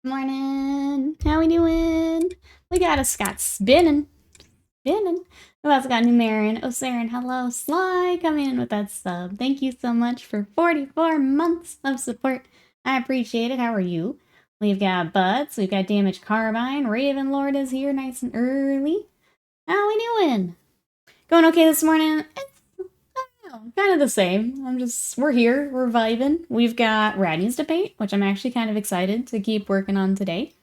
Morning. How we doing? We got a Scott spinning. Spinning. We also got Numerin, Osirin, hello, Sly coming in with that sub. Thank you so much for 44 months of support. I appreciate it. How are you? We've got Butts, we've got Damage Carbine, Ravenlord is here nice and early. How we doing? Going okay this morning? Kind of the same. We're here, we're vibing. We've got ratties to paint, which I'm actually kind of excited to keep working on today.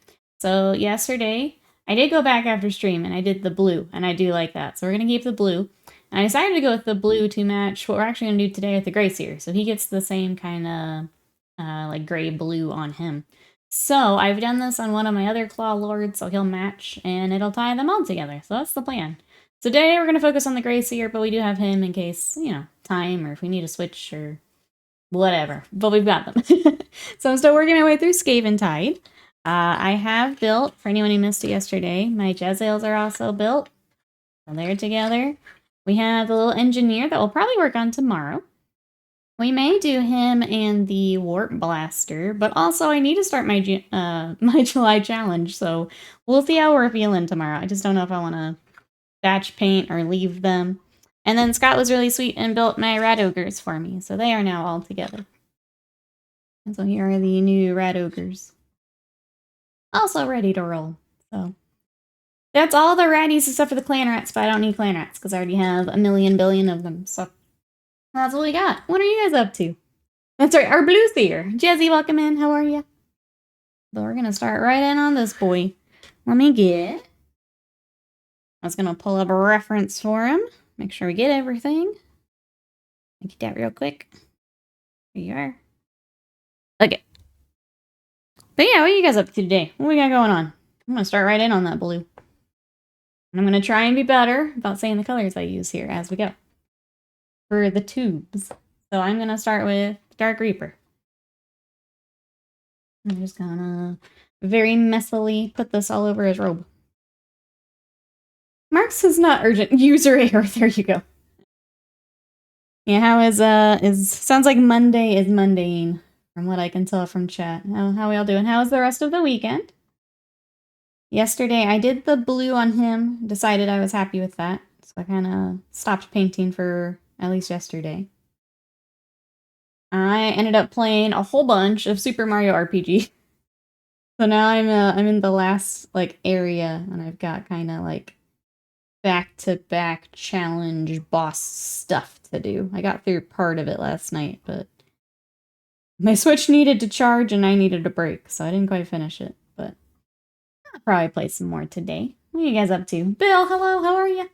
So yesterday, I did go back after stream and I did the blue, and I do like that. So we're going to keep the blue. And I decided to go with the blue to match what we're actually going to do today with the Grey Seer. So he gets the same kind of like gray blue on him. So I've done this on one of my other Claw Lords, so he'll match and it'll tie them all together. So that's the plan. So today we're going to focus on the Grey Seer, but we do have him in case, you know, time or if we need a switch or whatever. But we've got them. So I'm still working my way through Skaventide. I have built, for anyone who missed it yesterday, my Jezzails are also built. So they're together. We have the little engineer that we'll probably work on tomorrow. We may do him and the Warp Blaster, but also I need to start my my July challenge, so we'll see how we're feeling tomorrow. I just don't know if I want to batch paint or leave them. And then Scott was really sweet and built my rat ogres for me, so they are now all together. And so here are the new rat ogres. Also ready to roll. So that's all the ratties except for the clan rats, but I don't need clan rats because I already have a million billion of them. So that's what we got. What are you guys up to? That's right, our blue seer. Jezzy, welcome in. How are you? So we're gonna start right in on this boy. Let me get. I was gonna pull up a reference for him. Make sure we get everything. Get that real quick. Here you are. Okay. But yeah, what are you guys up to today? What we got going on? I'm gonna start right in on that blue. And I'm gonna try and be better about saying the colors I use here as we go. For the tubes. So I'm gonna start with Dark Reaper. I'm just gonna very messily put this all over his robe. Marks is not urgent. User error. There you go. Yeah, how is sounds like Monday is mundane, from what I can tell from chat. How we all doing? How's the rest of the weekend? Yesterday I did the blue on him, decided I was happy with that, so I kind of stopped painting for at least yesterday. I ended up playing a whole bunch of Super Mario RPG. So now I'm in the last like area, and I've got kind of like back-to-back challenge boss stuff to do. I got through part of it last night, but my Switch needed to charge and I needed a break, so I didn't quite finish it, but I'll probably play some more today. What are you guys up to? Bill, hello, how are you?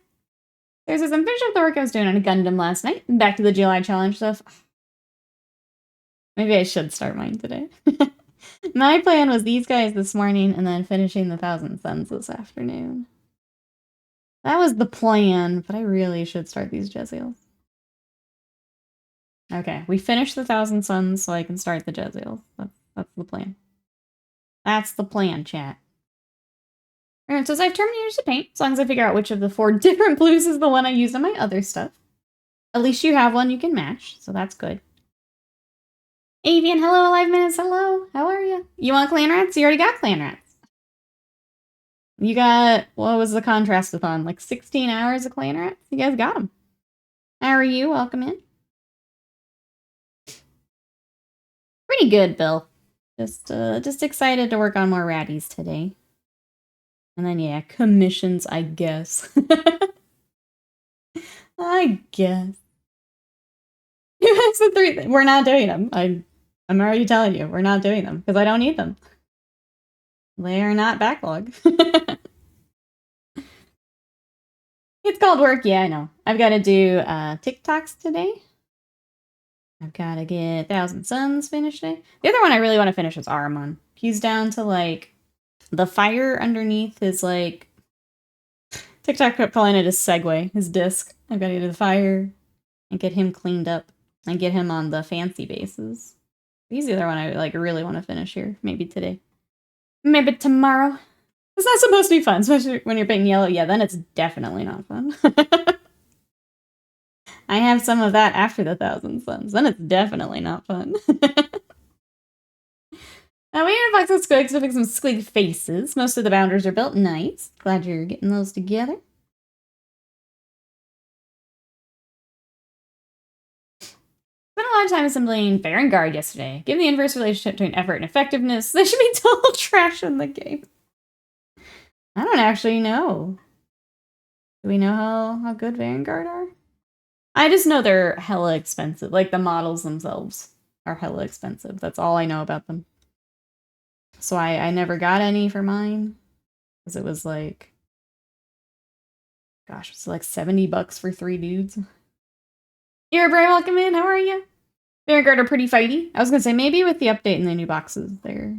There's this, I'm finishing up the work I was doing on a Gundam last night. Back to the July challenge stuff. Maybe I should start mine today. My plan was these guys this morning and then finishing the Thousand Suns this afternoon. That was the plan, but I really should start these Jezzails. Okay, we finished the Thousand Suns so I can start the Jezzails. That's the plan. That's the plan, chat. Alright, so I have terminators to paint, as long as I figure out which of the 4 different blues is the one I used on my other stuff. At least you have one you can match, so that's good. Avian, hello, Alive Minutes, hello. How are you? You want clan rats? You already got clan rats. You got, what was the contrast-a-thon? Like 16 hours of clan rats? You guys got them. How are you? Welcome in. Pretty good, Bill. Just excited to work on more ratties today. And then, yeah, commissions, I guess. I guess. You guys the 3. We're not doing them. I'm already telling you, we're not doing them, because I don't need them. They are not backlog. It's called work, yeah, I know. I've got to do TikToks today. I've got to get Thousand Suns finished today. The other one I really want to finish is Aramon. He's down to, like, the fire underneath his, like... TikTok kept calling it his segue, his disc. I've got to do the fire and get him cleaned up and get him on the fancy bases. He's the other one I, like, really want to finish here. Maybe today. Maybe tomorrow. It's not supposed to be fun, especially when you're painting yellow. Yeah, then it's definitely not fun. I have some of that after the Thousand Suns. Then it's definitely not fun. We have a box of squigs to fix some squig faces. Most of the bounders are built nice. Glad you're getting those together. Spent a lot of time assembling Vanguard yesterday. Given the inverse relationship between effort and effectiveness, they should be total trash in the game. I don't actually know. Do we know how good Vanguard are? I just know they're hella expensive. Like, the models themselves are hella expensive. That's all I know about them. So I never got any for mine. Because it was like... Gosh, it's like $70 for 3 dudes. You're very welcome in. How are you? Vanguard are pretty fighty. I was gonna say, maybe with the update and the new boxes, they're...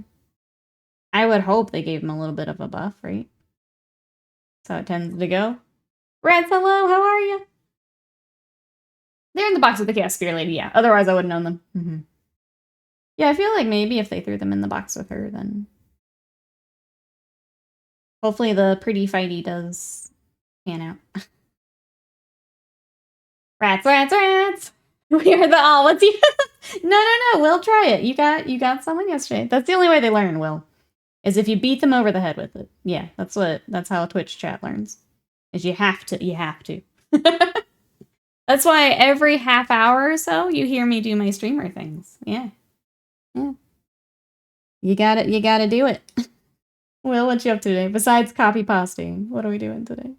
I would hope they gave them a little bit of a buff, right? That's how it tends to go. Reds, hello, how are you? They're in the box with the Chaos Spear Lady, yeah. Otherwise, I wouldn't own them. Yeah, I feel like maybe if they threw them in the box with her, then... Hopefully the pretty fighty does pan out. Rats, rats, rats! We are the all. What's you? No. We'll try it. You got someone yesterday. That's the only way they learn, Will. Is if you beat them over the head with it. Yeah, that's how Twitch chat learns. Is you have to. That's why every half hour or so you hear me do my streamer things. Yeah. You gotta do it. Will, what you up to today? Besides copy pasting, what are we doing today?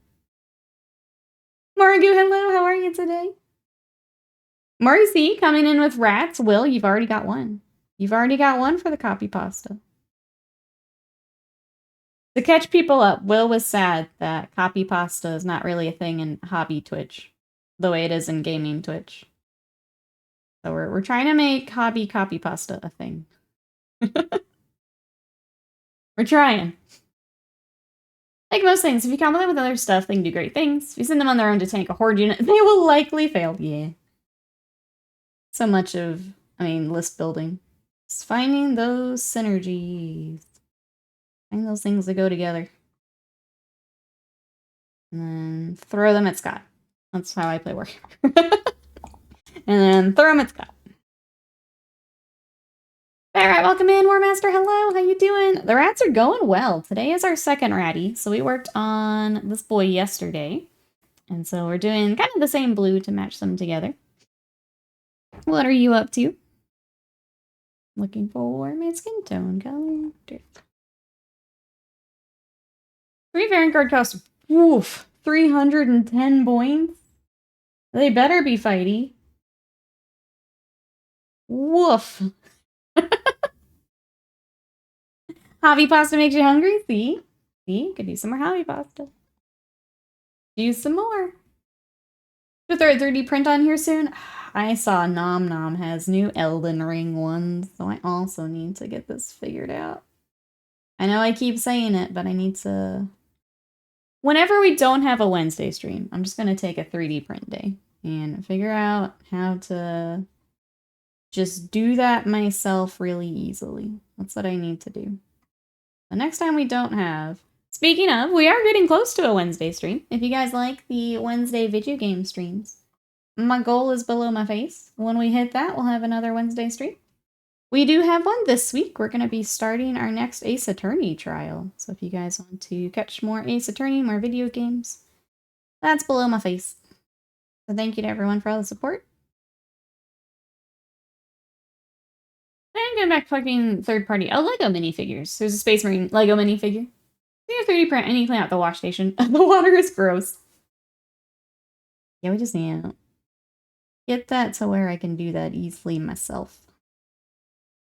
Morgu, hello, how are you today? Marcy coming in with rats. Will, you've already got one. You've already got one for the copy pasta. To catch people up, Will was sad that copy pasta is not really a thing in hobby Twitch, the way it is in gaming Twitch. So we're trying to make hobby copy pasta a thing. We're trying. Like most things, if you combine them with other stuff, they can do great things. If you send them on their own to tank a horde unit, they will likely fail. Yeah. So much of, list building. It's finding those synergies. Find those things that go together. And then throw them at Scott. That's how I play Warhammer. And then throw them at Scott. Alright, welcome in, War Master. Hello, how you doing? The rats are going well. Today is our second rattie, so we worked on this boy yesterday. And so we're doing kind of the same blue to match them together. What are you up to? Looking for my skin tone color. 3 Vanguard cost, woof, 310 points. They better be fighty. Woof. Hobby pasta makes you hungry? See? Could do some more hobby pasta. Do some more. Should throw a 3D print on here soon? I saw Nom Nom has new Elden Ring ones, so I also need to get this figured out. I know I keep saying it, but I need to... Whenever we don't have a Wednesday stream, I'm just going to take a 3D print day and figure out how to just do that myself really easily. That's what I need to do. The next time we don't have... Speaking of, we are getting close to a Wednesday stream. If you guys like the Wednesday video game streams, my goal is below my face. When we hit that, we'll have another Wednesday stream. We do have one this week. We're going to be starting our next Ace Attorney trial. So if you guys want to catch more Ace Attorney, more video games, that's below my face. So thank you to everyone for all the support. I'm going back to fucking third-party. Oh, Lego minifigures. There's a Space Marine Lego minifigure. You 3D print anything out the wash station. The water is gross. Yeah, we just need to get that to where I can do that easily myself.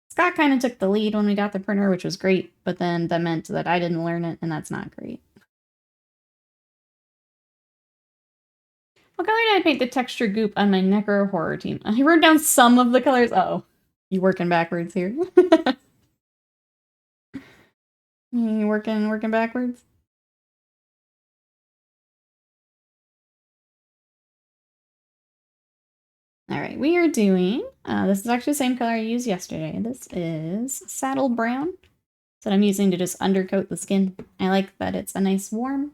Scott kind of took the lead when we got the printer, which was great, but then that meant that I didn't learn it, and that's not great. What color did I paint the texture goop on my Necro Horror team? I wrote down some of the colors. Uh-oh. You working backwards here? You working backwards? Alright, we are doing, this is actually the same color I used yesterday. This is Saddle Brown. That's what I'm using to just undercoat the skin. I like that it's a nice warm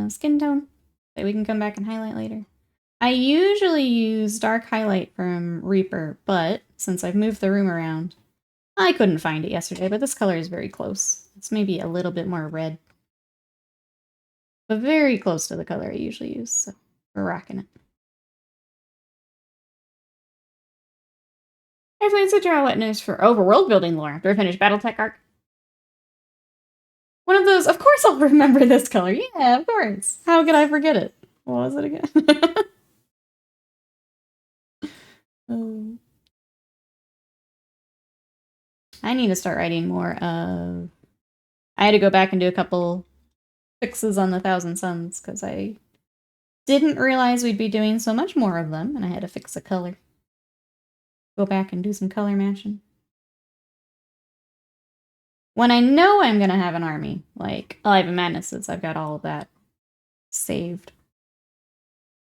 skin tone that we can come back and highlight later. I usually use dark highlight from Reaper, but since I've moved the room around, I couldn't find it yesterday, but this color is very close. It's maybe a little bit more red. But very close to the color I usually use, so we're rocking it. I plan to draw witness for overworld building lore after I finish Battletech arc. One of those, of course I'll remember this color. Yeah, of course. How could I forget it? What was it again? I need to start writing more of... I had to go back and do a couple fixes on the Thousand Suns, because I didn't realize we'd be doing so much more of them, and I had to fix a color. Go back and do some color matching. When I know I'm gonna have an army, like Alive and Madnesses, I've got all of that saved.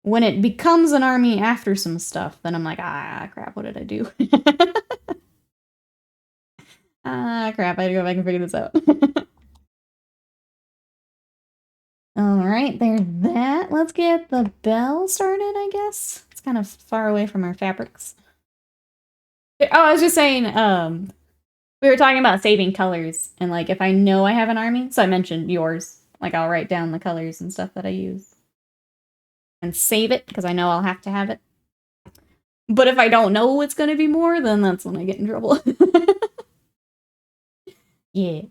When it becomes an army after some stuff, then I'm like, ah, crap, what did I do? Ah, crap, I had to go back and figure this out. Alright, there's that. Let's get the bell started, I guess. It's kind of far away from our fabrics. Oh, I was just saying, we were talking about saving colors, and like, if I know I have an army, so I mentioned yours, like I'll write down the colors and stuff that I use. And save it, because I know I'll have to have it. But if I don't know it's going to be more, then that's when I get in trouble. Yeah.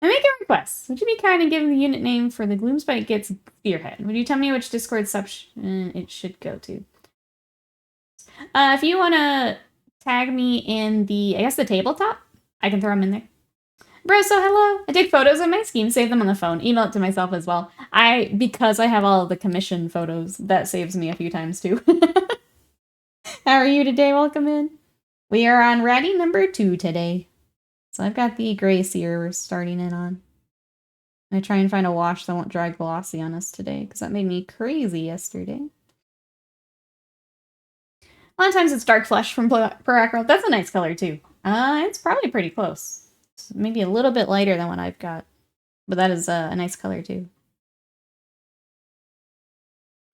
I make a request. Would you be kind and give the unit name for the Gloomspite Gets Spearhead? Would you tell me which Discord sub it should go to? If you want to tag me in the, I guess, the tabletop, I can throw them in there. Bro, so hello. I take photos of my scheme, save them on the phone, email it to myself as well. Because I have all of the commission photos, that saves me a few times too. How are you today? Welcome in. We are on rattie number 2 today. So I've got the Grey Seer we're starting in on. I try and find a wash that won't dry glossy on us today, because that made me crazy yesterday. A lot of times it's Dark Flesh from Perakro. That's a nice color too. It's probably pretty close. It's maybe a little bit lighter than what I've got. But that is a nice color too.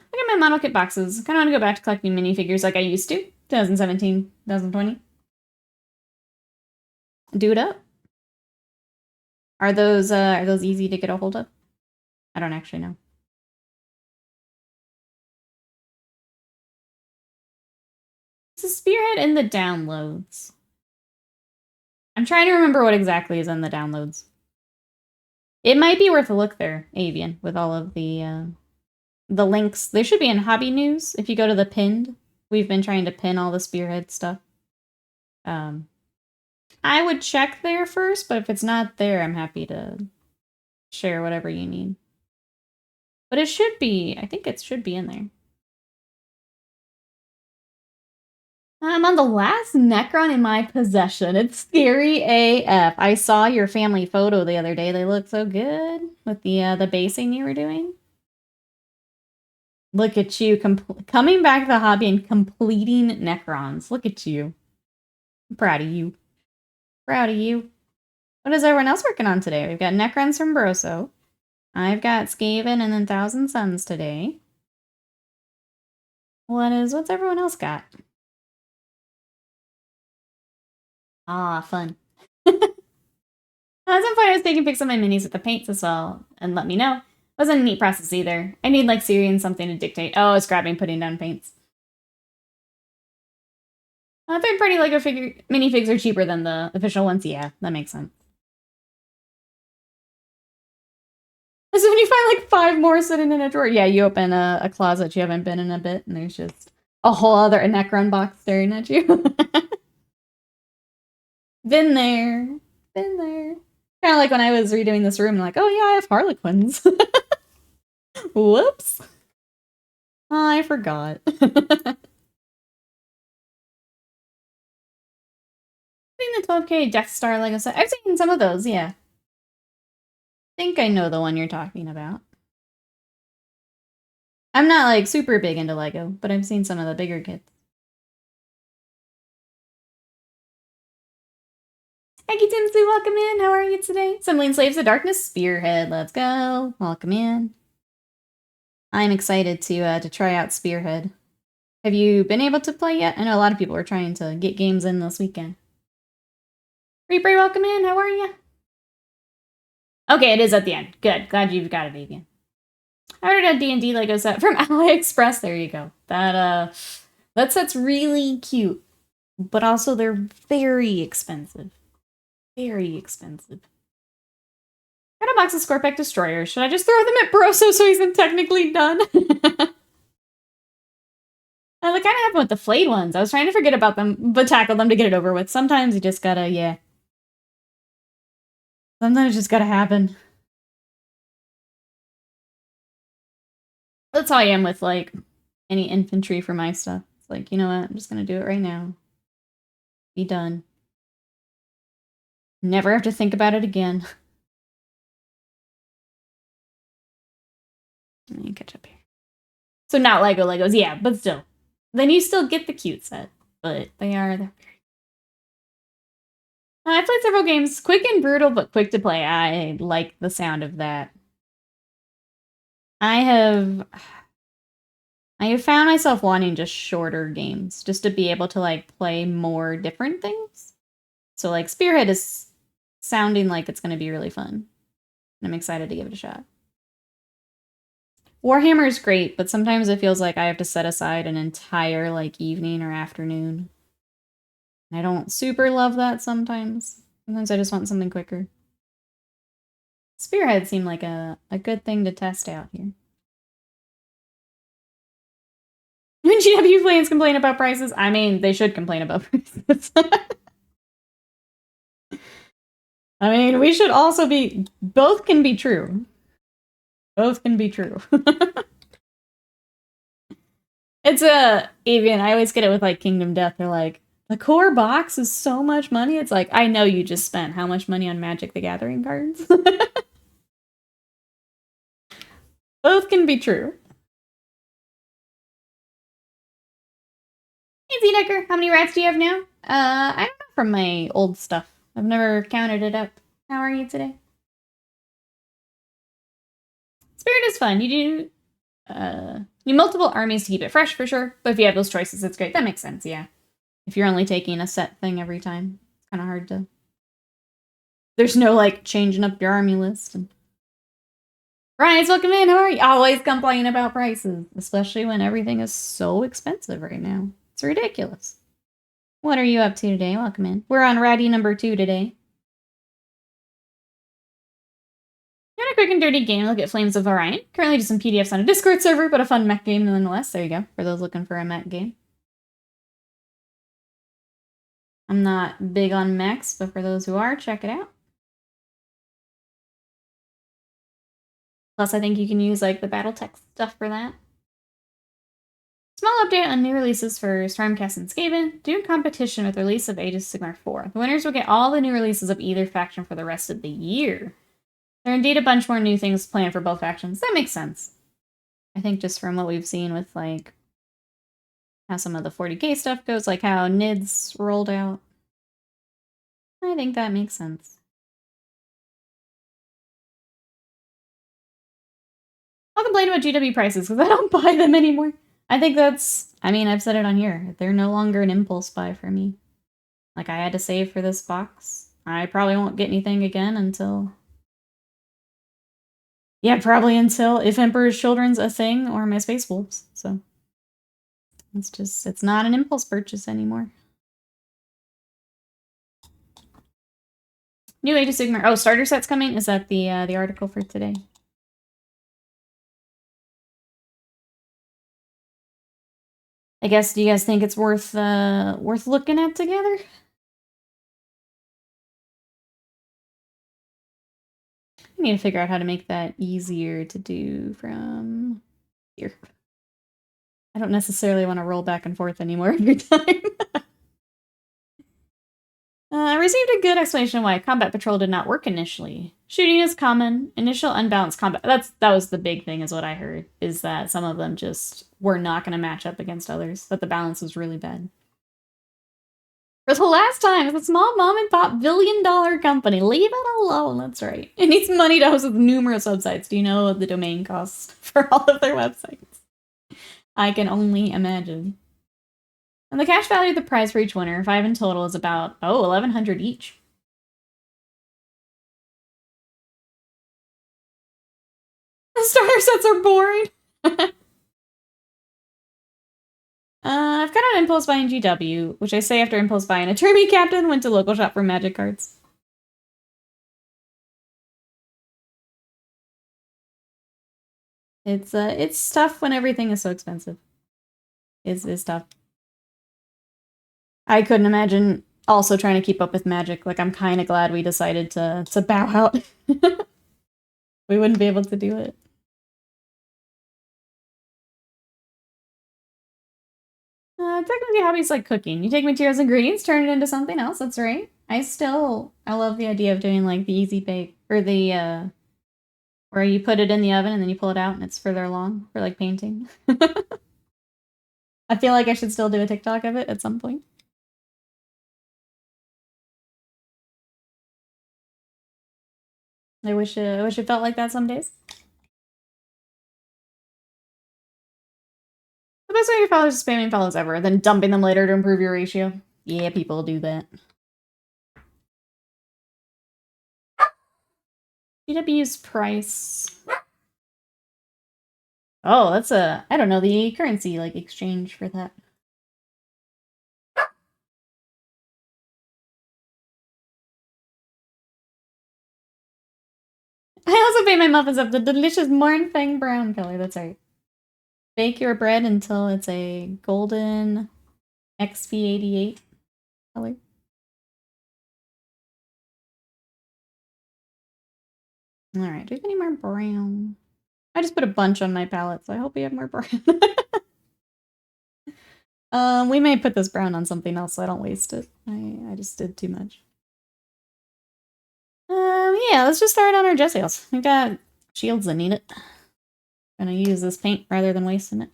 Look at my model kit boxes. I kind of want to go back to collecting minifigures like I used to. 2017, 2020. Do it up. Are those easy to get a hold of? I don't actually know. It's a spearhead in the downloads. I'm trying to remember what exactly is in the downloads. It might be worth a look there, Avian, with all of the links. They should be in Hobby News. If you go to the pinned, we've been trying to pin all the spearhead stuff. I would check there first, but if it's not there, I'm happy to share whatever you need. But it should be, I think it should be in there. I'm on the last Necron in my possession. It's scary AF. I saw your family photo the other day. They look so good with the basing you were doing. Look at you coming back to the hobby and completing Necrons. Look at you. I'm proud of you. Proud of you. What is everyone else working on today? We've got Necrons from Broso. I've got Skaven and then Thousand Suns today. What's everyone else got? Ah, fun. At some point I was taking pics of my minis with the paints as well, and let me know. Wasn't a neat process either. I need like Siri and something to dictate. Oh, it's grabbing, putting down paints. Third-party Lego minifigs are cheaper than the official ones. Yeah, that makes sense. So when you find like 5 more sitting in a drawer, yeah, you open a closet you haven't been in a bit, and there's just a whole other Necron box staring at you. Been there. Been there. Kind of like when I was redoing this room, like, oh yeah, I have Harlequins. Whoops. Oh, I forgot. Seen the 12K Death Star Lego set. I've seen some of those, yeah. I think I know the one you're talking about. I'm not like super big into Lego, but I've seen some of the bigger kits. Eggy Timsy, welcome in. How are you today? Assembling Slaves of Darkness Spearhead. Let's go. Welcome in. I'm excited to try out Spearhead. Have you been able to play yet? I know a lot of people are trying to get games in this weekend. Reaper, welcome in. How are you? Okay, it is at the end. Good. Glad you've got it again. I ordered a D&D Lego set from AliExpress. There you go. That set's really cute. But also they're very expensive. Very expensive. Got a box of Scorpec Destroyers. Should I just throw them at Broso so he's technically done? That kind of happened with the flayed ones. I was trying to forget about them, but tackle them to get it over with. Sometimes you just gotta, yeah. Sometimes it just gotta happen. That's how I am with, like, any infantry for my stuff. It's like, you know what? I'm just gonna do it right now. Be done. Never have to think about it again. Let me catch up here. So not Lego Legos, yeah, but still. Then you still get the cute set, but they are there. I've played several games. Quick and brutal, but quick to play. I like the sound of that. I have found myself wanting just shorter games, just to be able to, like, play more different things. So, like, Spearhead is sounding like it's going to be really fun. And I'm excited to give it a shot. Warhammer is great, but sometimes it feels like I have to set aside an entire, like, evening or afternoon. And I don't super love that sometimes. Sometimes I just want something quicker. Spearhead seemed like a good thing to test out here. When GW fans complain about prices, I mean, they should complain about prices. I mean, we should also be... Both can be true. Both can be true. It's even, I always get it with, like, Kingdom Death. They're like, the core box is so much money. It's like, I know you just spent how much money on Magic the Gathering cards. Both can be true. Hey, Z-Decker, how many rats do you have now? I don't know from my old stuff. I've never counted it up. How are you today? Spirit is fun. You need multiple armies to keep it fresh, for sure. But if you have those choices, it's great. That makes sense, yeah. If you're only taking a set thing every time, it's kind of hard to... There's no, like, changing up your army list. Ryan's welcome in. How are you? Always complain about prices, especially when everything is so expensive right now. It's ridiculous. What are you up to today? Welcome in. We're on rattie number 2 today. Got a quick and dirty game. Look at Flames of Orion. Currently just some PDFs on a Discord server, but a fun mech game nonetheless. There you go, for those looking for a mech game. I'm not big on mechs, but for those who are, check it out. Plus, I think you can use, like, the battle text stuff for that. Small update on new releases for Stormcast and Skaven. Due in competition with the release of Age of Sigmar 4. The winners will get all the new releases of either faction for the rest of the year. There are indeed a bunch more new things planned for both factions. That makes sense. I think just from what we've seen with, like, how some of the 40k stuff goes, like how NID's rolled out. I think that makes sense. I'll complain about GW prices because I don't buy them anymore. I think that's, I mean, I've said it on here. They're no longer an impulse buy for me. Like, I had to save for this box. I probably won't get anything again until... Yeah, probably until If Emperor's Children's a thing or my Space Wolves. So, it's just, it's not an impulse purchase anymore. New Age of Sigmar. Oh, starter set's coming? Is that the article for today? I guess, do you guys think it's worth looking at together? I need to figure out how to make that easier to do from here. I don't necessarily want to roll back and forth anymore every time. I received a good explanation why Combat Patrol did not work initially. Shooting is common. Initial unbalanced combat. That was the big thing, is what I heard, is that some of them just were not going to match up against others. That the balance was really bad. For the last time, it's a small mom-and-pop billion-dollar company. Leave it alone, that's right. It needs money to host with numerous websites. Do you know the domain costs for all of their websites? I can only imagine. And the cash value of the prize for each winner, 5 in total, is about, $1,100 each. starter sets are boring. I've got an impulse buy in GW, which I say after impulse buy in a Turby Captain went to local shop for magic cards. It's tough when everything is so expensive. It's tough. I couldn't imagine also trying to keep up with Magic. Like, I'm kind of glad we decided to bow out. We wouldn't be able to do it. Technically, hobbies like cooking. You take materials, ingredients, turn it into something else. That's right. I love the idea of doing like the easy bake or the where you put it in the oven and then you pull it out and it's further along for like painting. I feel like I should still do a TikTok of it at some point. I wish it felt like that some days. The best way to follow is spamming follows ever, then dumping them later to improve your ratio. Yeah, people do that. GW's price. Oh, that's I don't know, the currency, like, exchange for that. I also bake my muffins up the delicious Mornfang brown color, that's right. Bake your bread until it's a golden XP88 color. Alright, do we have any more brown? I just put a bunch on my palette, so I hope we have more brown. We may put this brown on something else so I don't waste it. I just did too much. Yeah, let's just start on our Jezzails. We've got shields that need it. Gonna use this paint rather than wasting it.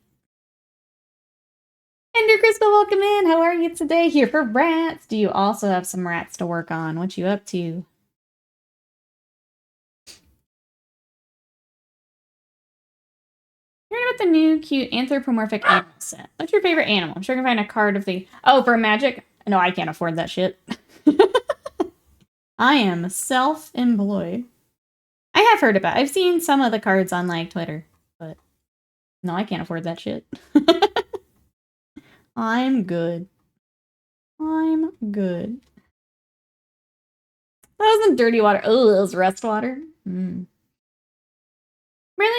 Ender Crystal, welcome in! How are you today? Here for rats! Do you also have some rats to work on? What you up to? Hearing about the new cute anthropomorphic animal set. What's your favorite animal? I'm sure I can find a card of the... Oh, for magic? No, I can't afford that shit. I am self-employed. I have heard about it. I've seen some of the cards on, like, Twitter, but no, I can't afford that shit. I'm good. I'm good. That wasn't dirty water. Oh, it was rust water. Really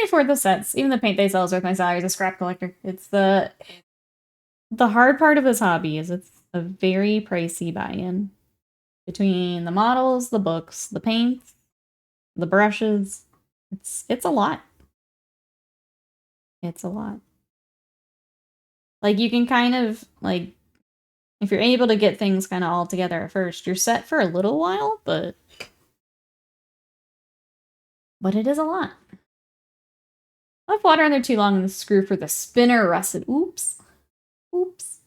afford the sets. Even the paint they sell is worth my salary as a scrap collector. It's the hard part of this hobby is it's a very pricey buy-in. Between the models, the books, the paints, the brushes. It's a lot. It's a lot. Like, you can kind of, like, if you're able to get things kind of all together at first, you're set for a little while, but it is a lot. Left water in there too long and the screw for the spinner rusted. Oops. Oops.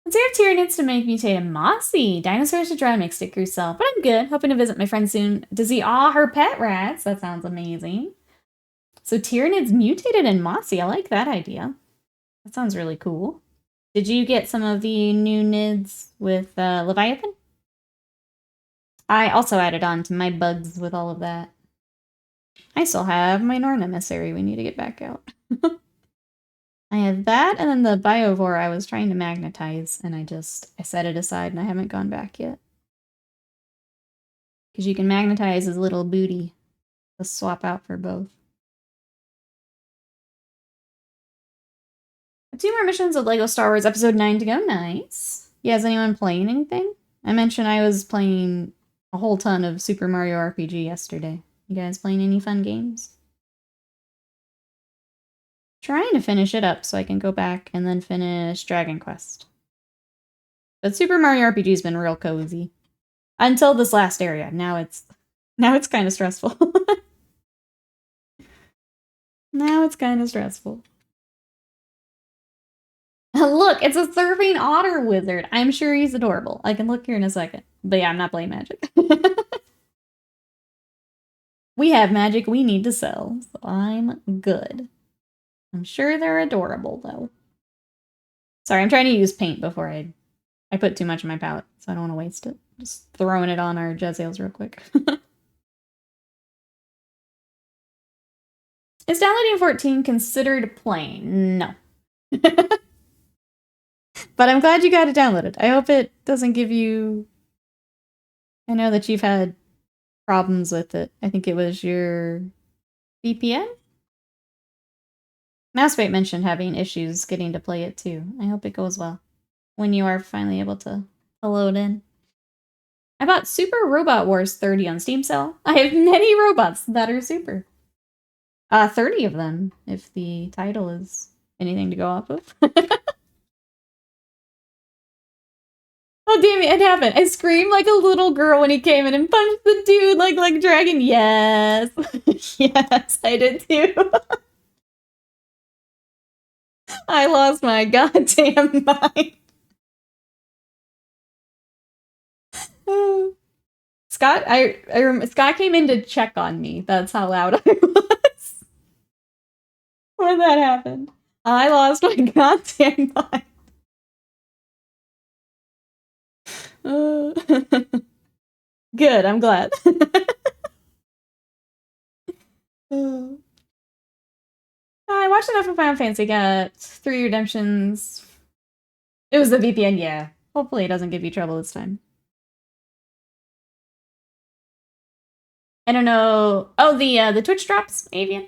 Let's see if Tyranids to make mutated Mossy. Dinosaurs to try to make stickers sell. But I'm good. Hoping to visit my friend soon to see all her pet rats. That sounds amazing. So Tyranids mutated in Mossy. I like that idea. That sounds really cool. Did you get some of the new nids with Leviathan? I also added on to my bugs with all of that. I still have my Norn Emissary we need to get back out. I have that, and then the Biovore I was trying to magnetize, and I set it aside, and I haven't gone back yet. Because you can magnetize his little booty to swap out for both. 2 more missions of LEGO Star Wars Episode 9 to go. Nice. Yeah, is anyone playing anything? I mentioned I was playing a whole ton of Super Mario RPG yesterday. You guys playing any fun games? Trying to finish it up so I can go back and then finish Dragon Quest. But Super Mario RPG's been real cozy. Until this last area. Now it's kind of stressful. Now it's kind of stressful. Look, it's a surfing otter wizard. I'm sure he's adorable. I can look here in a second. But yeah, I'm not playing Magic. We have Magic we need to sell, so I'm good. I'm sure they're adorable, though. Sorry, I'm trying to use paint before I put too much in my palette, so I don't want to waste it. Just throwing it on our Jezzails real quick. Is downloading 14 considered playing? No. But I'm glad you got it downloaded. I hope it doesn't give you... I know that you've had problems with it. I think it was your VPN? Mousebait mentioned having issues getting to play it too. I hope it goes well when you are finally able to load in. I bought Super Robot Wars 30 on Steam sale. I have many robots that are super. 30 of them, if the title is anything to go off of. Oh, damn it, it happened. I screamed like a little girl when he came in and punched the dude like dragon. Yes. Yes, I did too. I lost my goddamn mind. Scott, Scott came in to check on me. That's how loud I was when that happened. I lost my goddamn mind. Good, I'm glad. I watched enough of Final Fantasy, got 3 redemptions. It was the VPN, yeah. Hopefully it doesn't give you trouble this time. I don't know. Oh, the Twitch drops, Avian.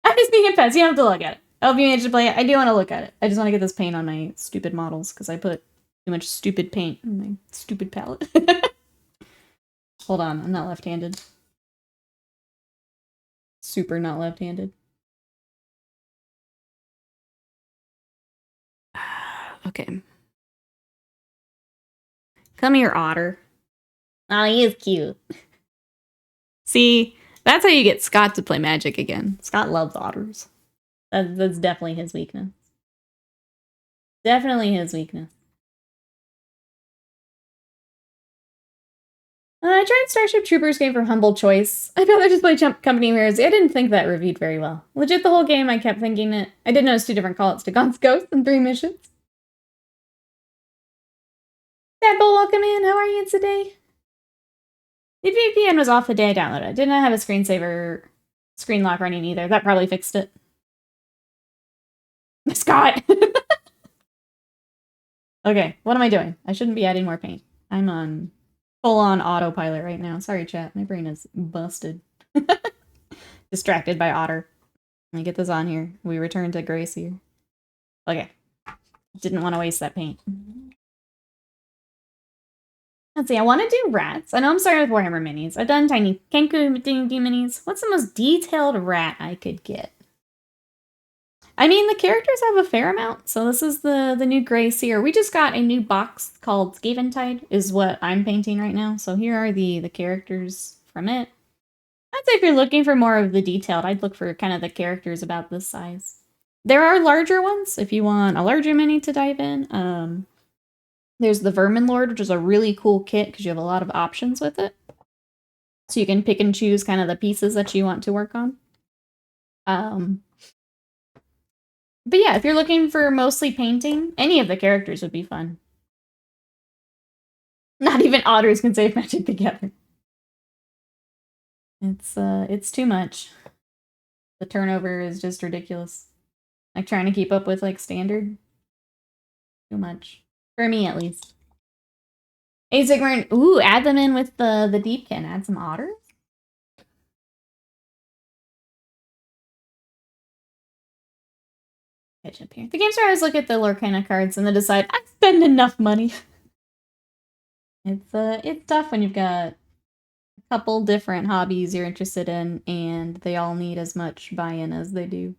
I'm just being a pets. You don't have to look at it. I hope you managed to play it. I do want to look at it. I just want to get this paint on my stupid models because I put too much stupid paint on my stupid palette. Hold on, I'm not left-handed. Super not left-handed. Okay. Come here, Otter. Oh, he is cute. See, that's how you get Scott to play Magic again. Scott loves otters. That's definitely his weakness. Definitely his weakness. I tried Starship Troopers game from Humble Choice. I'd rather just play Company of Heroes. I didn't think that reviewed very well. Legit, the whole game, I kept thinking it. I did notice 2 different callouts to Gaunt's Ghost and 3 missions. Deadbolt, welcome in. How are you today? The VPN was off the day I downloaded it. Did not have a screensaver screen lock running either. That probably fixed it. Scott! Okay, what am I doing? I shouldn't be adding more paint. I'm on full-on autopilot right now. Sorry, chat. My brain is busted. Distracted by Otter. Let me get this on here. We return to Grey Seer. Okay. Didn't want to waste that paint. Let's see, I want to do rats. I know I'm starting with Warhammer minis. I've done tiny Kenku D minis. What's the most detailed rat I could get? I mean, the characters have a fair amount. So this is the new Grey Seer. We just got a new box called Skaventide, is what I'm painting right now. So here are the characters from it. I'd say if you're looking for more of the detailed, I'd look for kind of the characters about this size. There are larger ones if you want a larger mini to dive in. There's the Vermin Lord, which is a really cool kit because you have a lot of options with it. So you can pick and choose kind of the pieces that you want to work on. But yeah, if you're looking for mostly painting, any of the characters would be fun. Not even otters can save Magic together. It's too much. The turnover is just ridiculous. Like trying to keep up with like standard. Too much. For me, at least. Hey, Sigmar, ooh, add them in with the Deepkin. Add some otters. Catch up here. The games where I always look at the Lorcana cards and then decide, I spend enough money. It's tough when you've got a couple different hobbies you're interested in and they all need as much buy-in as they do.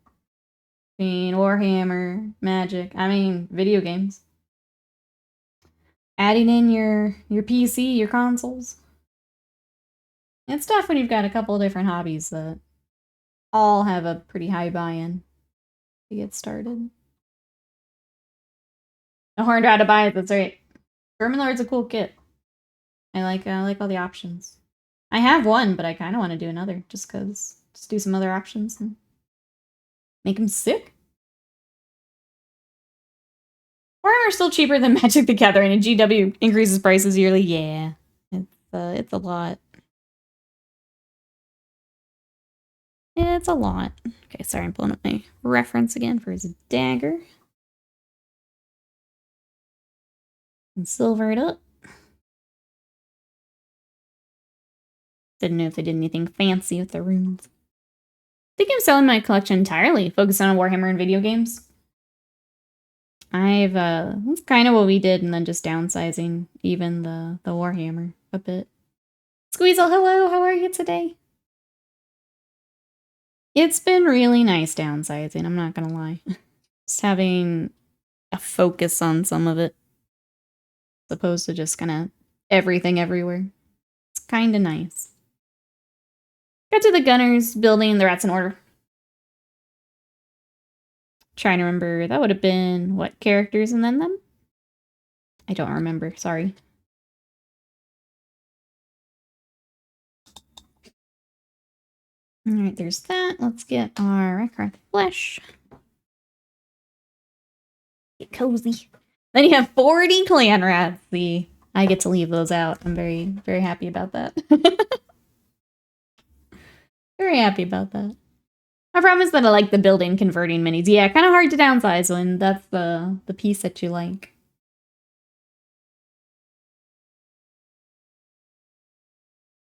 I mean, Warhammer, Magic, I mean, video games. Adding in your PC, your consoles. It's tough when you've got a couple different hobbies that all have a pretty high buy-in to get started. A horned rat to buy it, that's right. Vermin Lord's a cool kit. I like all the options. I have one, but I kind of want to do another just because. Just do some other options and make them sick. Warhammer's still cheaper than Magic the Gathering, and GW increases prices yearly. Yeah, it's a lot. It's a lot. Okay, sorry, I'm pulling up my reference again for his dagger. And silver it up. Didn't know if they did anything fancy with the runes. I think I'm selling my collection entirely, focused on Warhammer and video games. That's kind of what we did, and then just downsizing even the Warhammer a bit. Squeezel, hello, how are you today? It's been really nice downsizing, I'm not gonna lie. Just having a focus on some of it, as opposed to just kind of everything everywhere. It's kind of nice. Got to the gunners building the rats in order. Trying to remember, that would have been what characters and then them? I don't remember, sorry. Alright, there's that. Let's get our Reckart flesh. Get cozy. Then you have 40 clan rats. See, I get to leave those out. I'm very, very happy about that. Very happy about that. I promise that I like the building converting minis. Yeah, kind of hard to downsize when that's the piece that you like.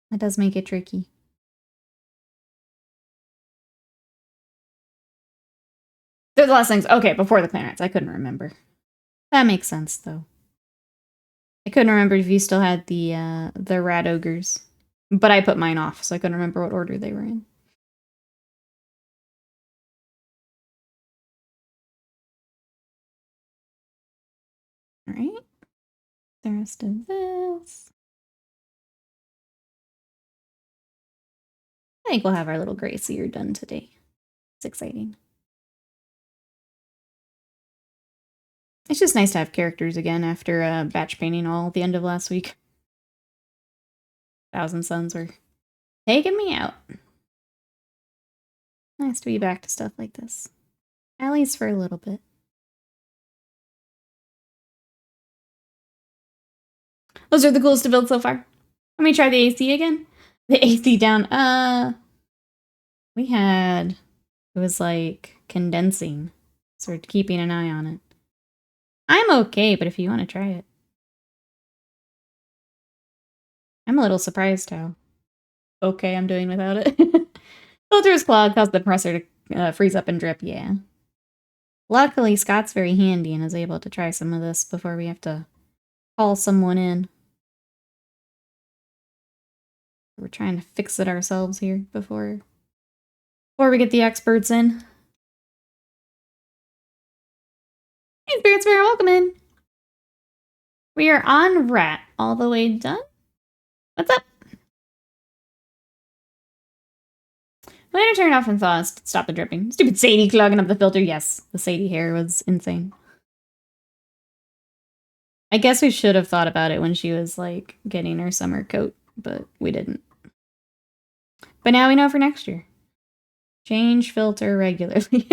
That does make it tricky. There's the last things. Okay, before the clan rats. I couldn't remember. That makes sense, though. I couldn't remember if you still had the rat ogres. But I put mine off, so I couldn't remember what order they were in. Alright. The rest of this. I think we'll have our little Grey Seer done today. It's exciting. It's just nice to have characters again after batch painting all at the end of last week. Thousand Suns were taking me out. Nice to be back to stuff like this. At least for a little bit. Those are the coolest to build so far. Let me try the AC again. The AC down. It was like condensing. So we're keeping an eye on it. I'm okay, but if you want to try it. I'm a little surprised how okay I'm doing without it. Filter's clogged, caused the compressor to freeze up and drip, yeah. Luckily, Scott's very handy and is able to try some of this before we have to call someone in. We're trying to fix it ourselves here before we get the experts in. Hey, Spirit Spirit, welcome in. We are on rat all the way done. What's up? I'm gonna turn it off and thaw. Stop the dripping. Stupid Sadie clogging up the filter. Yes, the Sadie hair was insane. I guess we should have thought about it when she was like getting her summer coat, but we didn't. But now we know for next year. Change filter regularly.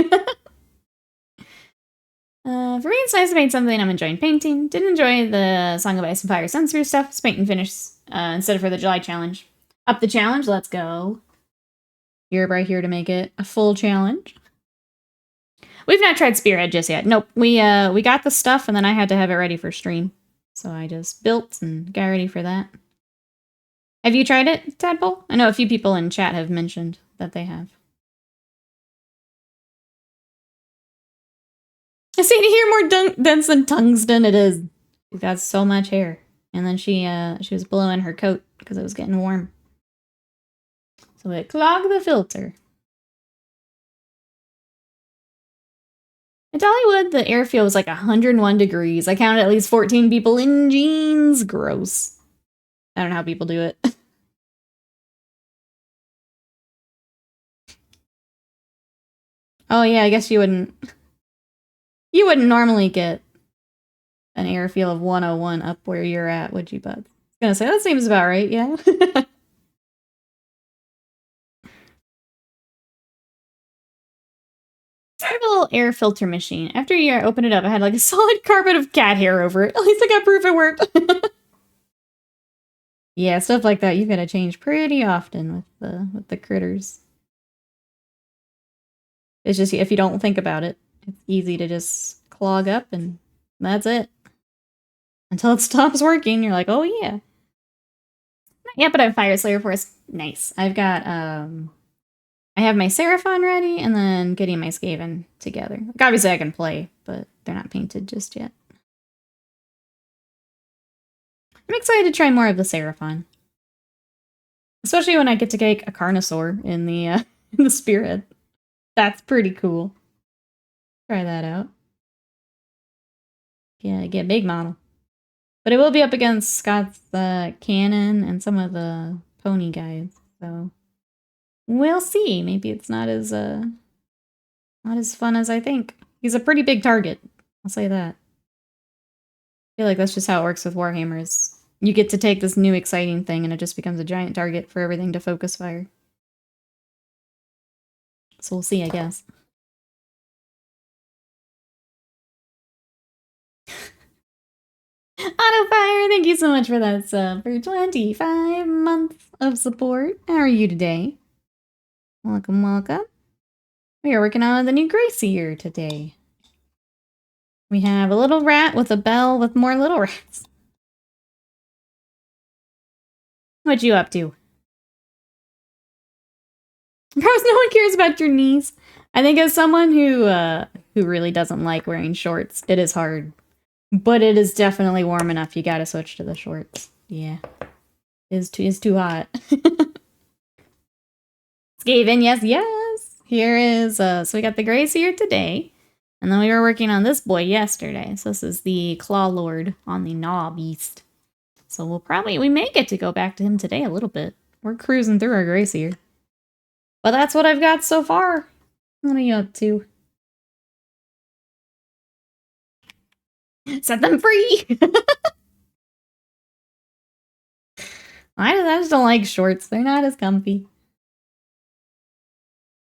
For me, it's nice to paint something I'm enjoying painting. Didn't enjoy the Song of Ice and Fire Sensory stuff. It's paint and finish instead of for the July challenge. Up the challenge, let's go. You're right here to make it a full challenge. We've not tried Spearhead just yet. Nope. We got the stuff and then I had to have it ready for stream. So I just built and got ready for that. Have you tried it, Tadpole? I know a few people in chat have mentioned that they have. I see to hear more dense than tungsten. It is. She's got so much hair. And then she was blowing her coat because it was getting warm. So it clogged the filter. In Dollywood, the airfield was like 101 degrees. I counted at least 14 people in jeans. Gross. I don't know how people do it. Oh yeah, I guess you wouldn't normally get an airfield of 101 up where you're at, would you, bud? I was gonna say, that seems about right, yeah. Little air filter machine. After a year, I opened it up. I had like a solid carpet of cat hair over it. At least I got proof it worked. Yeah, stuff like that you've got to change pretty often with the critters. It's just, if you don't think about it, it's easy to just clog up and that's it. Until it stops working, you're like, oh yeah. Yeah, but I have Fire Slayer Force. Nice. I've got, I have my Seraphon ready, and then getting my Skaven together. Like, obviously I can play, but they're not painted just yet. I'm excited to try more of the Seraphon. Especially when I get to take a Carnosaur in the, in the Spearhead. That's pretty cool. Try that out. Yeah, get a big model. But it will be up against Scott's cannon and some of the pony guys, so we'll see. Maybe it's not as fun as I think. He's a pretty big target, I'll say that. I feel like that's just how it works with Warhammers. You get to take this new exciting thing and it just becomes a giant target for everything to focus fire. So we'll see, I guess. Autofire, thank you so much for that sub for 25 months of support. How are you today? Welcome, welcome. We are working on the new Grey Seer today. We have a little rat with a bell with more little rats. What you up to? Bros, no one cares about your knees. I think as someone who really doesn't like wearing shorts, it is hard. But it is definitely warm enough. You gotta switch to the shorts. Yeah. It's too hot. Skaven, yes, yes. Here is, so we got the Grey Seer today. And then we were working on this boy yesterday. So this is the Claw Lord on the gnaw-beast. So we may get to go back to him today a little bit. We're cruising through our Grey Seer. But that's what I've got so far. What are you up to? Set them free! I just don't like shorts. They're not as comfy.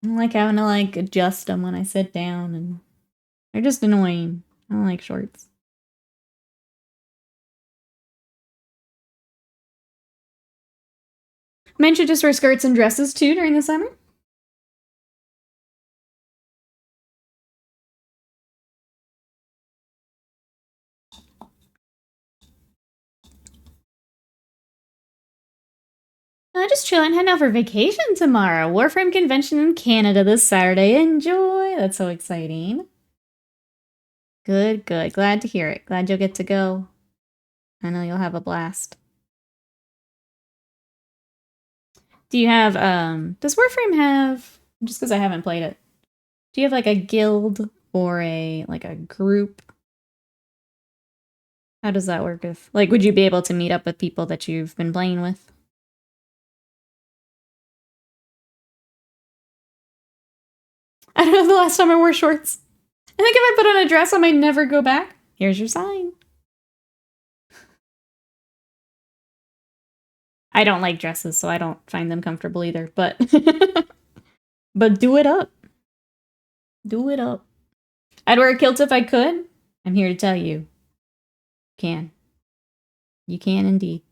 I don't like having to, like, adjust them when I sit down, and they're just annoying. I don't like shorts. Men should just wear skirts and dresses, too, during the summer. Just chilling, heading out for vacation tomorrow. Warframe convention in Canada this Saturday. Enjoy! That's so exciting. Good, good. Glad to hear it. Glad you'll get to go. I know you'll have a blast. Do you have, does Warframe have, just because I haven't played it, do you have, like, a guild or a group? How does that work? Would you be able to meet up with people that you've been playing with? I don't know the last time I wore shorts. I think if I put on a dress, I might never go back. Here's your sign. I don't like dresses, so I don't find them comfortable either, but but do it up. Do it up. I'd wear a kilt if I could. I'm here to tell you. You can. You can indeed.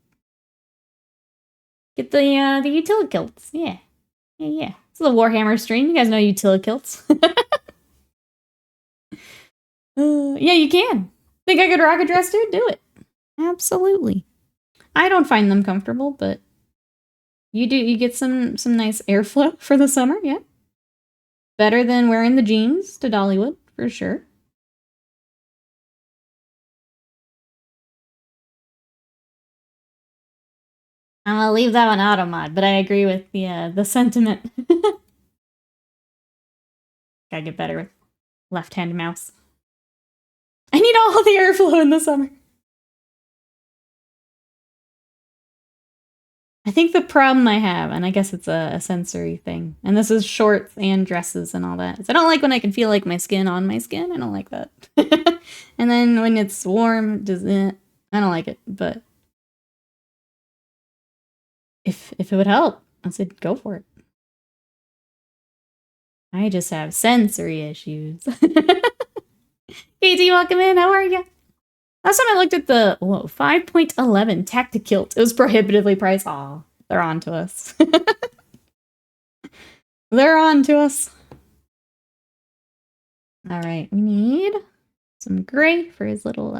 Get the utility kilts. Yeah. Yeah. It's the Warhammer stream. You guys know utility kilts. Yeah, you can. Think I could rock a dress, dude? Do it. Absolutely. I don't find them comfortable, but you do. You get some nice airflow for the summer, yeah. Better than wearing the jeans to Dollywood, for sure. I'm gonna leave that one out of mod, but I agree with the sentiment. Gotta get better with left-hand mouse. I need all the airflow in the summer. I think the problem I have, and I guess it's a sensory thing, and this is shorts and dresses and all that, is I don't like when I can feel like my skin on my skin. I don't like that. And then when it's warm, I don't like it, but if it would help, I said go for it. I just have sensory issues. KT, welcome in. How are you? Last time I looked at the 5.11 Tactikilt, it was prohibitively priced. Aw, they're on to us. They're on to us. All right, we need some gray for his little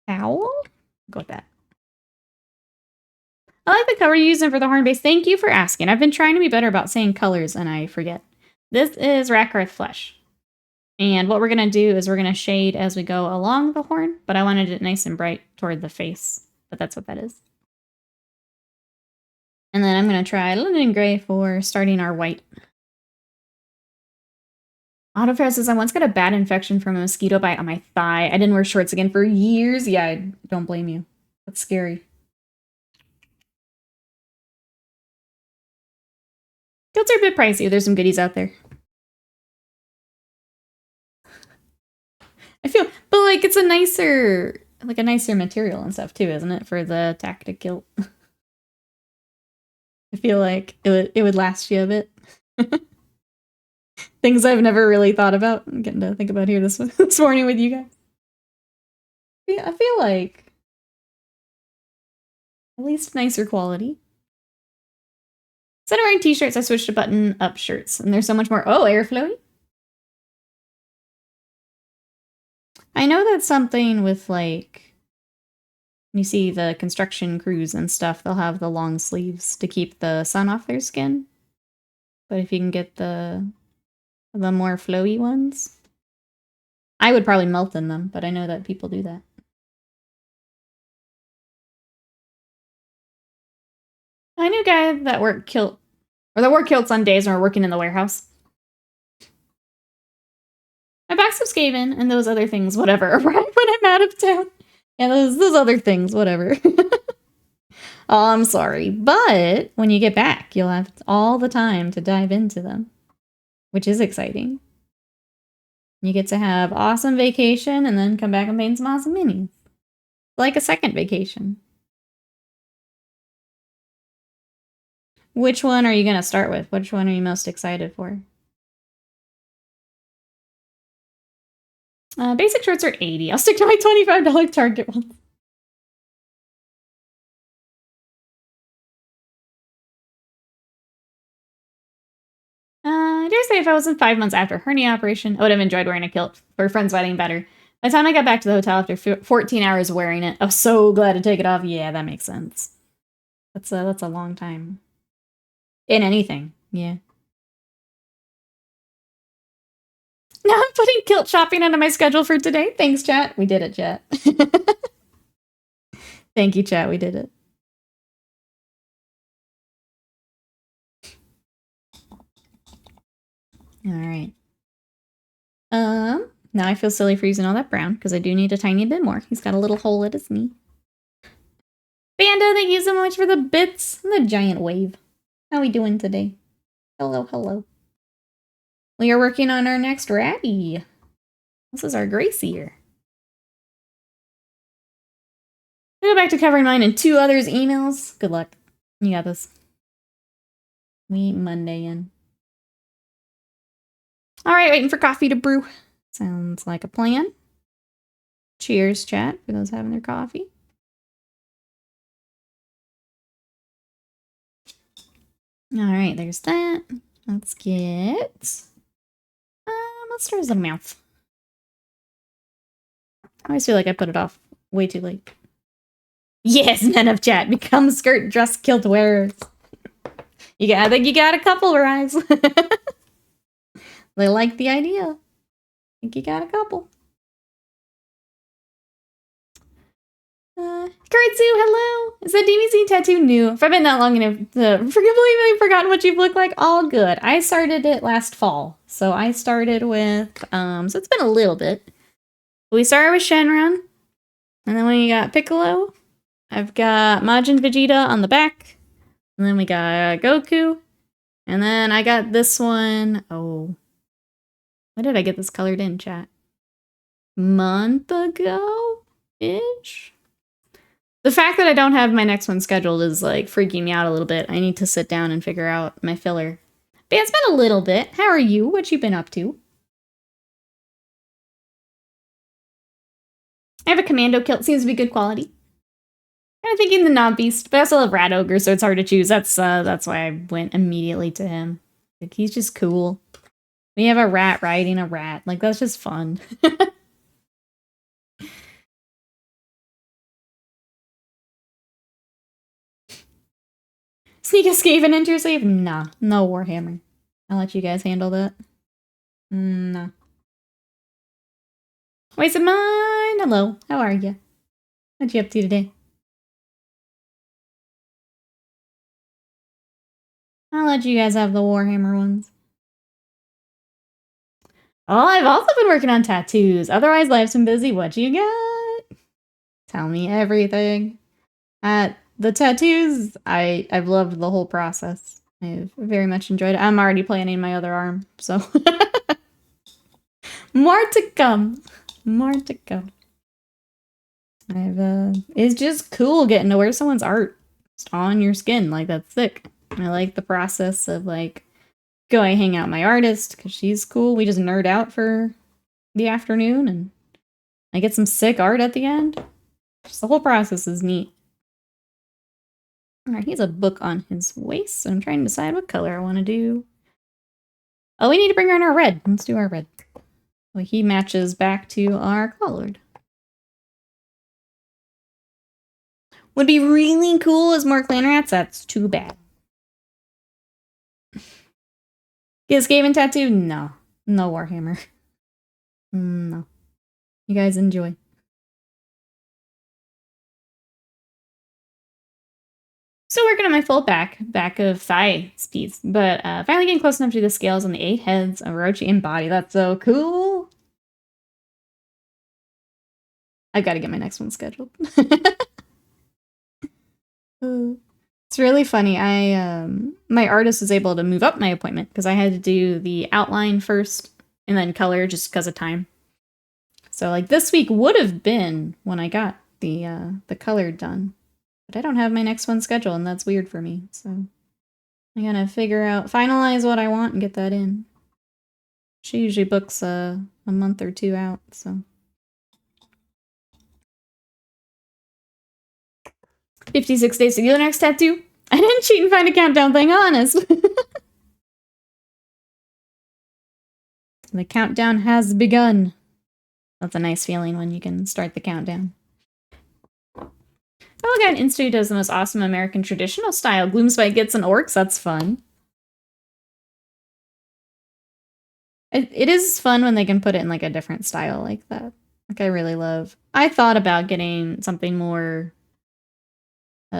towel. Go with that. I like the color you're using for the horn base. Thank you for asking. I've been trying to be better about saying colors and I forget. This is Rakarth Flesh. And what we're going to do is we're going to shade as we go along the horn, but I wanted it nice and bright toward the face. But that's what that is. And then I'm going to try Linen Gray for starting our white. Autofair says, I once got a bad infection from a mosquito bite on my thigh. I didn't wear shorts again for years. Yeah, I don't blame you. That's scary. Kilts are a bit pricey. There's some goodies out there. I feel, but like it's a nicer material and stuff too, isn't it? For the tactic kilt. I feel like it would last you a bit. Things I've never really thought about. I'm getting to think about here this morning with you guys. Yeah, I feel like at least nicer quality. Instead of wearing t-shirts, I switched to button-up shirts, and there's so much more. Oh, airflowy. I know that's something with like, you see the construction crews and stuff. They'll have the long sleeves to keep the sun off their skin. But if you can get the more flowy ones, I would probably melt in them. But I know that people do that. I knew a guy that wore kilts on days when we're working in the warehouse. I back some Skaven and those other things, whatever, right when I'm out of town. Yeah, those other things, whatever. Oh, I'm sorry. But when you get back, you'll have all the time to dive into them, which is exciting. You get to have awesome vacation and then come back and paint some awesome minis. Like a second vacation. Which one are you going to start with? Which one are you most excited for? Basic shorts are $80. I'll stick to my $25 Target ones. I dare say if I wasn't 5 months after hernia operation, I would have enjoyed wearing a kilt for a friend's wedding better. By the time I got back to the hotel after 14 hours wearing it, I was so glad to take it off. Yeah, that makes sense. That's a long time. In anything, yeah. Now I'm putting kilt shopping onto my schedule for today. Thanks, chat. We did it, chat. Thank you, chat. We did it. All right. Now I feel silly for using all that brown because I do need a tiny bit more. He's got a little hole at his knee. Banda, thank you so much for the bits and the giant wave. How are we doing today? Hello, hello. We are working on our next rattie. This is our Grey Seer. I'll go back to covering mine and 2 others' emails. Good luck. You got this. We Monday in. All right, waiting for coffee to brew. Sounds like a plan. Cheers, chat, for those having their coffee. All right, there's that. Let's get... let's start his little mouth. I always feel like I put it off way too late. Yes, men of chat, become skirt dress kilt wearers. I think you got a couple, Rise. They like the idea. I think you got a couple. Kuritsu, hello! Is that DBC tattoo new? If I've been that long enough to believe I've forgotten what you've looked like, all good. I started it last fall. So I started with, so it's been a little bit. We started with Shenron. And then we got Piccolo. I've got Majin Vegeta on the back. And then we got Goku. And then I got this one. Oh. When did I get this colored in, chat? Month ago-ish? The fact that I don't have my next one scheduled is, like, freaking me out a little bit. I need to sit down and figure out my filler. But yeah, it's been a little bit. How are you? What you been up to? I have a commando kilt. Seems to be good quality. I'm thinking the gnaw-beast, but I also love Rat Ogre, so it's hard to choose. That's why I went immediately to him. Like, he's just cool. We have a rat riding a rat. Like, that's just fun. Sneak a Skaven into your sleeve? Nah, no Warhammer. I'll let you guys handle that. No. Waste of mine! Hello, how are you? What you up to today? I'll let you guys have the Warhammer ones. Oh, I've also been working on tattoos. Otherwise, life's been busy. What you got? Tell me everything. The tattoos, I've loved the whole process. I've very much enjoyed it. I'm already planning my other arm, so more to come. More to come. It's just cool getting to wear someone's art just on your skin. Like, that's sick. I like the process of, like, going hang out with my artist because she's cool. We just nerd out for the afternoon and I get some sick art at the end. Just the whole process is neat. Alright, he has a book on his waist, so I'm trying to decide what color I want to do. Oh, we need to bring her in our red. Let's do our red. Well, he matches back to our colored. Would be really cool as more clan rats. That's too bad. Get a Skaven tattoo? No. No Warhammer. No. You guys enjoy. Still working on my full back of thigh piece, but finally getting close enough to the scales on the 8 heads of Orochi and body. That's so cool. I've got to get my next one scheduled. It's really funny. My artist was able to move up my appointment because I had to do the outline first and then color just because of time. So like this week would have been when I got the color done, but I don't have my next one scheduled, and that's weird for me. So I gotta finalize what I want and get that in. She usually books a month or 2 out, so. 56 days to get the next tattoo. I didn't cheat and find a countdown thing, honest. The countdown has begun. That's a nice feeling when you can start the countdown. Oh, look at Insta does the most awesome American traditional style. Gloomspite gets an orcs. That's fun. It is fun when they can put it in like a different style like that. Like I really love. I thought about getting something more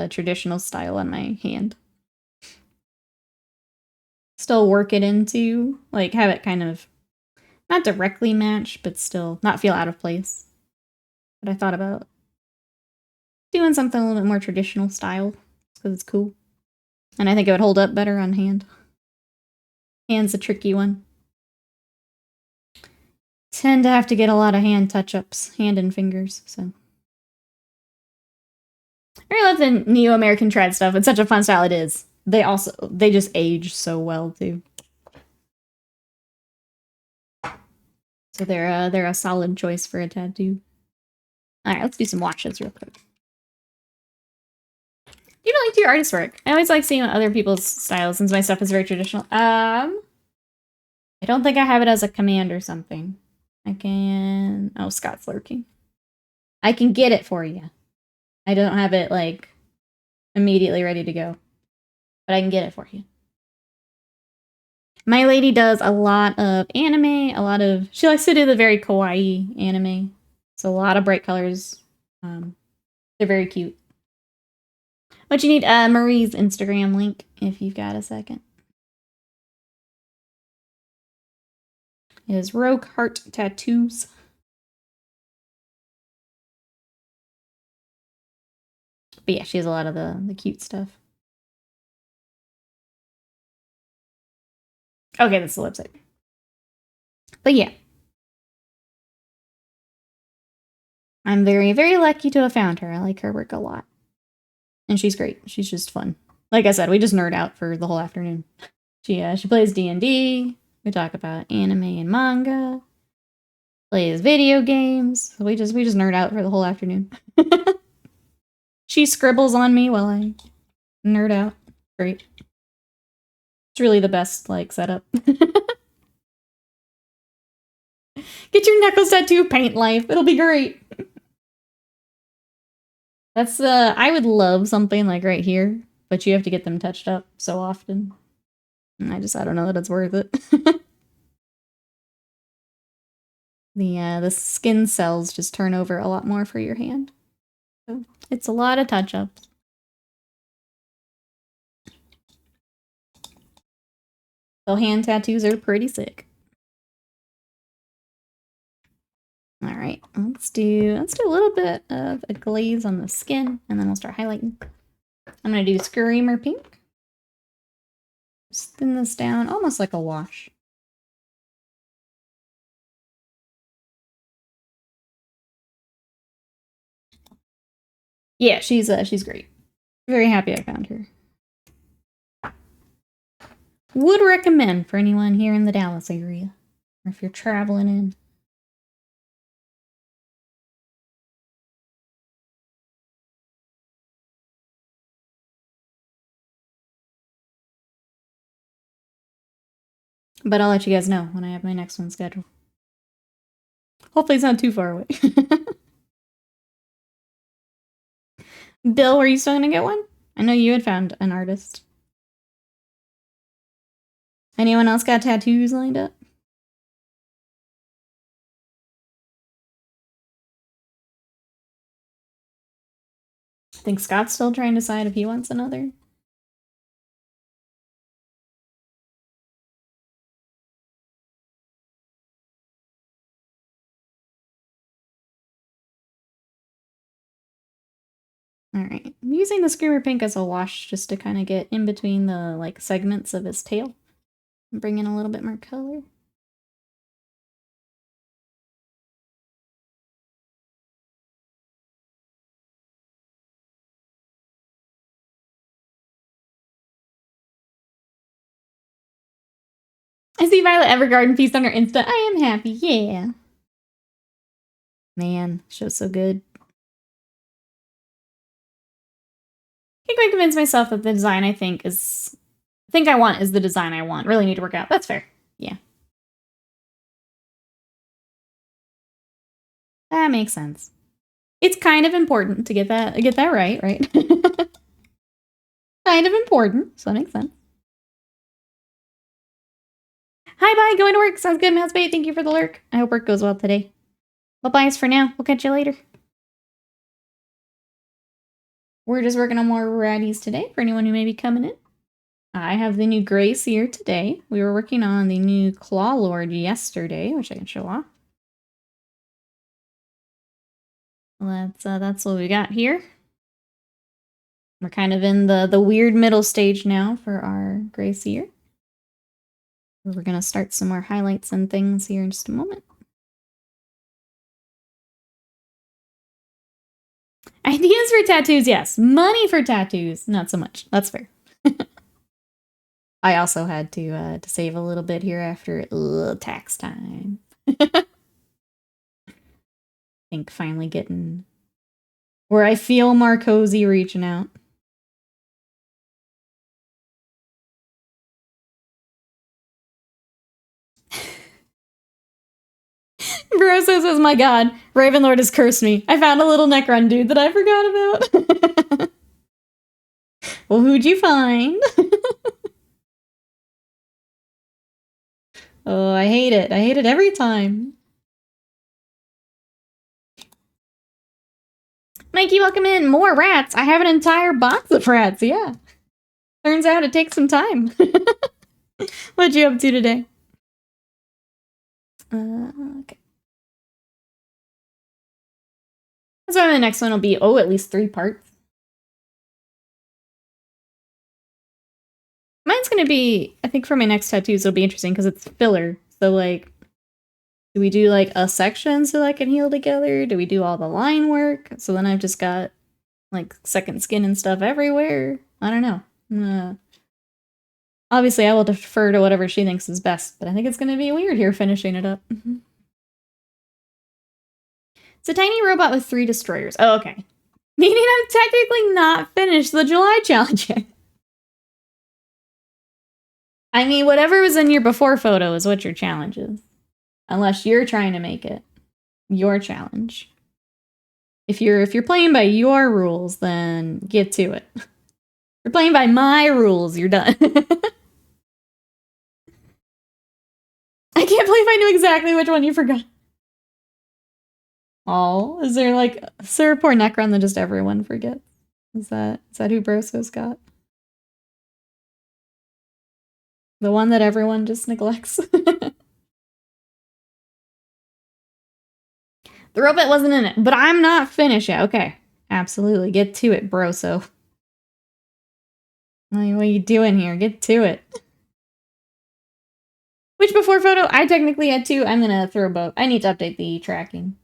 traditional style on my hand. Still work it into, like have it kind of not directly match, but still not feel out of place. But I thought about doing something a little bit more traditional style because it's cool. And I think it would hold up better on hand. Hand's a tricky one. Tend to have to get a lot of hand touch-ups, hand and fingers, so. I really love the Neo-American trad stuff. It's such a fun style it is. They just age so well too. So they're a solid choice for a tattoo. Alright, let's do some watches real quick. You don't like to do your artist work. I always like seeing other people's styles since my stuff is very traditional. I don't think I have it as a command or something. I can... Oh, Scott's lurking. I can get it for you. I don't have it, like, immediately ready to go. But I can get it for you. My lady does a lot of anime, she likes to do the very kawaii anime. So a lot of bright colors. They're very cute. What you need, Marie's Instagram link, if you've got a second. It is Rogue Heart Tattoos. But yeah, she has a lot of the cute stuff. Okay, that's the website. But yeah. I'm very, very lucky to have found her. I like her work a lot. And she's great. She's just fun. Like I said, we just nerd out for the whole afternoon. She plays D&D. We talk about anime and manga. Plays video games. We just nerd out for the whole afternoon. She scribbles on me while I nerd out. Great. It's really the best, like, setup. Get your knuckles tattoo, paint life. It'll be great. That's I would love something like right here, but you have to get them touched up so often. And I don't know that it's worth it. The skin cells just turn over a lot more for your hand. So it's a lot of touch-ups. So hand tattoos are pretty sick. All right, let's do a little bit of a glaze on the skin, and then we'll start highlighting. I'm gonna do Screamer Pink. Just thin this down, almost like a wash. Yeah, she's great. Very happy I found her. Would recommend for anyone here in the Dallas area, or if you're traveling in. But I'll let you guys know when I have my next one scheduled. Hopefully it's not too far away. Bill, were you still gonna get one? I know you had found an artist. Anyone else got tattoos lined up? I think Scott's still trying to decide if he wants another. Alright, I'm using the Screamer Pink as a wash just to kind of get in between the like segments of his tail and bring in a little bit more color. I see Violet Evergarden feast on her Insta. I am happy, yeah. Man, show's so good. I can't quite convince myself that the design I want is the design I want. Really need to work out. That's fair. Yeah. That makes sense. It's kind of important to get that right? Kind of important, so that makes sense. Hi, bye, going to work. Sounds good, Mousebait. Thank you for the lurk. I hope work goes well today. Well, bye for now. We'll catch you later. We're just working on more ratties today for anyone who may be coming in. I have the new Grey Seer today. We were working on the new Claw Lord yesterday, which I can show off. That's what we got here. We're kind of in the weird middle stage now for our Grey Seer. We're gonna start some more highlights and things here in just a moment. Ideas for tattoos, yes. Money for tattoos, not so much. That's fair. I also had to save a little bit here after tax time. I think finally getting where I feel more cozy reaching out. Bro says, my god, Ravenlord has cursed me. I found a little Necron dude that I forgot about. Well, who'd you find? Oh, I hate it. I hate it every time. Mikey, welcome in. More rats. I have an entire box of rats, yeah. Turns out it takes some time. What'd you up to today? Okay. That's why the next one will be, at least 3 parts. Mine's gonna be, I think for my next tattoos, it'll be interesting because it's filler. So, like, do we do, like, a section so that I can heal together? Do we do all the line work? So then I've just got, like, second skin and stuff everywhere. I don't know. Obviously, I will defer to whatever she thinks is best, but I think it's gonna be weird here finishing it up. It's a tiny robot with 3 destroyers. Oh, okay. Meaning I'm technically not finished the July challenge yet. I mean, whatever was in your before photo is what your challenge is. Unless you're trying to make it your challenge. If you're playing by your rules, then get to it. If you're playing by my rules, you're done. I can't believe I knew exactly which one you forgot. Oh, is there like a poor Necron that just everyone forgets? Is that who Broso's got? The one that everyone just neglects? The robot wasn't in it, but I'm not finished yet. Okay, absolutely. Get to it, Broso. What are you doing here? Get to it. Which before photo? I technically had 2. I'm gonna throw both. I need to update the tracking.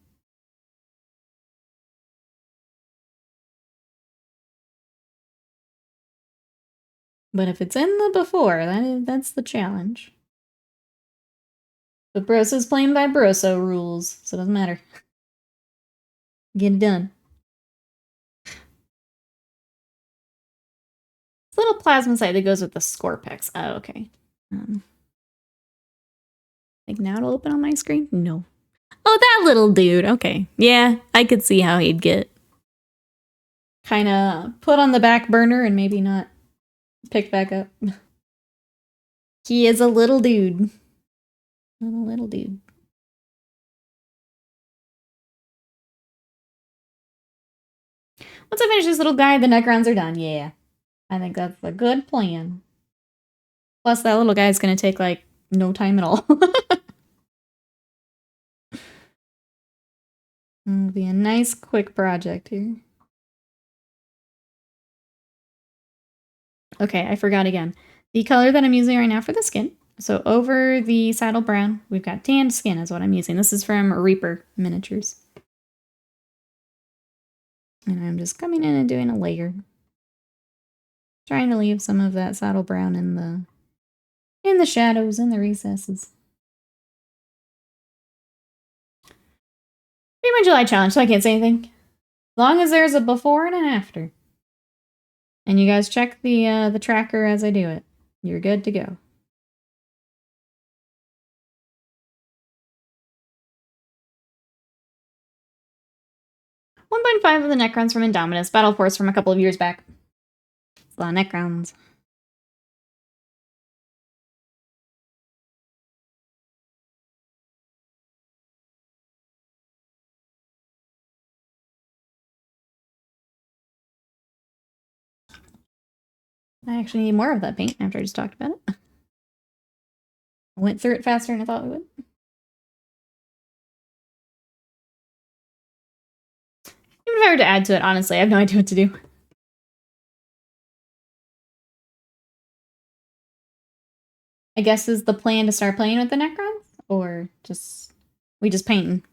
But if it's in the before, that's the challenge. But Broso's playing by Broso rules, so it doesn't matter. Get it done. It's a little plasma site that goes with the Scorpex. Oh, okay. Like now it'll open on my screen? No. Oh, that little dude. Okay. Yeah, I could see how he'd get kind of put on the back burner and maybe not picked back up. He is a little dude. Little dude. Once I finish this little guy, the Necrons are done. Yeah. I think that's a good plan. Plus, that little guy's gonna take, like, no time at all. It'll be a nice, quick project here. Okay, I forgot again. The color that I'm using right now for the skin. So over the saddle brown, we've got tanned skin is what I'm using. This is from Reaper Miniatures. And I'm just coming in and doing a layer. Trying to leave some of that saddle brown in the shadows, in the recesses. Pretty much July challenge, so I can't say anything. As long as there's a before and an after. And you guys check the tracker as I do it. You're good to go. .5 of the Necrons from Indominus. Battle Force from a couple of years back. It's a lot of Necrons. I actually need more of that paint after I just talked about it. I went through it faster than I thought we would. Even if I were to add to it, honestly, I have no idea what to do. I guess is the plan to start playing with the Necrons? Or we just painting?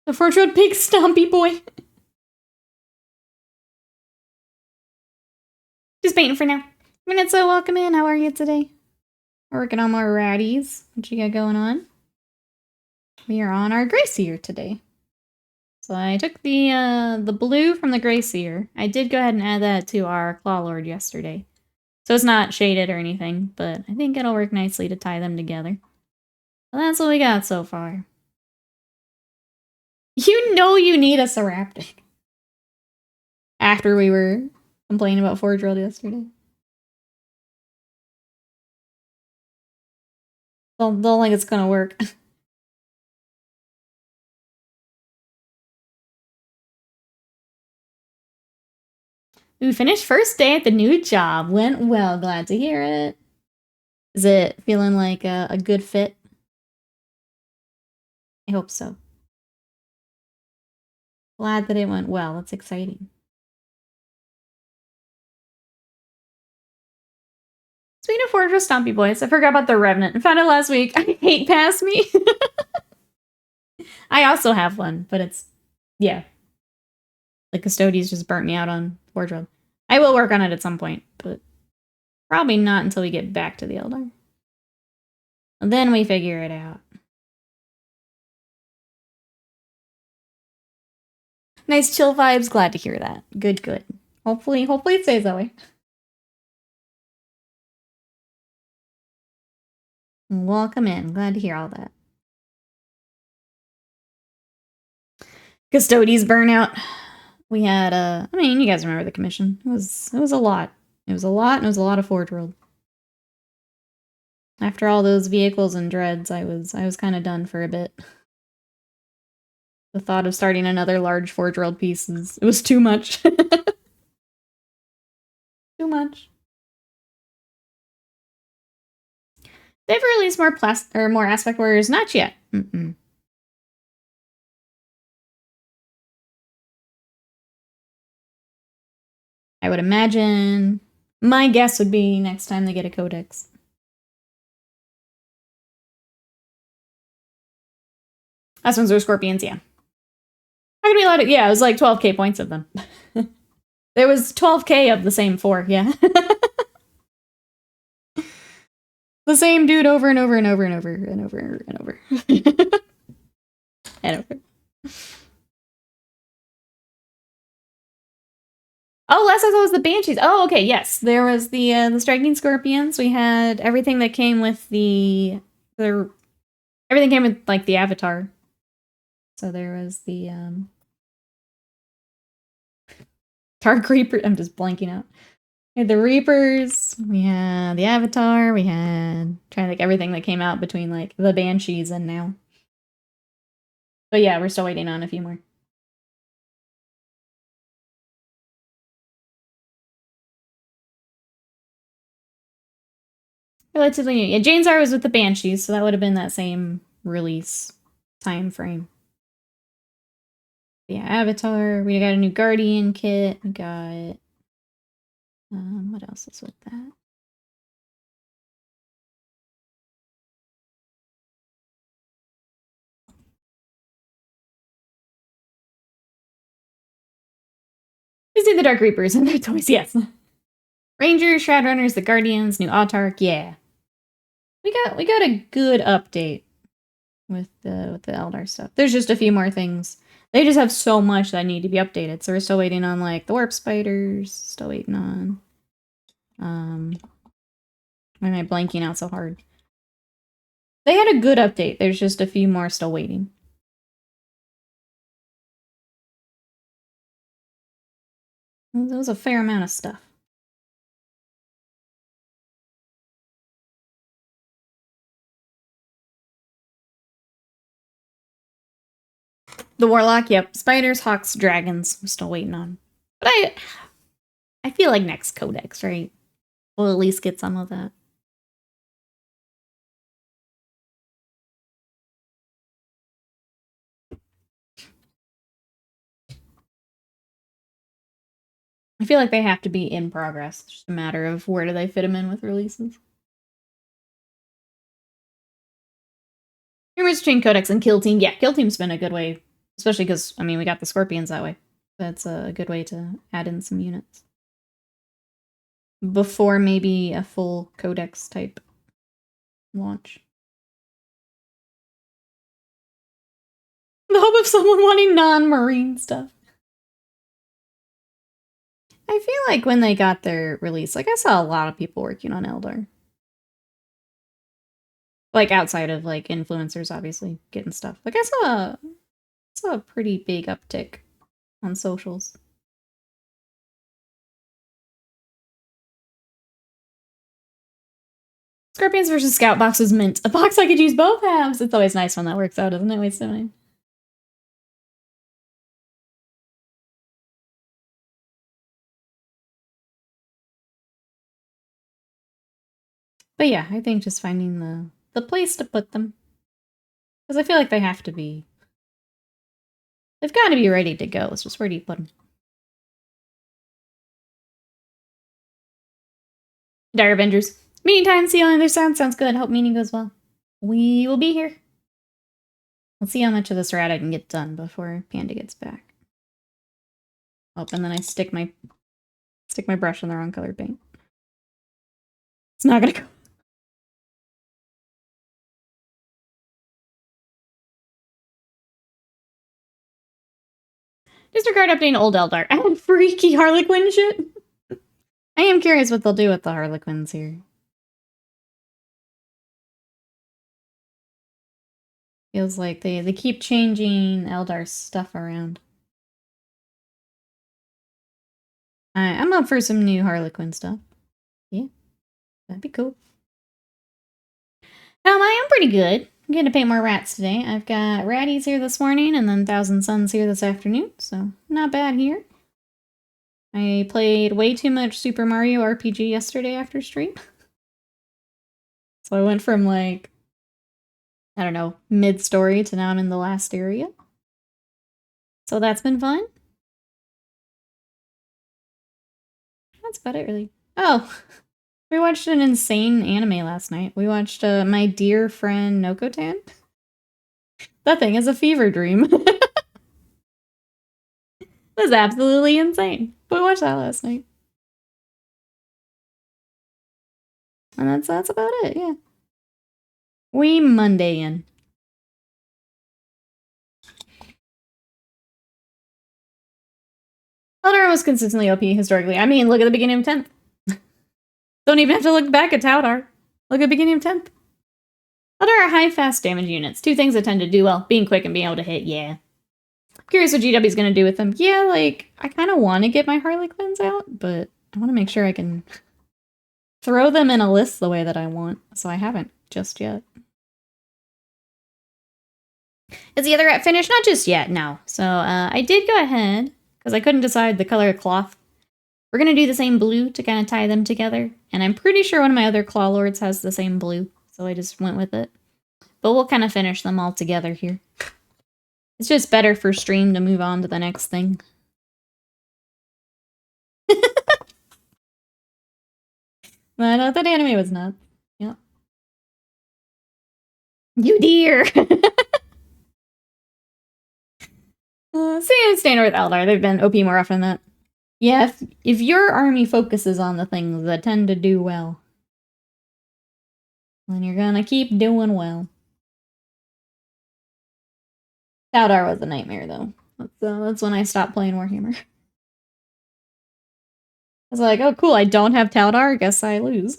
The Forge Road Pig Stompy Boy. Just painting for now. Vanessa, welcome in. How are you today? We're working on more ratties. What you got going on? We are on our Grey Seer today. So I took the blue from the Grey Seer. I did go ahead and add that to our Claw Lord yesterday. So it's not shaded or anything, but I think it'll work nicely to tie them together. Well, that's what we got so far. You know you need a Seraptic. After we were complaining about Forge World yesterday. Don't think it's gonna work. We finished first day at the new job. Went well. Glad to hear it. Is it feeling like a good fit? I hope so. Glad that it went well. That's exciting. Speaking of Fortress Stompy Boys, I forgot about the Revenant. I found it last week. I hate Pass Me. I also have one, but it's, yeah. The Custodies just burnt me out on Forge World. I will work on it at some point, but probably not until we get back to the Eldar. And then we figure it out. Nice chill vibes. Glad to hear that. Good, good. Hopefully it stays that way. Welcome in. Glad to hear all that. Custodes burnout. We had I mean, you guys remember the commission. It was a lot. It was a lot, and it was a lot of Forge World. After all those vehicles and dreads, I was kind of done for a bit. The thought of starting another large Forge World piece it was too much. Too much. They've released more more aspect warriors, not yet. I would imagine. My guess would be next time they get a codex. Last ones were scorpions, yeah. How could be a lot of, yeah, it was like 12k points of them. There was 12k of the same 4, yeah. The same dude over and over and over and over and over and over. And over. Oh, last I saw was the Banshees. Oh, okay, yes. There was the Striking Scorpions. We had everything that came with everything came with, like, the Avatar. So there was the, Dark Reaper. I'm just blanking out. We had the Reapers, we had the Avatar, we had trying to think everything that came out between like the Banshees and now. But yeah, we're still waiting on a few more. Relatively new. Yeah, Jane's R was with the Banshees, so that would have been that same release time frame. Yeah, Avatar. We got a new Guardian kit. We got what else is with that? We see the Dark Reapers and their toys, yes. Rangers, Shroudrunners, the Guardians, new Autarch, yeah. We got a good update with the Eldar stuff. There's just a few more things. They just have so much that need to be updated. So we're still waiting on like the warp spiders. Still waiting on why am I blanking out so hard? They had a good update. There's just a few more still waiting. That was a fair amount of stuff. The Warlock, yep. Spiders, Hawks, Dragons. I'm still waiting on. But I feel like next Codex, right? We'll at least get some of that. I feel like they have to be in progress. It's just a matter of where do they fit them in with releases. Humors between Codex and Kill Team. Yeah, Kill Team's been a good way. Especially because, I mean, we got the Scorpions that way. That's a good way to add in some units. Before maybe a full Codex type launch. The hope of someone wanting non-marine stuff. I feel like when they got their release, like I saw a lot of people working on Eldar. Like outside of like influencers, obviously, getting stuff. Like I saw a pretty big uptick on socials. Scorpions versus Scout boxes mint. A box I could use both halves. It's always nice when that works out, isn't it? Wait, so many. But yeah, I think just finding the place to put them. Because I feel like they have to be... They've got to be ready to go. It's just where do you put them? Dire Avengers. Meeting time, see you on the other side. Sounds good. Hope meeting goes well. We will be here. Let's see how much of this rat I can get done before Panda gets back. Oh, and then I stick my brush in the wrong colored paint. It's not gonna go. Disregard updating old Eldar. And freaky Harlequin shit. I am curious what they'll do with the Harlequins here. Feels like they keep changing Eldar's stuff around. I'm up for some new Harlequin stuff. Yeah, that'd be cool. I am pretty good. I'm going to paint more rats today. I've got ratties here this morning and then Thousand Suns here this afternoon, so not bad here. I played way too much Super Mario RPG yesterday after stream. So I went from like, I don't know, mid-story to now I'm in the last area. So that's been fun. That's about it, really. Oh, we watched an insane anime last night. We watched My Dear Friend Nokotan. That thing is a fever dream. It was absolutely insane. But we watched that last night. And that's about it, yeah. We Mondayin. Eldar was consistently OP historically. I mean, look at the beginning of 10th. Don't even have to look back at Taudar. Look at the beginning of 10th. Eldar are high, fast damage units. Two things that tend to do well. Being quick and being able to hit, yeah. I'm curious what GW's gonna do with them. Yeah, like, I kind of want to get my Harlequins out, but I want to make sure I can throw them in a list the way that I want, so I haven't just yet. Is the other rat finished? Not just yet, no. So I did go ahead, because I couldn't decide the color of cloth. We're going to do the same blue to kind of tie them together, and I'm pretty sure one of my other Claw Lords has the same blue, so I just went with it. But we'll kind of finish them all together here. It's just better for stream to move on to the next thing. But that anime was nuts. Yep. You dear! Same standard with Eldar. They've been OP more often than that. Yeah, if your army focuses on the things that tend to do well, then you're gonna keep doing well. Taudar was a nightmare, though. That's when I stopped playing Warhammer. I was like, oh cool, I don't have Taudar, guess I lose.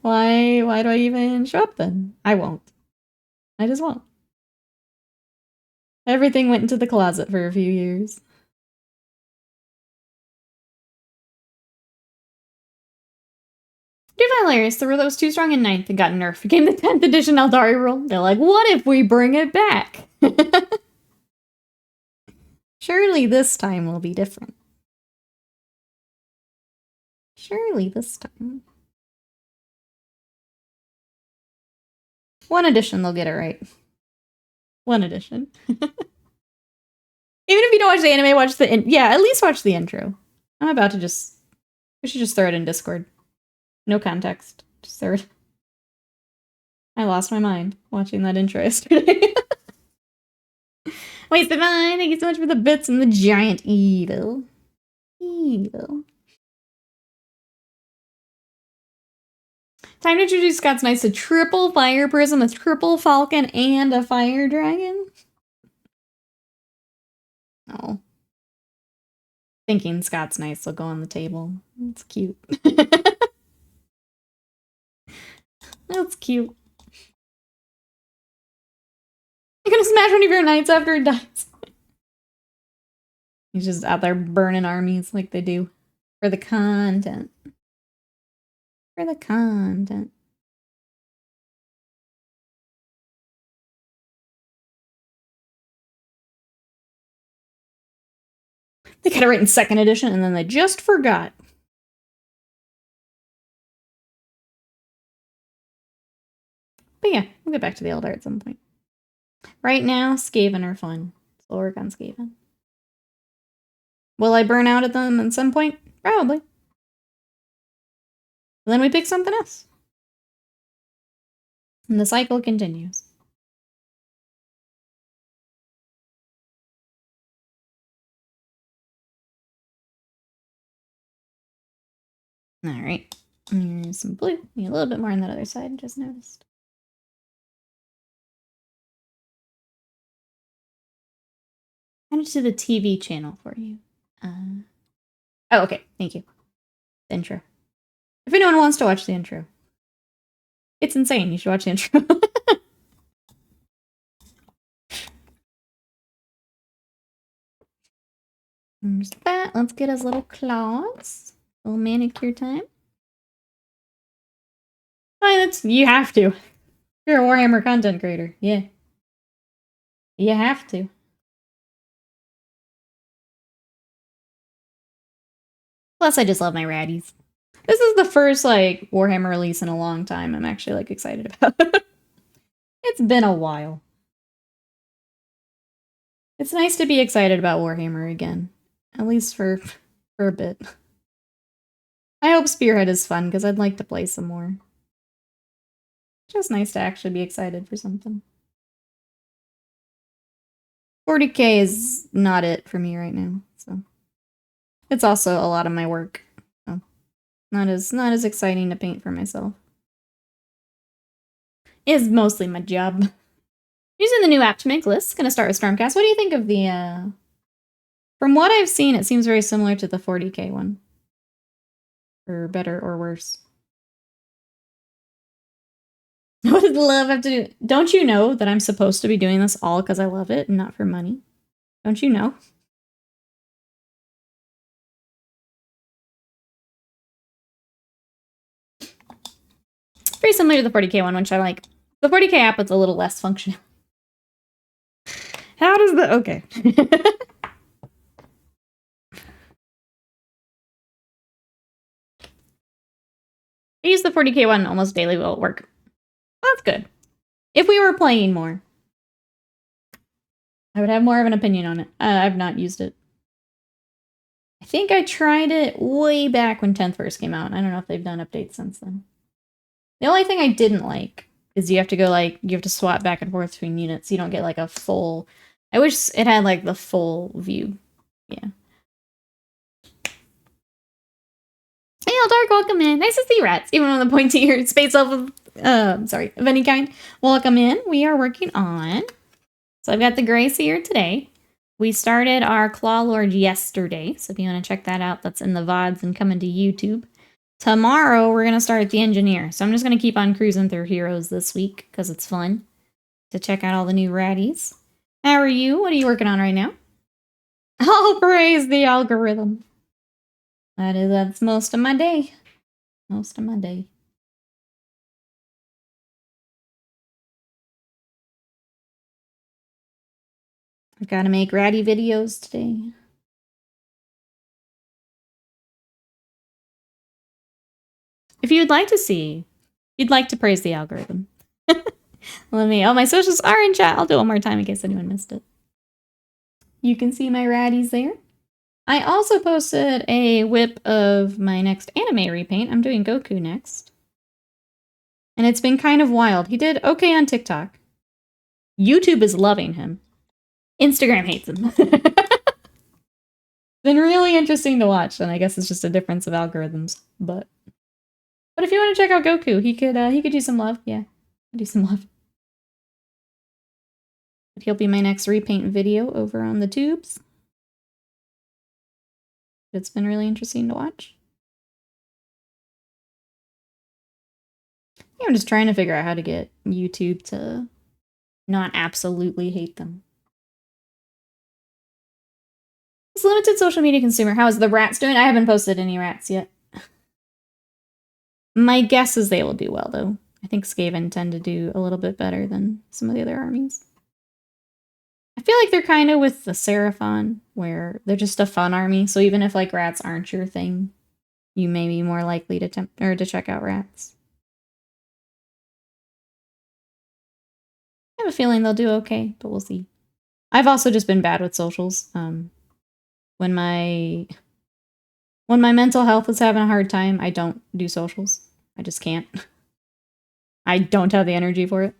Why do I even show up then? I won't. I just won't. Everything went into the closet for a few years. Dude, hilarious. The rule that was too strong in 9th and got nerfed became the 10th edition Eldari rule. They're like, what if we bring it back? Surely this time will be different. Surely this time. One edition, they'll get it right. One edition. Even if you don't watch the anime, watch the yeah, at least watch the intro. I'm about to we should just throw it in Discord. No context. Just throw it. I lost my mind watching that intro yesterday. Wait, Stefan, thank you so much for the bits and the giant evil. Evil. Time to introduce Scott's Knights to triple fire prism, a triple falcon, and a fire dragon. Oh. Thinking Scott's Knights will go on the table. It's cute. That's cute. You're gonna smash one of your knights after it dies. He's just out there burning armies like they do. For the content. For the content. They got it right in 2nd edition and then they just forgot. But yeah, we'll get back to the Eldar at some point. Right now, Skaven are fun. So we'll work on Skaven. Will I burn out at them at some point? Probably. And then we pick something else. And the cycle continues. Alright. Here's some blue. Need a little bit more on that other side, just noticed. Add it to the TV channel for you. Oh, okay. Thank you. The intro. If anyone wants to watch the intro. It's insane. You should watch the intro. There's that. Let's get his little claws. A little manicure time. Oh, that's you have to. You're a Warhammer content creator. Yeah. You have to. Plus, I just love my ratties. This is the first, like, Warhammer release in a long time I'm actually, like, excited about. It's been a while. It's nice to be excited about Warhammer again. At least for a bit. I hope Spearhead is fun, because I'd like to play some more. Just nice to actually be excited for something. 40k is not it for me right now, so. It's also a lot of my work, so. Not as exciting to paint for myself. It's mostly my job. Using the new app to make lists. Gonna start with Stormcast. What do you think of the, From what I've seen, it seems very similar to the 40k one. Or better or worse. What does love have to do? Don't you know that I'm supposed to be doing this all because I love it and not for money? Don't you know? Very similar to the 40k one, which I like. The 40k app with a little less functional. How does the... Okay. I use the 40k one almost daily while at work. Well, that's good. If we were playing more, I would have more of an opinion on it. I've not used it. I think I tried it way back when 10th first came out. I don't know if they've done updates since then. The only thing I didn't like is you have to go, like, you have to swap back and forth between units. You don't get, like, a full... I wish it had, like, the full view. Yeah. Hey, Dark, welcome in. Nice to see rats, even on the pointy ear space of any kind. Welcome in. We are working on... So I've got the Grey Seer today. We started our Claw Lord yesterday, so if you want to check that out, that's in the VODs and coming to YouTube. Tomorrow, we're going to start the Engineer. So I'm just going to keep on cruising through heroes this week, because it's fun to check out all the new ratties. How are you? What are you working on right now? Oh, praise the algorithm. That's most of my day. Most of my day. I've got to make ratty videos today. If you'd like to see, you'd like to praise the algorithm. Let me, oh, my socials are in chat. I'll do it one more time in case anyone missed it. You can see my ratties there. I also posted a whip of my next anime repaint. I'm doing Goku next. And it's been kind of wild. He did okay on TikTok. YouTube is loving him. Instagram hates him. Been really interesting to watch, and I guess it's just a difference of algorithms. But if you want to check out Goku, he could use some love. Yeah, do some love. But he'll be my next repaint video over on the tubes. It's been really interesting to watch. Yeah, I'm just trying to figure out how to get YouTube to not absolutely hate them. It's limited social media consumer. How's the rats doing? I haven't posted any rats yet. My guess is they will do well, though. I think Skaven tend to do a little bit better than some of the other armies. I feel like they're kind of with the Seraphon, where they're just a fun army. So even if, like, rats aren't your thing, you may be more likely to check out rats. I have a feeling they'll do okay, but we'll see. I've also just been bad with socials. When my mental health is having a hard time, I don't do socials. I just can't. I don't have the energy for it.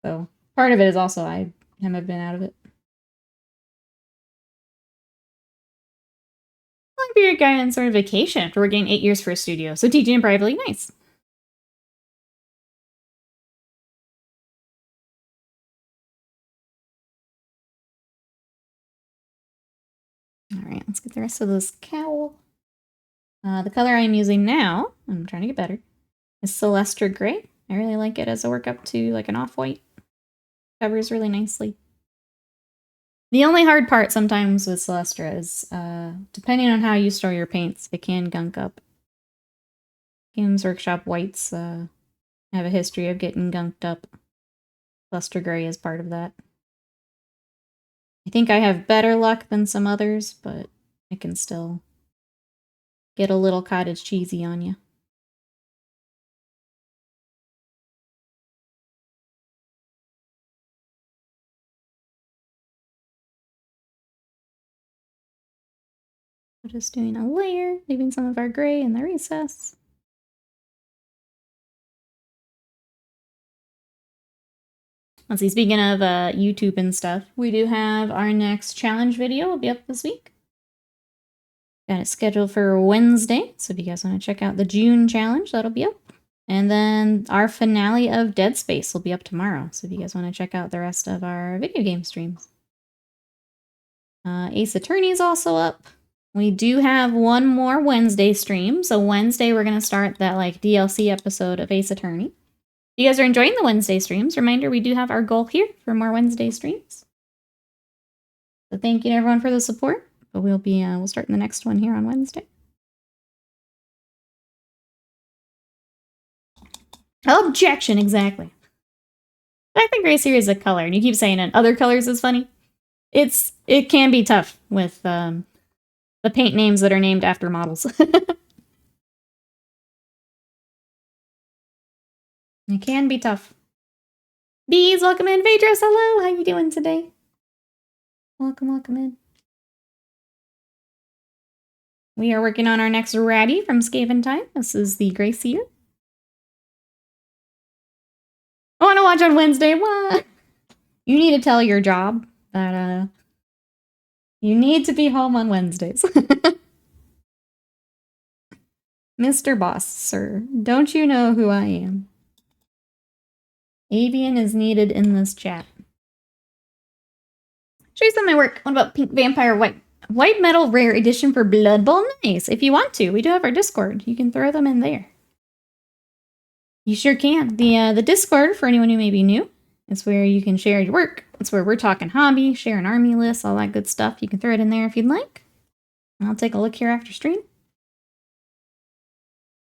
So part of it is also I haven't been out of it. Long period guy on sort of vacation after working 8 years for a studio. So teaching privately, nice. Alright, let's get the rest of this cowl. The color I'm using now, I'm trying to get better, is Celestra Gray. I really like it as a workup to like an off-white. Covers really nicely. The only hard part sometimes with Celestra is, depending on how you store your paints, it can gunk up. Games Workshop whites have a history of getting gunked up. Celestra Gray is part of that. I think I have better luck than some others, but it can still get a little cottage cheesy on you. We're just doing a layer, leaving some of our gray in the recess. Let's see, speaking of YouTube and stuff, we do have our next challenge video will be up this week. Got it scheduled for Wednesday, so if you guys want to check out the June challenge, that'll be up. And then our finale of Dead Space will be up tomorrow, so if you guys want to check out the rest of our video game streams. Ace Attorney is also up. We do have one more Wednesday stream, so Wednesday we're going to start that like DLC episode of Ace Attorney. If you guys are enjoying the Wednesday streams, reminder we do have our goal here for more Wednesday streams. So thank you to everyone for the support. But we'll start the next one here on Wednesday. Objection, exactly. I think Grey Seer is a color, and you keep saying it. Other colors is funny. It can be tough with the paint names that are named after models. It can be tough. Bees, welcome in. Vedros, hello. How you doing today? Welcome, welcome in. We are working on our next rattie from Skaventide. This is the Grey Seer. I want to watch on Wednesday. What? You need to tell your job that you need to be home on Wednesdays. Mr. Boss, sir, don't you know who I am? Avian is needed in this chat. Show you some of my work. What about Pink Vampire White Metal Rare Edition for Blood Bowl? Nice. If you want to, we do have our Discord. You can throw them in there. You sure can. The Discord, for anyone who may be new, is where you can share your work. It's where we're talking hobby, sharing army lists, all that good stuff. You can throw it in there if you'd like. I'll take a look here after stream.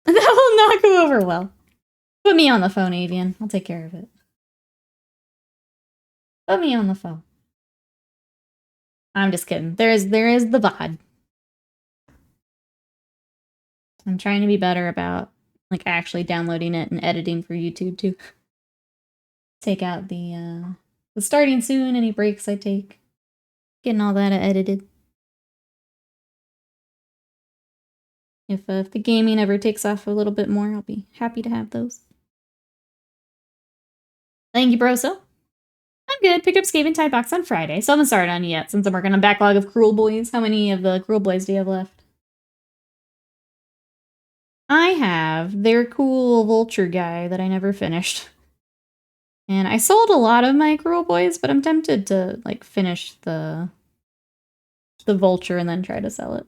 That will not go over well. Put me on the phone, Avian. I'll take care of it. Put me on the phone. I'm just kidding. There is the VOD. I'm trying to be better about like actually downloading it and editing for YouTube too. Take out the starting soon, any breaks I take. Getting all that edited. If the gaming ever takes off a little bit more, I'll be happy to have those. Thank you, Broso. I'm good. Pick up Skaventide box on Friday, so I haven't started on it yet since I'm working on a backlog of Cruel Boys. How many of the Cruel Boys do you have left? I have their cool vulture guy that I never finished. And I sold a lot of my Cruel Boys, but I'm tempted to like finish the vulture and then try to sell it.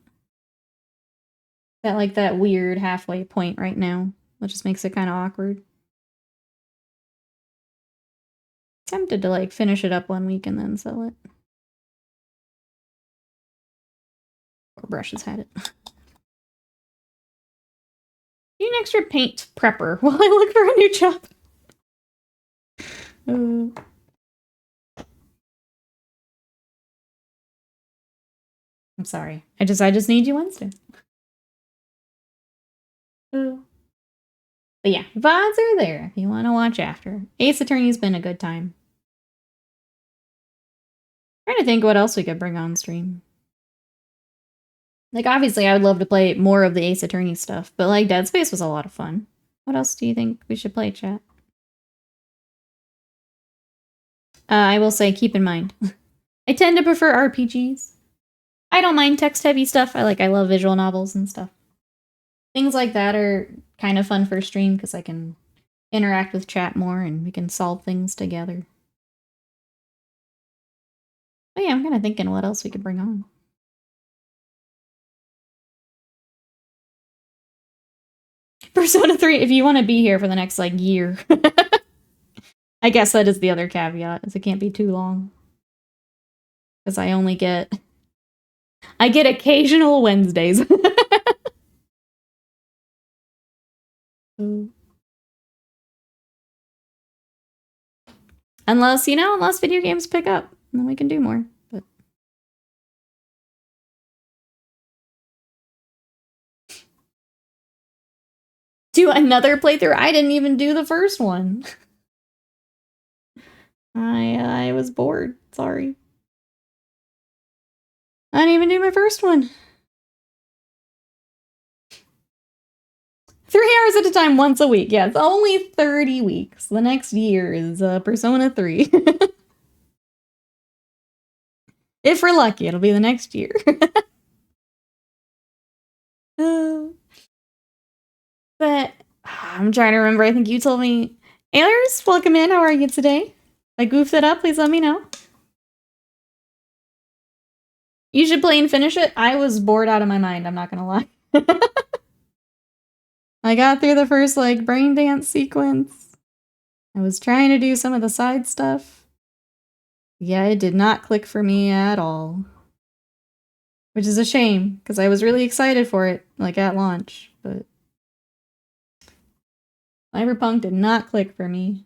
At like that weird halfway point right now, which just makes it kind of awkward. Tempted to like finish it up one week and then sell it. Or Brushes had it. Need an extra paint prepper while I look for a new job. I'm sorry. I just need you Wednesday. But yeah, VODs are there if you want to watch after. Ace Attorney's been a good time. Trying to think what else we could bring on stream. Like, obviously, I would love to play more of the Ace Attorney stuff, but, like, Dead Space was a lot of fun. What else do you think we should play, chat? I will say, keep in mind, I tend to prefer RPGs. I don't mind text-heavy stuff. I love visual novels and stuff. Things like that are kind of fun for stream, because I can interact with chat more, and we can solve things together. But yeah, I'm kind of thinking what else we could bring on. Persona 3, if you want to be here for the next, like, year. I guess that is the other caveat, is it can't be too long. Because I only get... I get occasional Wednesdays. Unless, you know, unless video games pick up, then we can do more. But do another playthrough? I didn't even do the first one. I was bored. Sorry. I didn't even do my first one. 3 hours at a time, once a week. Yeah, it's only 30 weeks. The next year is Persona 3. If we're lucky, it'll be the next year. But I'm trying to remember. I think you told me. Ailers, welcome in. How are you today? If I goofed it up, please let me know. You should play and finish it. I was bored out of my mind, I'm not gonna lie. I got through the first, like, brain dance sequence. I was trying to do some of the side stuff. Yeah, it did not click for me at all. Which is a shame, because I was really excited for it, like, at launch, but... Cyberpunk did not click for me.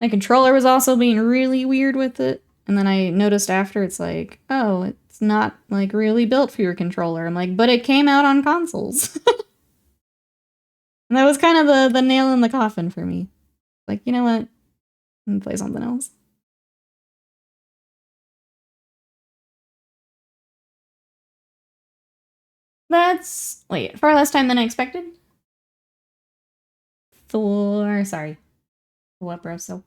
My controller was also being really weird with it, and then I noticed after it's like, oh, it's not, like, really built for your controller. I'm like, but it came out on consoles. And that was kind of the nail in the coffin for me. Like, you know what? I'm gonna play something else. That's... wait, far less time than I expected? Sorry. What, bro? So...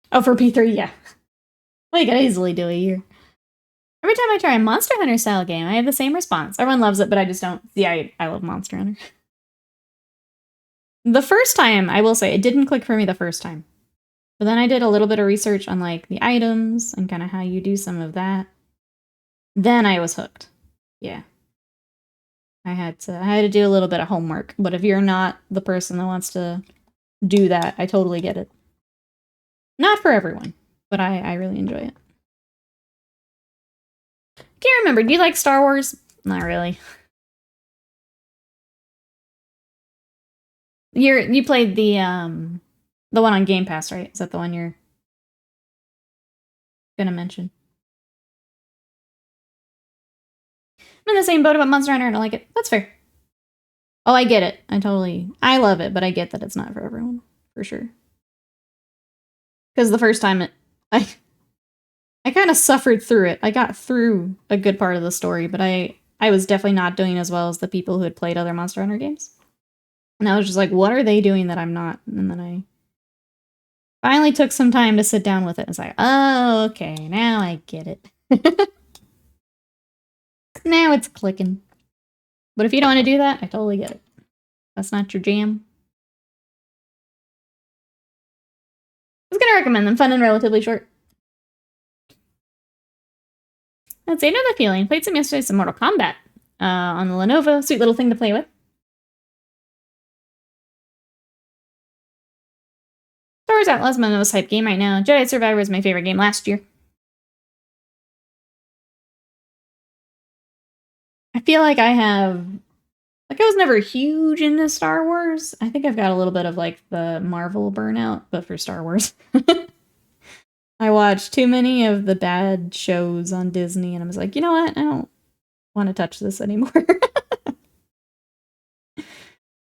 oh, for P3, yeah. Well, you could easily do a year. Every time I try a Monster Hunter style game, I have the same response. Everyone loves it, but I just don't. Yeah, I love Monster Hunter. The first time, I will say, it didn't click for me the first time. But then I did a little bit of research on, like, the items and kind of how you do some of that. Then I was hooked. Yeah. I had to do a little bit of homework. But if you're not the person that wants to do that, I totally get it. Not for everyone, but I really enjoy it. Can't remember. Do you like Star Wars? Not really. You played the one on Game Pass, right? Is that the one you're gonna mention? I'm in the same boat about Monster Hunter and I like it. That's fair. Oh, I get it. I love it, but I get that it's not for everyone. For sure. Because the first time I kind of suffered through it. I got through a good part of the story, but I was definitely not doing as well as the people who had played other Monster Hunter games. And I was just like, what are they doing that I'm not? And then I finally took some time to sit down with it and say, oh, okay, now I get it. Now it's clicking. But if you don't want to do that, I totally get it. That's not your jam. I was going to recommend them. Fun and relatively short. Let's say, I know the feeling. Played some yesterday, some Mortal Kombat on the Lenovo. Sweet little thing to play with. Star Wars Outlaws is my most hyped game right now. Jedi Survivor is my favorite game last year. I feel like I have... like, I was never huge into Star Wars. I think I've got a little bit of, like, the Marvel burnout, but for Star Wars. I watched too many of the bad shows on Disney, and I was like, you know what? I don't want to touch this anymore.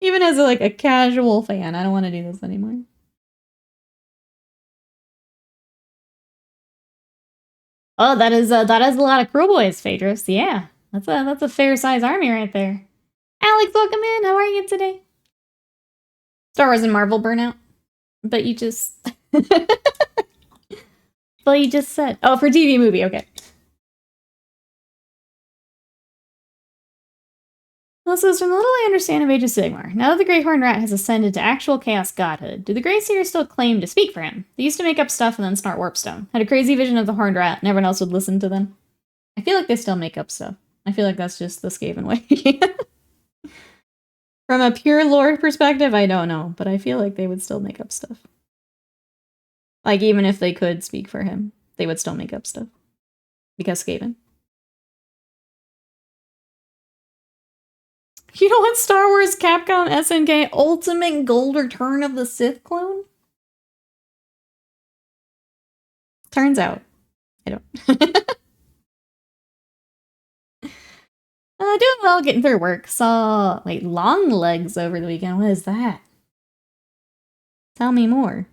Even as, like, a casual fan, I don't want to do this anymore. Oh, that is a lot of Cruel Boys, Phaedrus. Yeah, that's a fair size army right there. Alex, welcome in. How are you today? Star Wars and Marvel burnout, but you just, but you just said, oh, for TV, movie, okay. Well, so from the little I understand of Age of Sigmar, now that the Great Horned Rat has ascended to actual Chaos Godhood, do the Grey Seer still claim to speak for him? They used to make up stuff and then snort Warpstone. Had a crazy vision of the Horned Rat, and everyone else would listen to them. I feel like they still make up stuff. I feel like that's just the Skaven way. From a pure lore perspective, I don't know, but I feel like they would still make up stuff. Like, even if they could speak for him, they would still make up stuff. Because Skaven. You don't want Star Wars Capcom SNK Ultimate Gold Return of the Sith clone? Turns out, I don't. Doing well, getting through work. Saw, wait, Long Legs over the weekend. What is that? Tell me more.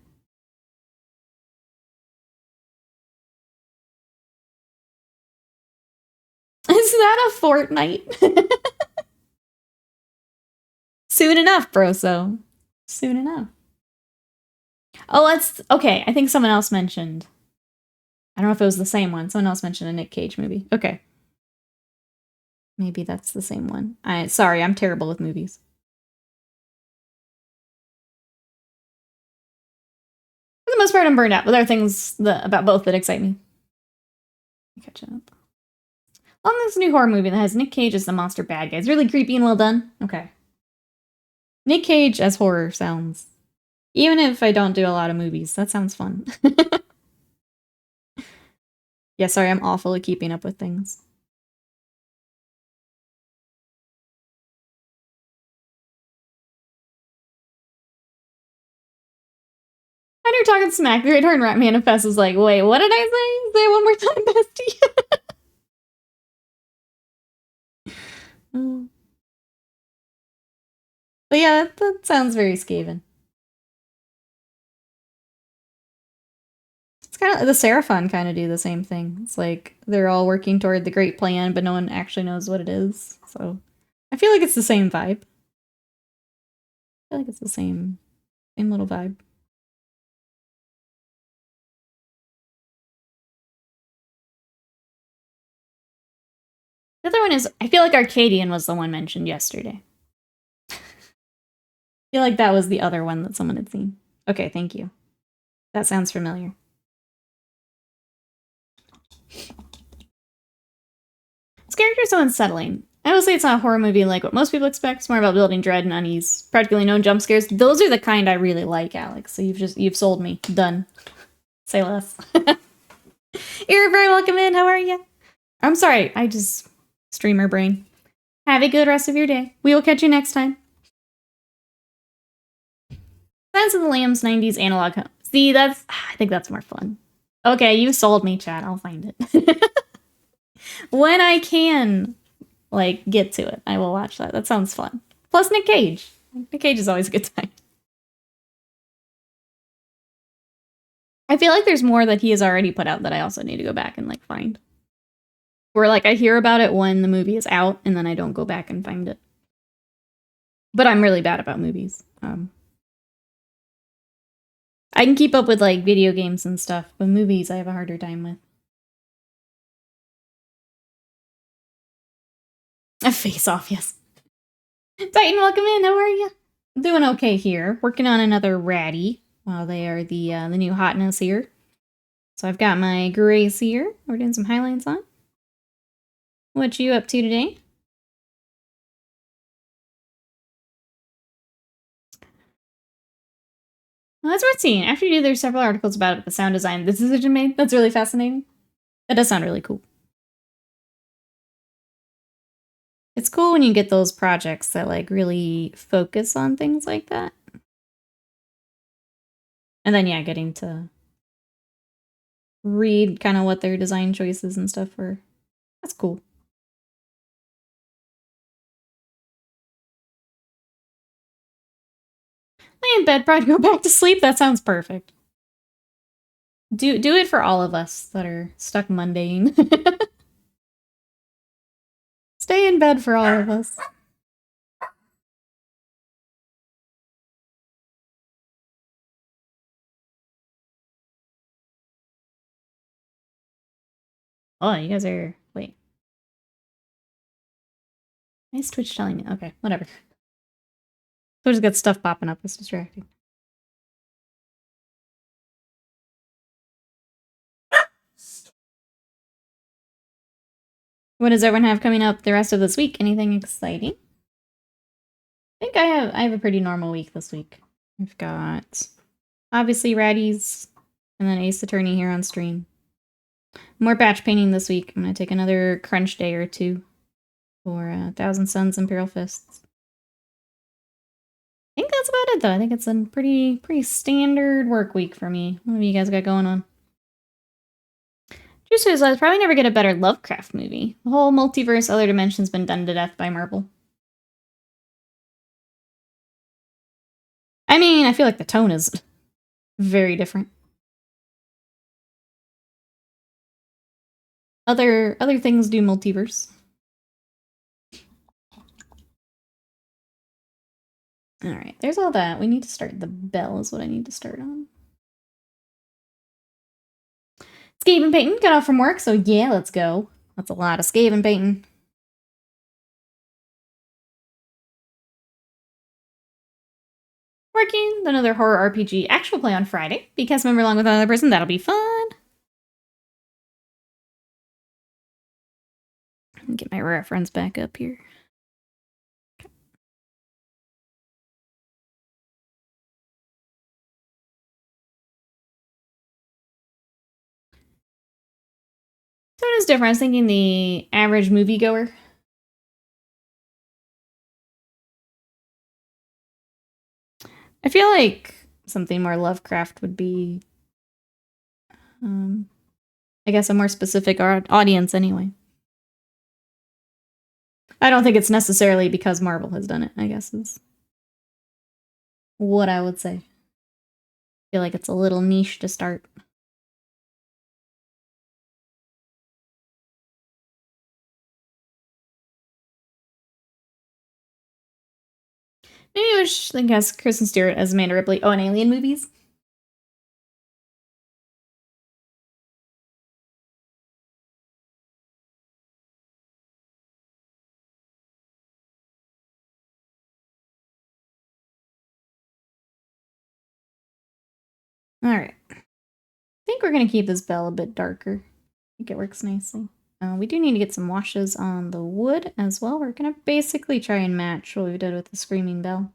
Is that a Fortnite? Soon enough, broso. Soon enough. Oh, that's okay. I think someone else mentioned. I don't know if it was the same one. Someone else mentioned a Nick Cage movie. Okay. Maybe that's the same one. Sorry, I'm terrible with movies. For the most part, I'm burned out, but there are things about both that excite me. Catch up. On this new horror movie that has Nick Cage as the monster bad guy. It's really creepy and well done. Okay. Nick Cage as horror sounds. Even if I don't do a lot of movies, that sounds fun. Yeah, sorry, I'm awful at keeping up with things. And you're talking smack. The Great Horned Rat Manifest is like, wait, what did I say? Say it one more time, bestie. But yeah, that sounds very Skaven. It's kind of the Seraphon kind of do the same thing. It's like they're all working toward the great plan, but no one actually knows what it is. So I feel like it's the same vibe. I feel like it's the same little vibe. The other one is, I feel like Arcadian was the one mentioned yesterday. I feel like that was the other one that someone had seen. Okay, thank you. That sounds familiar. This character is so unsettling. I will say it's not a horror movie like what most people expect. It's more about building dread and unease. Practically no jump scares. Those are the kind I really like, Alex. So you've sold me. Done. Say less. You're very welcome in. How are you? I'm sorry. I just streamer brain. Have a good rest of your day. We will catch you next time. Silence of the Lambs 90s analog home. See, I think that's more fun. Okay, you sold me, Chad. I'll find it. When I can, like, get to it, I will watch that. That sounds fun. Plus Nick Cage. Nick Cage is always a good time. I feel like there's more that he has already put out that I also need to go back and, like, find. Where, like, I hear about it when the movie is out, and then I don't go back and find it. But I'm really bad about movies. I can keep up with, like, video games and stuff, but movies I have a harder time with. A face-off, yes. Titan, welcome in. How are you? Doing okay here. Working on another rattie while they are the new hotness here. So I've got my Grey Seer. We're doing some highlights on. What you up to today? Well, that's worth seeing. After you do, there's several articles about it, the sound design this decision made. That's really fascinating. That does sound really cool. It's cool when you get those projects that like really focus on things like that. And then yeah, getting to read kind of what their design choices and stuff were. That's cool. Lay in bed, probably go back to sleep. That sounds perfect. Do it for all of us that are stuck mundane. Stay in bed for all of us. Oh, you guys are... Wait. Why is Twitch telling me? Okay, whatever. Twitch's got stuff popping up. It's distracting. What does everyone have coming up the rest of this week? Anything exciting? I think I have a pretty normal week this week. I've got obviously Ratties and then Ace Attorney here on stream. More batch painting this week. I'm gonna take another crunch day or two for Thousand Suns Imperial Fists. I think that's about it though. I think it's a pretty standard work week for me. What have you guys got going on? True says I'll probably never get a better Lovecraft movie. The whole multiverse, other dimensions been done to death by Marvel. I mean, I feel like the tone is very different. Other things do multiverse. Alright, there's all that. We need to start the bell is what I need to start on. Skaven painting, got off from work, so yeah, let's go. That's a lot of Skaven painting. Working another horror RPG actual play on Friday. Be cast member along with another person, that'll be fun. Get my reference back up here. So it is different. I was thinking the average moviegoer. I feel like something more Lovecraft would be, I guess, a more specific audience anyway. I don't think it's necessarily because Marvel has done it, I guess is what I would say. I feel like it's a little niche to start. Maybe I wish, I guess, Kristen Stewart as Amanda Ripley. Oh, and Alien movies? Alright. I think we're going to keep this bell a bit darker. I think it works nicely. We do need to get some washes on the wood as well. We're going to basically try and match what we did with the Screaming Bell.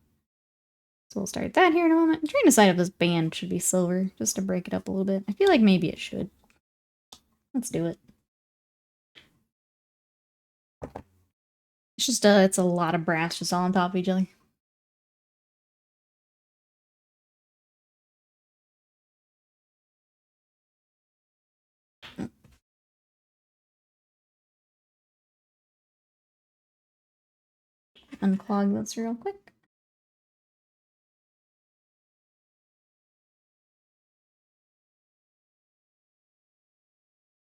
So we'll start that here in a moment. I'm trying to decide if this band should be silver, just to break it up a little bit. I feel like maybe it should. Let's do it. It's just, it's a lot of brass just all on top of each other. Unclog this real quick.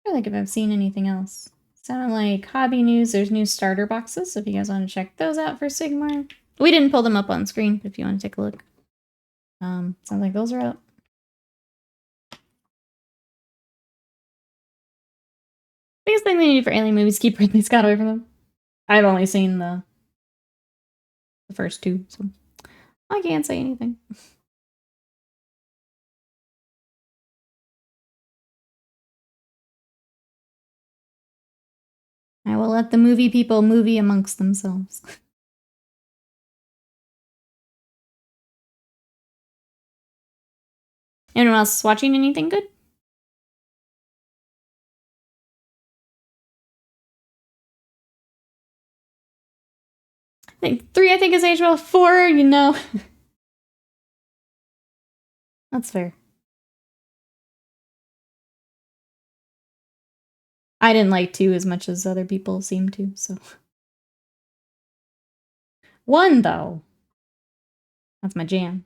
I don't think if I've seen anything else. Sound like hobby news. There's new starter boxes, so if you guys want to check those out for Sigmar. We didn't pull them up on screen, but if you want to take a look. Sounds like those are out. Biggest thing they need for alien movies, keep Ridley Scott away from them. I've only seen the first two, so I can't say anything. I will let the movie people movie amongst themselves. Anyone else watching anything good? I think 3, I think, is age well. 4, you know. That's fair. I didn't like 2 as much as other people seem to, so. 1, though. That's my jam.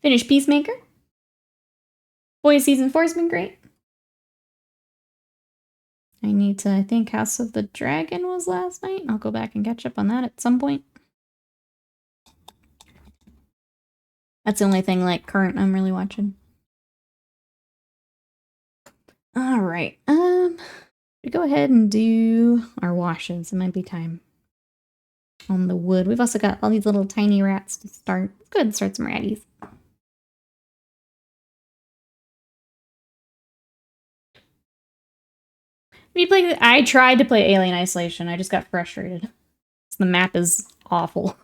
Finished Peacemaker. Boys Season 4 has been great. I need to, I think House of the Dragon was last night. I'll go back and catch up on that at some point. That's the only thing, like, current I'm really watching. All right. We go ahead and do our washes. It might be time on the wood. We've also got all these little tiny rats to start. Go ahead and start some ratties. I tried to play Alien Isolation. I just got frustrated. The map is awful.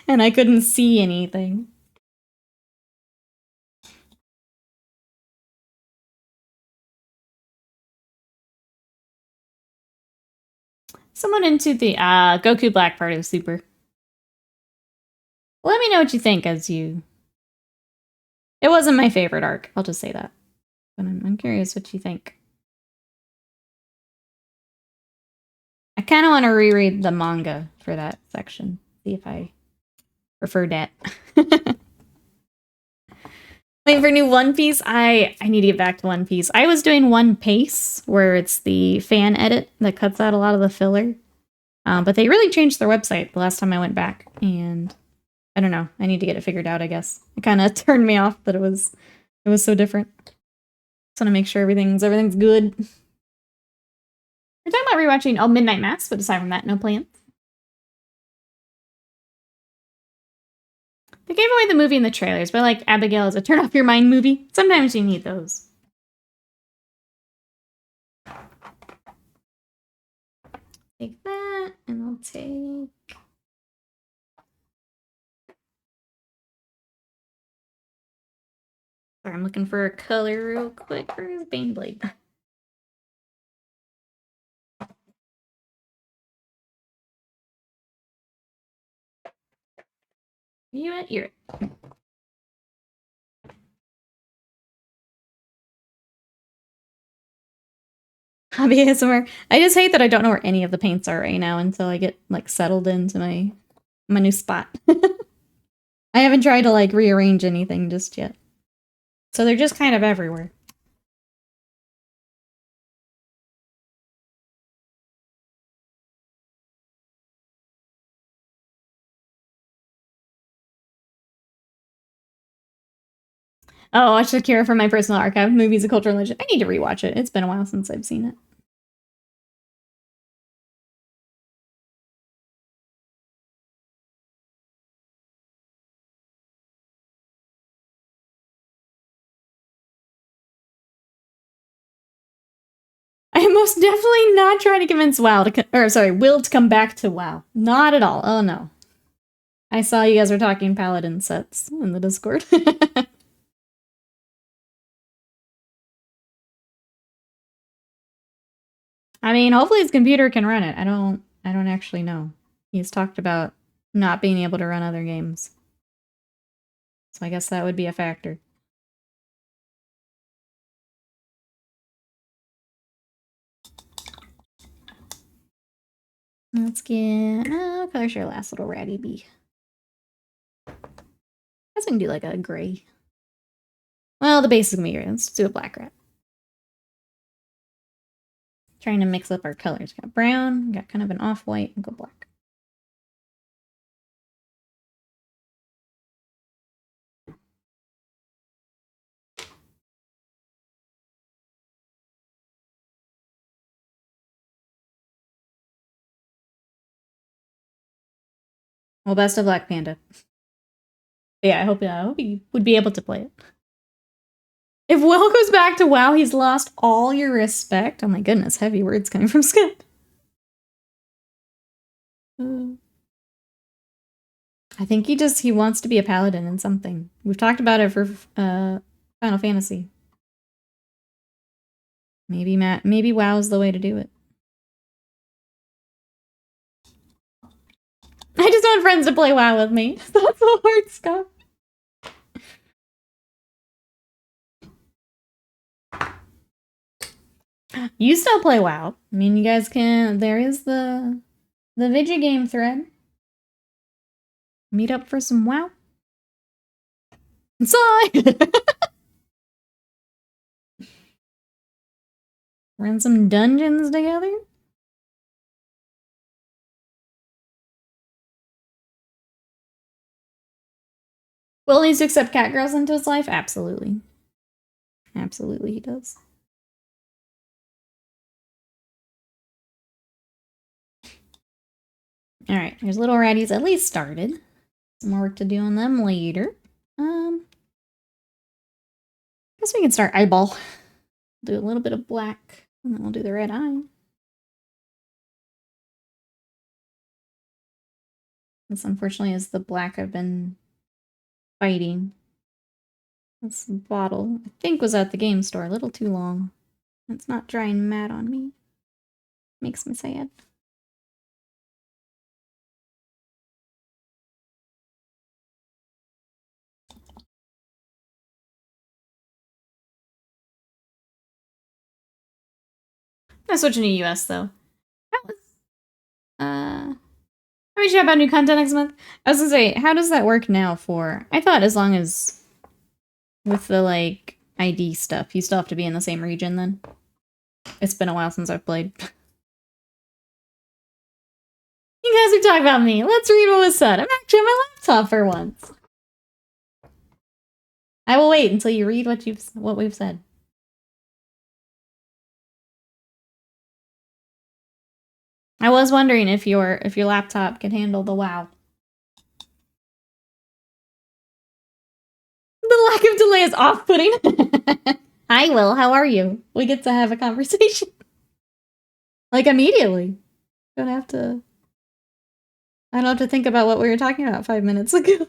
And I couldn't see anything. Someone into the Goku Black part of Super. Let me know what you think as you... It wasn't my favorite arc. I'll just say that. But I'm curious what you think. I kind of want to reread the manga for that section. See if I prefer that. Wait for new One Piece. I need to get back to One Piece. I was doing One Piece, where it's the fan edit that cuts out a lot of the filler. But they really changed their website the last time I went back, and I don't know. I need to get it figured out, I guess. It kind of turned me off that it was so different. Just want to make sure everything's good. We're talking about rewatching Midnight Mass, but aside from that, no plans. They gave away the movie in the trailers, but like Abigail is a turn off your mind movie. Sometimes you need those. Take that, and I'll take... Sorry, I'm looking for a color real quick for his Baneblade. You it? You're it. Hobby ASMR. I just hate that I don't know where any of the paints are right now until I get like settled into my new spot. I haven't tried to like rearrange anything just yet. So they're just kind of everywhere. Oh, watch Shakira from my personal archive, Movies of Culture and Legend. I need to rewatch it. It's been a while since I've seen it. I am most definitely not trying to convince Will to come back to WoW. Not at all. Oh no. I saw you guys were talking Paladin sets in the Discord. I mean, hopefully his computer can run it. I don't actually know. He's talked about not being able to run other games. So I guess that would be a factor. Let's get color share last little ratty bee. I guess we can do like a gray. Well, the base is gonna be gray. Let's do a black rat. Trying to mix up our colors. Got brown, got kind of an off-white, and go black. Well, best of luck, Panda. Yeah, I hope he would be able to play it. If Will goes back to WoW, he's lost all your respect. Oh my goodness, heavy words coming from Scott. I think he wants to be a paladin in something. We've talked about it for Final Fantasy. Maybe WoW's the way to do it. I just want friends to play WoW with me. That's so hard, Scott. You still play WoW. I mean, you guys can... There is the video game thread. Meet up for some WoW. Inside! Run some dungeons together. Will needs to accept cat girls into his life? Absolutely. Absolutely he does. Alright, there's little ratties at least started. Some more work to do on them later. Guess we can start eyeball. Do a little bit of black, and then we'll do the red eye. This unfortunately is the black I've been fighting. This bottle, I think, was at the game store a little too long. It's not drying matte on me. Makes me sad. I'm switching to US though. That was how we chat about new content next month? I was gonna say, how does that work now for I thought as long as with the like ID stuff, you still have to be in the same region then. It's been a while since I've played. You guys are talking about me. Let's read what was said. I'm actually on my laptop for once. I will wait until you read what we've said. I was wondering if your laptop can handle the WoW. The lack of delay is off-putting. Hi, Will. How are you? We get to have a conversation. Like, immediately. I don't have to think about what we were talking about 5 minutes ago.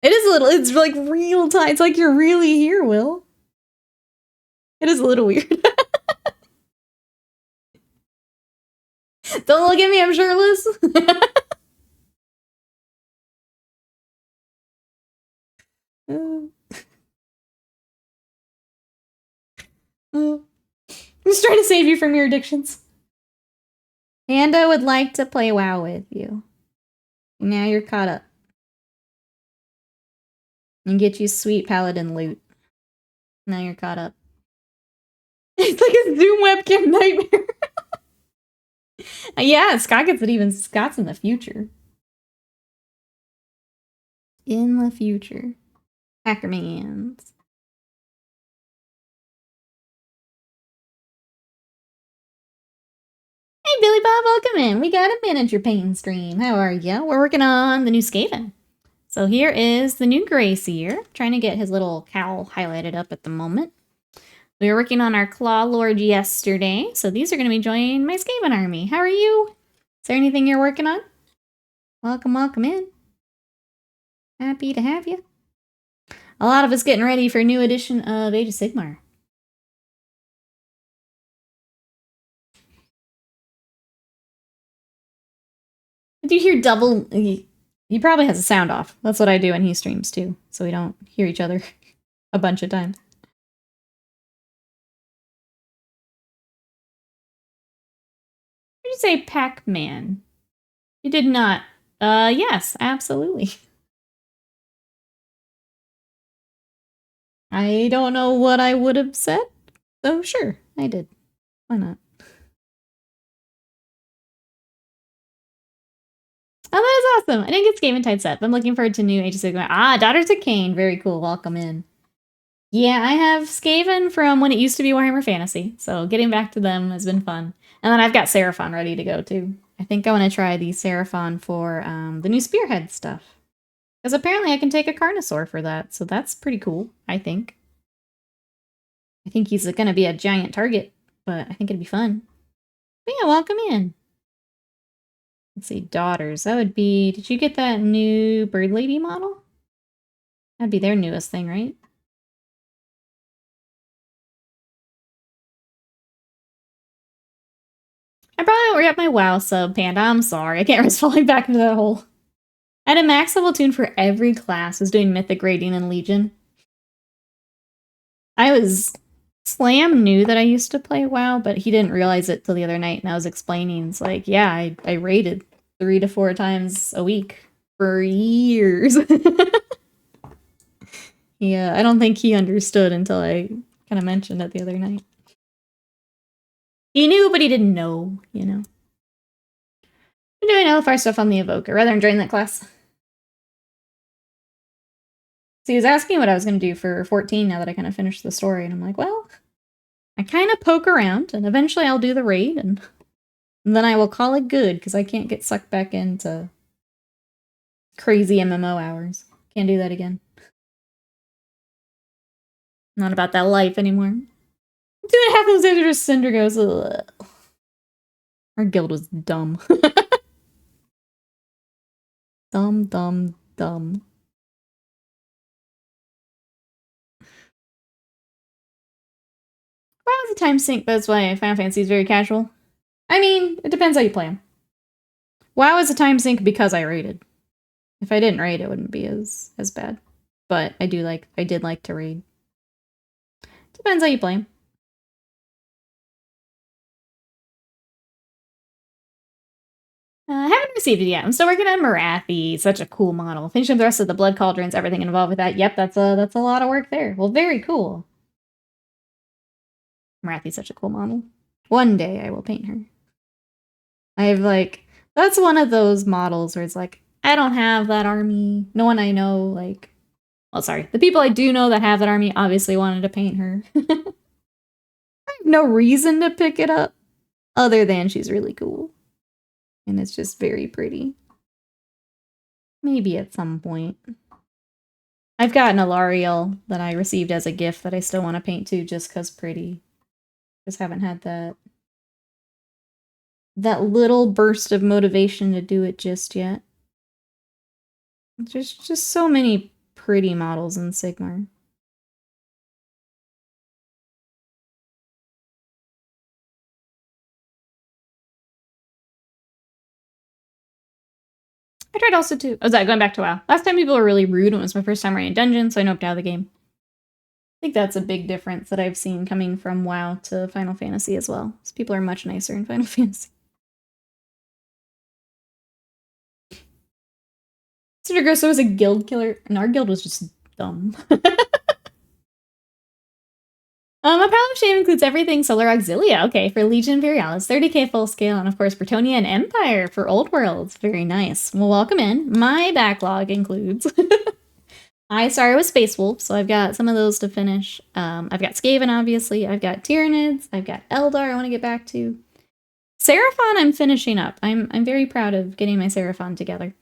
It is a little, it's like real time. It's like you're really here, Will. It is a little weird. Don't look at me, I'm shirtless. I'm just trying to save you from your addictions. Panda would like to play WoW with you. Now you're caught up. And get you sweet paladin loot. Now you're caught up. It's like a Zoom webcam nightmare. Yeah, Scott gets it even. Scott's in the future. In the future. Hackermans. Hey, Billy Bob, welcome in. We got a miniature painting stream. How are ya? We're working on the new Skaven. So here is the new Grey Seer. Trying to get his little cowl highlighted up at the moment. We were working on our Claw Lord yesterday, so these are going to be joining my Skaven army. How are you? Is there anything you're working on? Welcome, welcome in. Happy to have you. A lot of us getting ready for a new edition of Age of Sigmar. Do you hear double? He probably has a sound off. That's what I do when he streams too, so we don't hear each other a bunch of times. Did you say Pac-Man? You did not. Yes, absolutely. I don't know what I would have said, so sure, I did. Why not? Oh, that is awesome. I didn't get Skaventide set, but I'm looking forward to new Age of Sigmar. Ah, Daughters of Cain. Very cool. Welcome in. Yeah, I have Skaven from when it used to be Warhammer Fantasy, so getting back to them has been fun. And then I've got Seraphon ready to go, too. I think I want to try the Seraphon for the new Spearhead stuff. Because apparently I can take a Carnosaur for that, so that's pretty cool, I think. I think he's going to be a giant target, but I think it'd be fun. But yeah, welcome in. Let's see, Daughters. That would be... Did you get that new Bird Lady model? That'd be their newest thing, right? I probably don't re-up my WoW sub, Panda. I'm sorry. I can't risk falling back into that hole. I had a max level tune for every class. I was doing Mythic Raiding and Legion. Slam knew that I used to play WoW, but he didn't realize it till the other night, and I was explaining. It's like, yeah, I raided 3 to 4 times a week for years. Yeah, I don't think he understood until I kind of mentioned it the other night. He knew, but he didn't know, you know. I'm doing LFR stuff on the Evoker, rather than join that class. he was asking what I was going to do for 14 now that I kind of finished the story, and I'm like, well, I kind of poke around, and eventually I'll do the raid, and then I will call it good, because I can't get sucked back into crazy MMO hours. Can't do that again. Not about that life anymore. 2.5 months after Cinder goes, ugh. Our guild was dumb. Dumb, dumb, dumb. Why was the time sync? That's why Final Fantasy is very casual. I mean, it depends how you play them. WoW is a time sink because I raided. If I didn't raid, it wouldn't be as bad. But I did like to raid. Depends how you play them. I haven't received it yet. I'm still working on Marathi. Such a cool model. Finishing the rest of the Blood Cauldrons, everything involved with that. Yep, that's a lot of work there. Well, very cool. Marathi's such a cool model. One day I will paint her. I have like, that's one of those models where it's like, I don't have that army. No one I know, like, well, sorry. The people I do know that have that army obviously wanted to paint her. I have no reason to pick it up other than she's really cool. And it's just very pretty. Maybe at some point. I've got an Alariel that I received as a gift that I still want to paint too, just because pretty. Just haven't had that little burst of motivation to do it just yet. There's just so many pretty models in Sigmar. I tried also to... Oh, going back to WoW. Last time people were really rude when it was my first time running a dungeon, so I noped out of the game. I think that's a big difference that I've seen coming from WoW to Final Fantasy as well. So people are much nicer in Final Fantasy. Cinder Grosso was a guild killer, and our guild was just dumb. A Pile of Shame includes everything Solar Auxilia. Okay, for Legion Imperialis, 30k full scale, and of course Bretonnia and Empire for Old Worlds. Very nice. Well, welcome in. My backlog includes... I started with Space Wolf, so I've got some of those to finish. I've got Skaven, obviously. I've got Tyranids. I've got Eldar I want to get back to. Seraphon I'm finishing up. I'm very proud of getting my Seraphon together.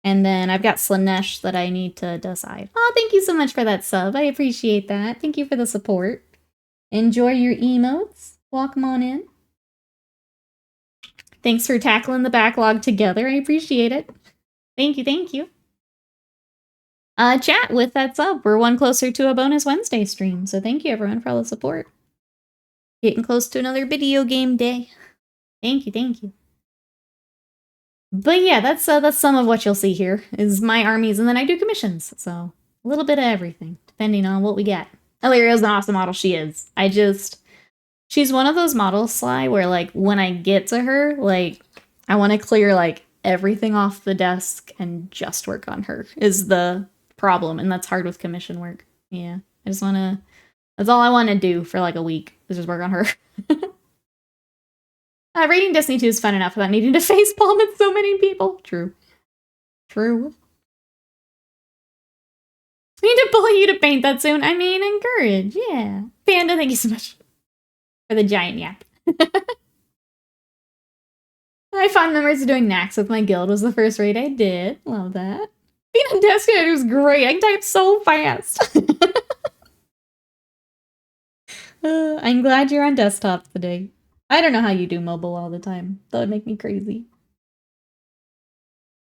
And then I've got Slanesh that I need to decide. Oh, thank you so much for that sub. I appreciate that. Thank you for the support. Enjoy your emotes. Welcome on in. Thanks for tackling the backlog together. I appreciate it. Thank you, thank you. Chat, with that sub, we're one closer to a bonus Wednesday stream, so thank you everyone for all the support. Getting close to another video game day. Thank you, thank you. But yeah, that's some of what you'll see here, is my armies, and then I do commissions, so a little bit of everything, depending on what we get. Illyria's an awesome model, she is. She's one of those models, Sly, where, like, when I get to her, like, I want to clear, like, everything off the desk and just work on her, is the problem, and that's hard with commission work. Yeah, I just want to... That's all I want to do for, like, a week, is just work on her. Raiding Destiny 2 is fun enough without needing to facepalm at so many people. True. True. We need to bully you to paint that soon. I mean, encourage, yeah. Panda, thank you so much for the giant yap. My fond memories of doing Nax with my guild was the first raid I did. Love that. Being on desktop was great. I can type so fast. I'm glad you're on desktop today. I don't know how you do mobile all the time. That would make me crazy.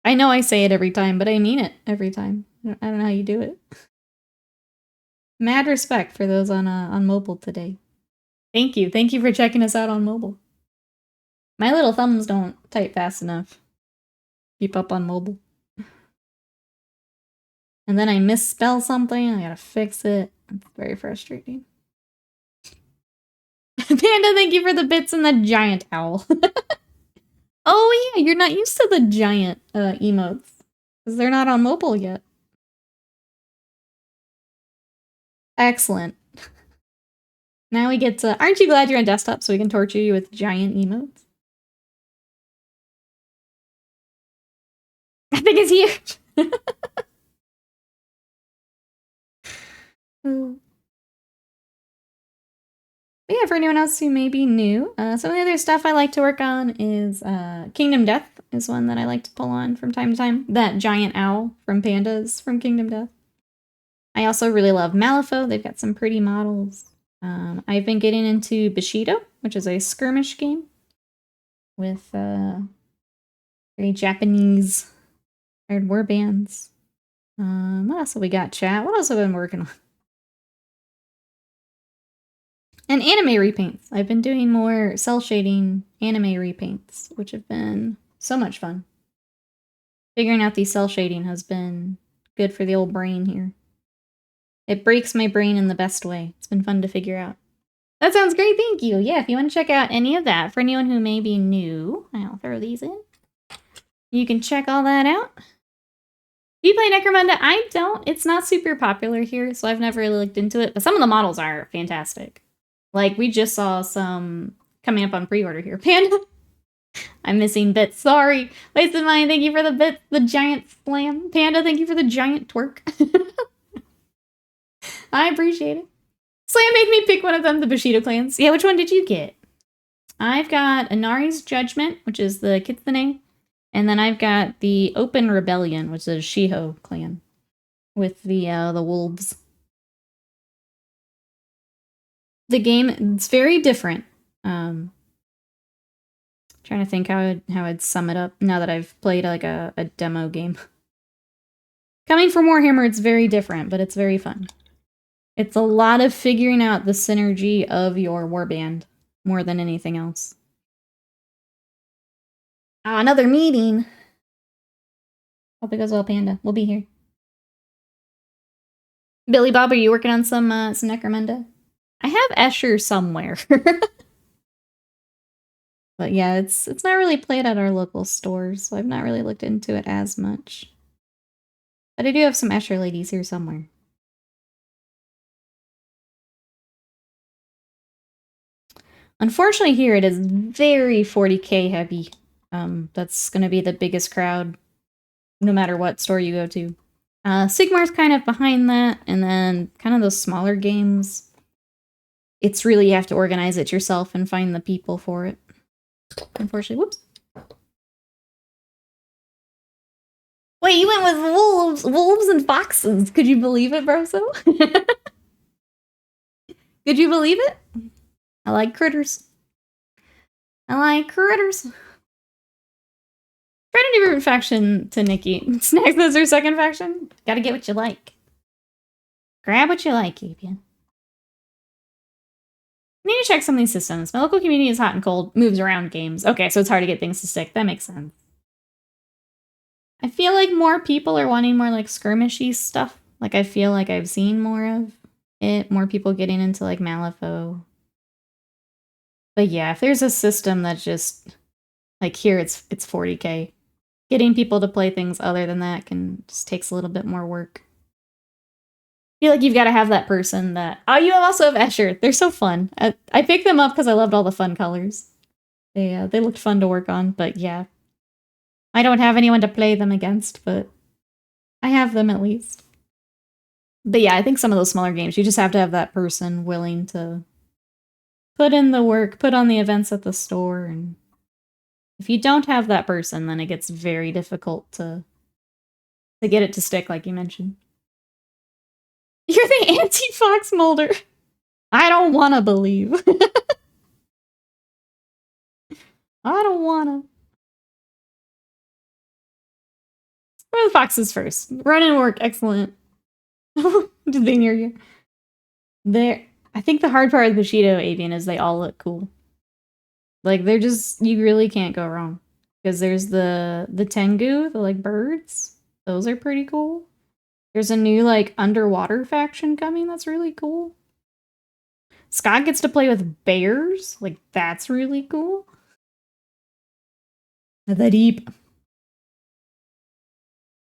I know I say it every time, but I mean it every time. I don't know how you do it. Mad respect for those on mobile today. Thank you. Thank you for checking us out on mobile. My little thumbs don't type fast enough. Keep up on mobile. And then I misspell something. I gotta fix it. It's very frustrating. Panda, thank you for the bits and the giant owl. Oh yeah, you're not used to the giant emotes. Because they're not on mobile yet. Excellent. Now we get to... Aren't you glad you're on desktop so we can torture you with giant emotes? I think it's huge. But yeah, for anyone else who may be new, some of the other stuff I like to work on is Kingdom Death is one that I like to pull on from time to time. That giant owl from Pandas from Kingdom Death. I also really love Malifaux. They've got some pretty models. I've been getting into Bushido, which is a skirmish game with very Japanese war bands. What else have we got, chat? What else have I been working on? And anime repaints. I've been doing more cell shading anime repaints, which have been so much fun. Figuring out these cell shading has been good for the old brain here. It breaks my brain in the best way. It's been fun to figure out. That sounds great, thank you. Yeah, if you want to check out any of that, for anyone who may be new, I'll throw these in. You can check all that out. Do you play Necromunda? I don't. It's not super popular here, so I've never really looked into it, but some of the models are fantastic. Like, we just saw some coming up on pre-order here. Panda! I'm missing bits. Sorry. Wasted mine. Thank you for the bits. The giant slam. Panda, thank you for the giant twerk. I appreciate it. Slam made me pick one of them, the Bushido clans. Yeah, which one did you get? I've got Inari's Judgment, which is the Kitsune. And then I've got the Open Rebellion, which is Shiho clan. With the wolves. The game, it's very different. Trying to think how I'd sum it up now that I've played like a demo game. Coming from Warhammer, it's very different, but it's very fun. It's a lot of figuring out the synergy of your warband more than anything else. Ah, another meeting. Hope it goes well, Panda. We'll be here. Billy Bob, are you working on some Necromunda? I have Escher somewhere. But yeah, it's not really played at our local stores, so I've not really looked into it as much. But I do have some Escher ladies here somewhere. Unfortunately here it is very 40k heavy. That's gonna be the biggest crowd no matter what store you go to. Sigmar's kind of behind that, and then kind of those smaller games, it's really you have to organize it yourself and find the people for it. Unfortunately, whoops. Wait, you went with wolves and foxes. Could you believe it, Broso? Could you believe it? I like critters. I like critters. Try to do different faction to Nikki. Snacks is her second faction. Gotta get what you like. Grab what you like, Apian. I need to check some of these systems. My local community is hot and cold, moves around games. Okay, so it's hard to get things to stick. That makes sense. I feel like more people are wanting more like skirmishy stuff. Like I feel like I've seen more of it. More people getting into like Malifaux. But yeah, if there's a system that's just like here, it's 40k. Getting people to play things other than that just takes a little bit more work. I feel like you've got to have that person that... Oh, you also have Escher. They're so fun. I picked them up because I loved all the fun colors. They looked fun to work on, but yeah. I don't have anyone to play them against, but I have them at least. But yeah, I think some of those smaller games, you just have to have that person willing to put in the work, put on the events at the store, and if you don't have that person, then it gets very difficult to get it to stick, like you mentioned. You're the anti-fox molder. I don't want to believe. I don't want to. Where are the foxes first? Run and work. Excellent. Did they near you? I think the hard part of Bushido Avian is they all look cool. Like, they're just... You really can't go wrong. Because there's the Tengu, the, like, birds. Those are pretty cool. There's a new, like, underwater faction coming that's really cool. Scott gets to play with bears. Like, that's really cool. The deep.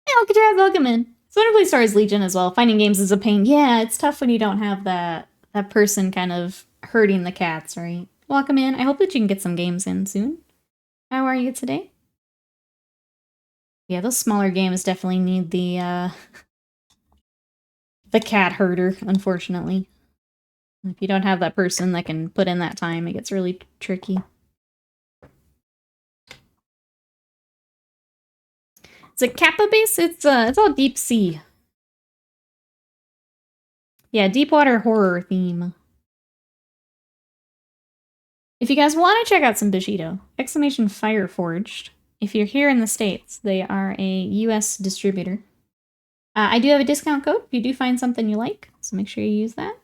Hey, Alcatraz, welcome in. So I want to play Star Wars Legion as well. Finding games is a pain. Yeah, it's tough when you don't have that person kind of herding the cats, right? Welcome in. I hope that you can get some games in soon. How are you today? Yeah, those smaller games definitely need the the cat herder, unfortunately. If you don't have that person that can put in that time, it gets really tricky. It's a Kappa base? It's all deep sea. Yeah, deep water horror theme. If you guys want to check out some Bushido, exclamation Fireforged. If you're here in the States, they are a US distributor. I do have a discount code if you do find something you like, so make sure you use that.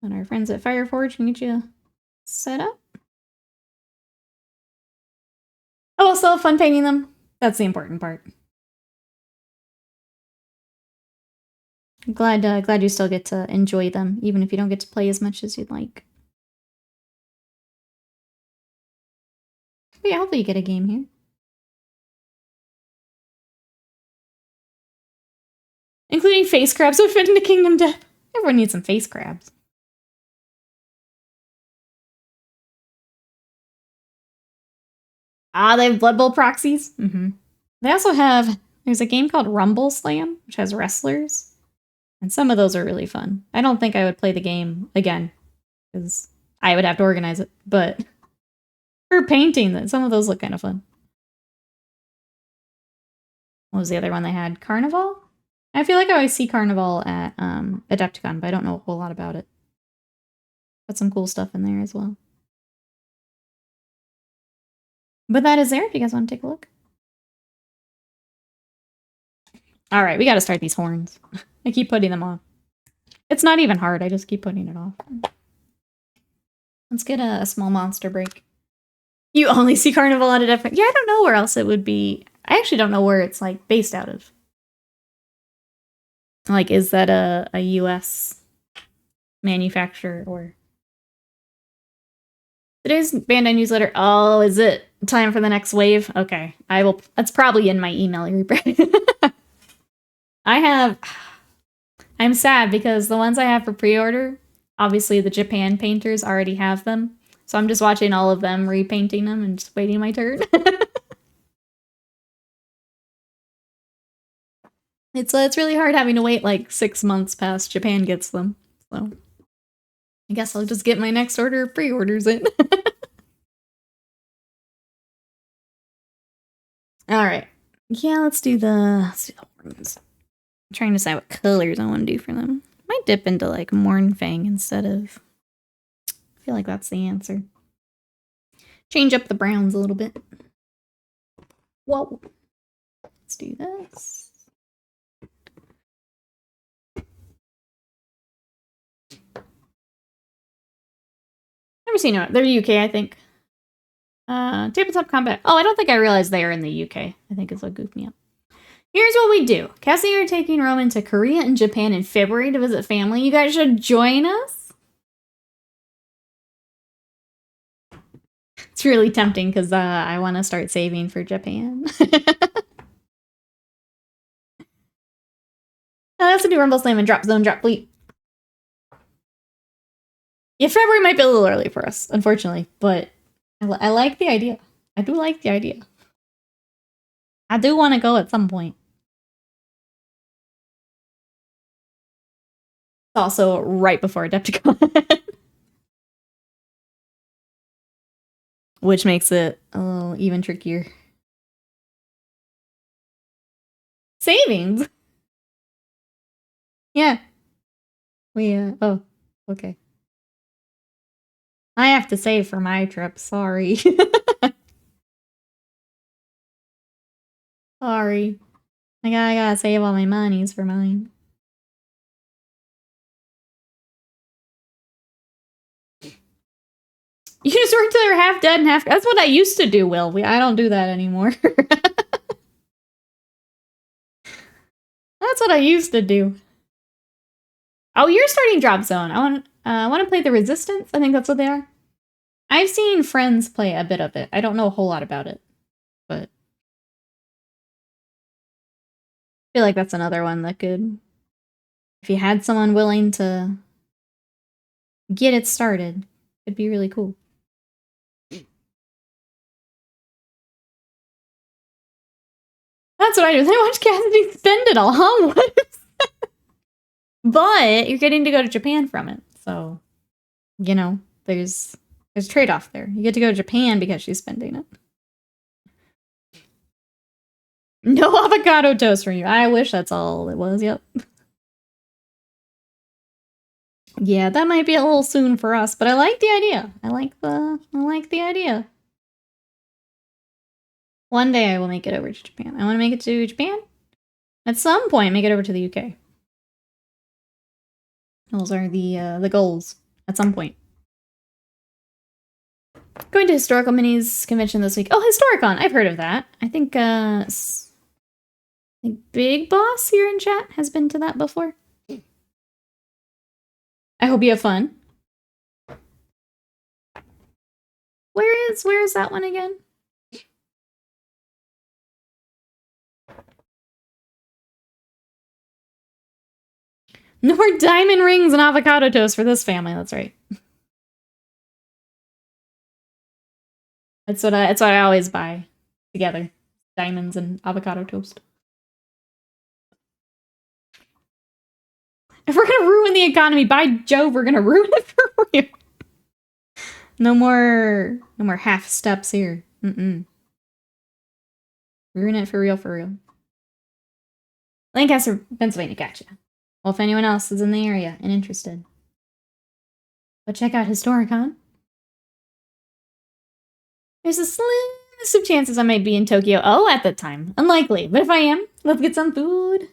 And our friends at Fireforge can get you set up. Oh, still have fun painting them. That's the important part. I'm glad you still get to enjoy them, even if you don't get to play as much as you'd like. But yeah, hopefully you get a game here. Including face crabs would fit into Kingdom Death. Everyone needs some face crabs. Ah, they have Blood Bowl proxies. They also have, there's a game called Rumble Slam, which has wrestlers. And some of those are really fun. I don't think I would play the game again, because I would have to organize it. But for painting, some of those look kind of fun. What was the other one they had? Carnival? I feel like I always see Carnival at Adepticon, but I don't know a whole lot about it. Got some cool stuff in there as well. But that is there if you guys want to take a look. Alright, we gotta start these horns. I keep putting them off. It's not even hard, I just keep putting it off. Let's get a small monster break. You only see Carnival at a different... Yeah, I don't know where else it would be. I actually don't know where it's, like, based out of. Like, is that a US manufacturer or... Today's Bandai newsletter. Oh, is it time for the next wave? Okay, I will... That's probably in my email. I'm sad because the ones I have for pre-order, obviously the Japan painters already have them. So I'm just watching all of them repainting them and just waiting my turn. It's really hard having to wait like 6 months past Japan gets them. So I guess I'll just get my next order of pre-orders in. Alright. Yeah, let's do the horns. I'm trying to decide what colors I want to do for them. Might dip into like Mornfang instead of... I feel like that's the answer. Change up the browns a little bit. Whoa. Let's do this. Never seen it. They're UK, I think. Tabletop combat. Oh, I don't think I realized they are in the UK. I think it's what goofed me up. Here's what we do. Cassie are taking Roman to Korea and Japan in February to visit family. You guys should join us. It's really tempting because I want to start saving for Japan. That's a new Rumble Slam and Drop Zone Drop Fleet. Yeah, February might be a little early for us, unfortunately, but I like the idea. I do like the idea. I do want to go at some point. It's also right before Adepticon. Which makes it a little even trickier. Savings? Yeah. Oh, okay. I have to save for my trip, sorry. Sorry. I gotta save all my monies for mine. You just work till they're half dead and half... That's what I used to do, Will. I don't do that anymore. That's what I used to do. Oh, you're starting Drop Zone. I want to play the Resistance. I think that's what they are. I've seen friends play a bit of it. I don't know a whole lot about it, but I feel like that's another one that could... If you had someone willing to get it started, it'd be really cool. That's what I do. I watch Cassidy spend it all, huh? What? But you're getting to go to Japan from it. So, you know, there's a trade-off there. You get to go to Japan because she's spending it. No avocado toast for you. I wish that's all it was. Yep. Yeah, that might be a little soon for us, but I like the idea. I like the idea. One day I will make it over to Japan. I want to make it to Japan. At some point, make it over to the UK. Those are the goals. At some point. Going to Historical Minis convention this week. Oh, Historicon! I've heard of that. I think Big Boss here in chat has been to that before. I hope you have fun. Where is that one again? No more diamond rings and avocado toast for this family. That's right. That's what I always buy together. Diamonds and avocado toast. If we're gonna ruin the economy, by Jove, we're gonna ruin it for real. No more half steps here. Ruin it for real, for real. Lancaster, Pennsylvania, gotcha. Well, if anyone else is in the area and interested, but check out Historicon. There's a slimest of chances I might be in Tokyo. Oh, at the time. Unlikely, but if I am, let's get some food.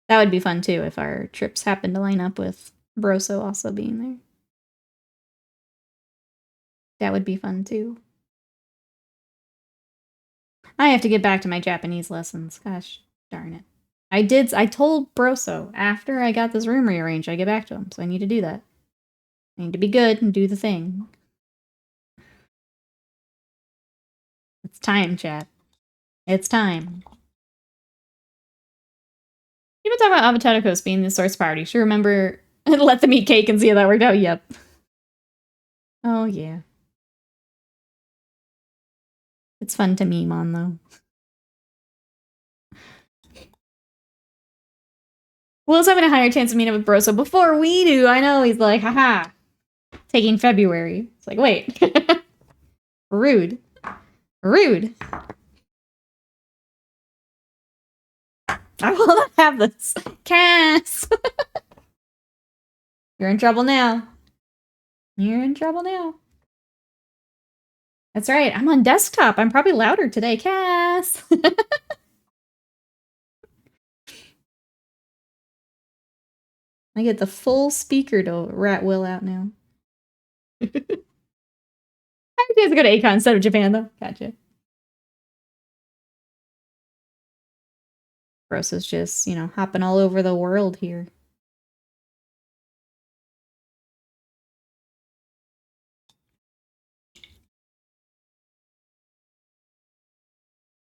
That would be fun too if our trips happen to line up with Broso also being there. That would be fun too. I have to get back to my Japanese lessons. Gosh darn it. I told Broso after I got this room rearranged, I get back to him, so I need to do that. I need to be good and do the thing. It's time, chat. It's time. People talk about avocado toast being the source party. Should remember let them eat cake and see how that worked out. Yep. Oh yeah. It's fun to meme on though. Will's having a higher chance of meeting up with Broso before we do. I know, he's like, haha. Taking February. It's like, wait. Rude. Rude. I will not have this. Cass! You're in trouble now. You're in trouble now. That's right, I'm on desktop. I'm probably louder today, Cass. I get the full speaker to rat Will out now. I have to go to Akon instead of Japan, though. Gotcha. Broso's just, you know, hopping all over the world here.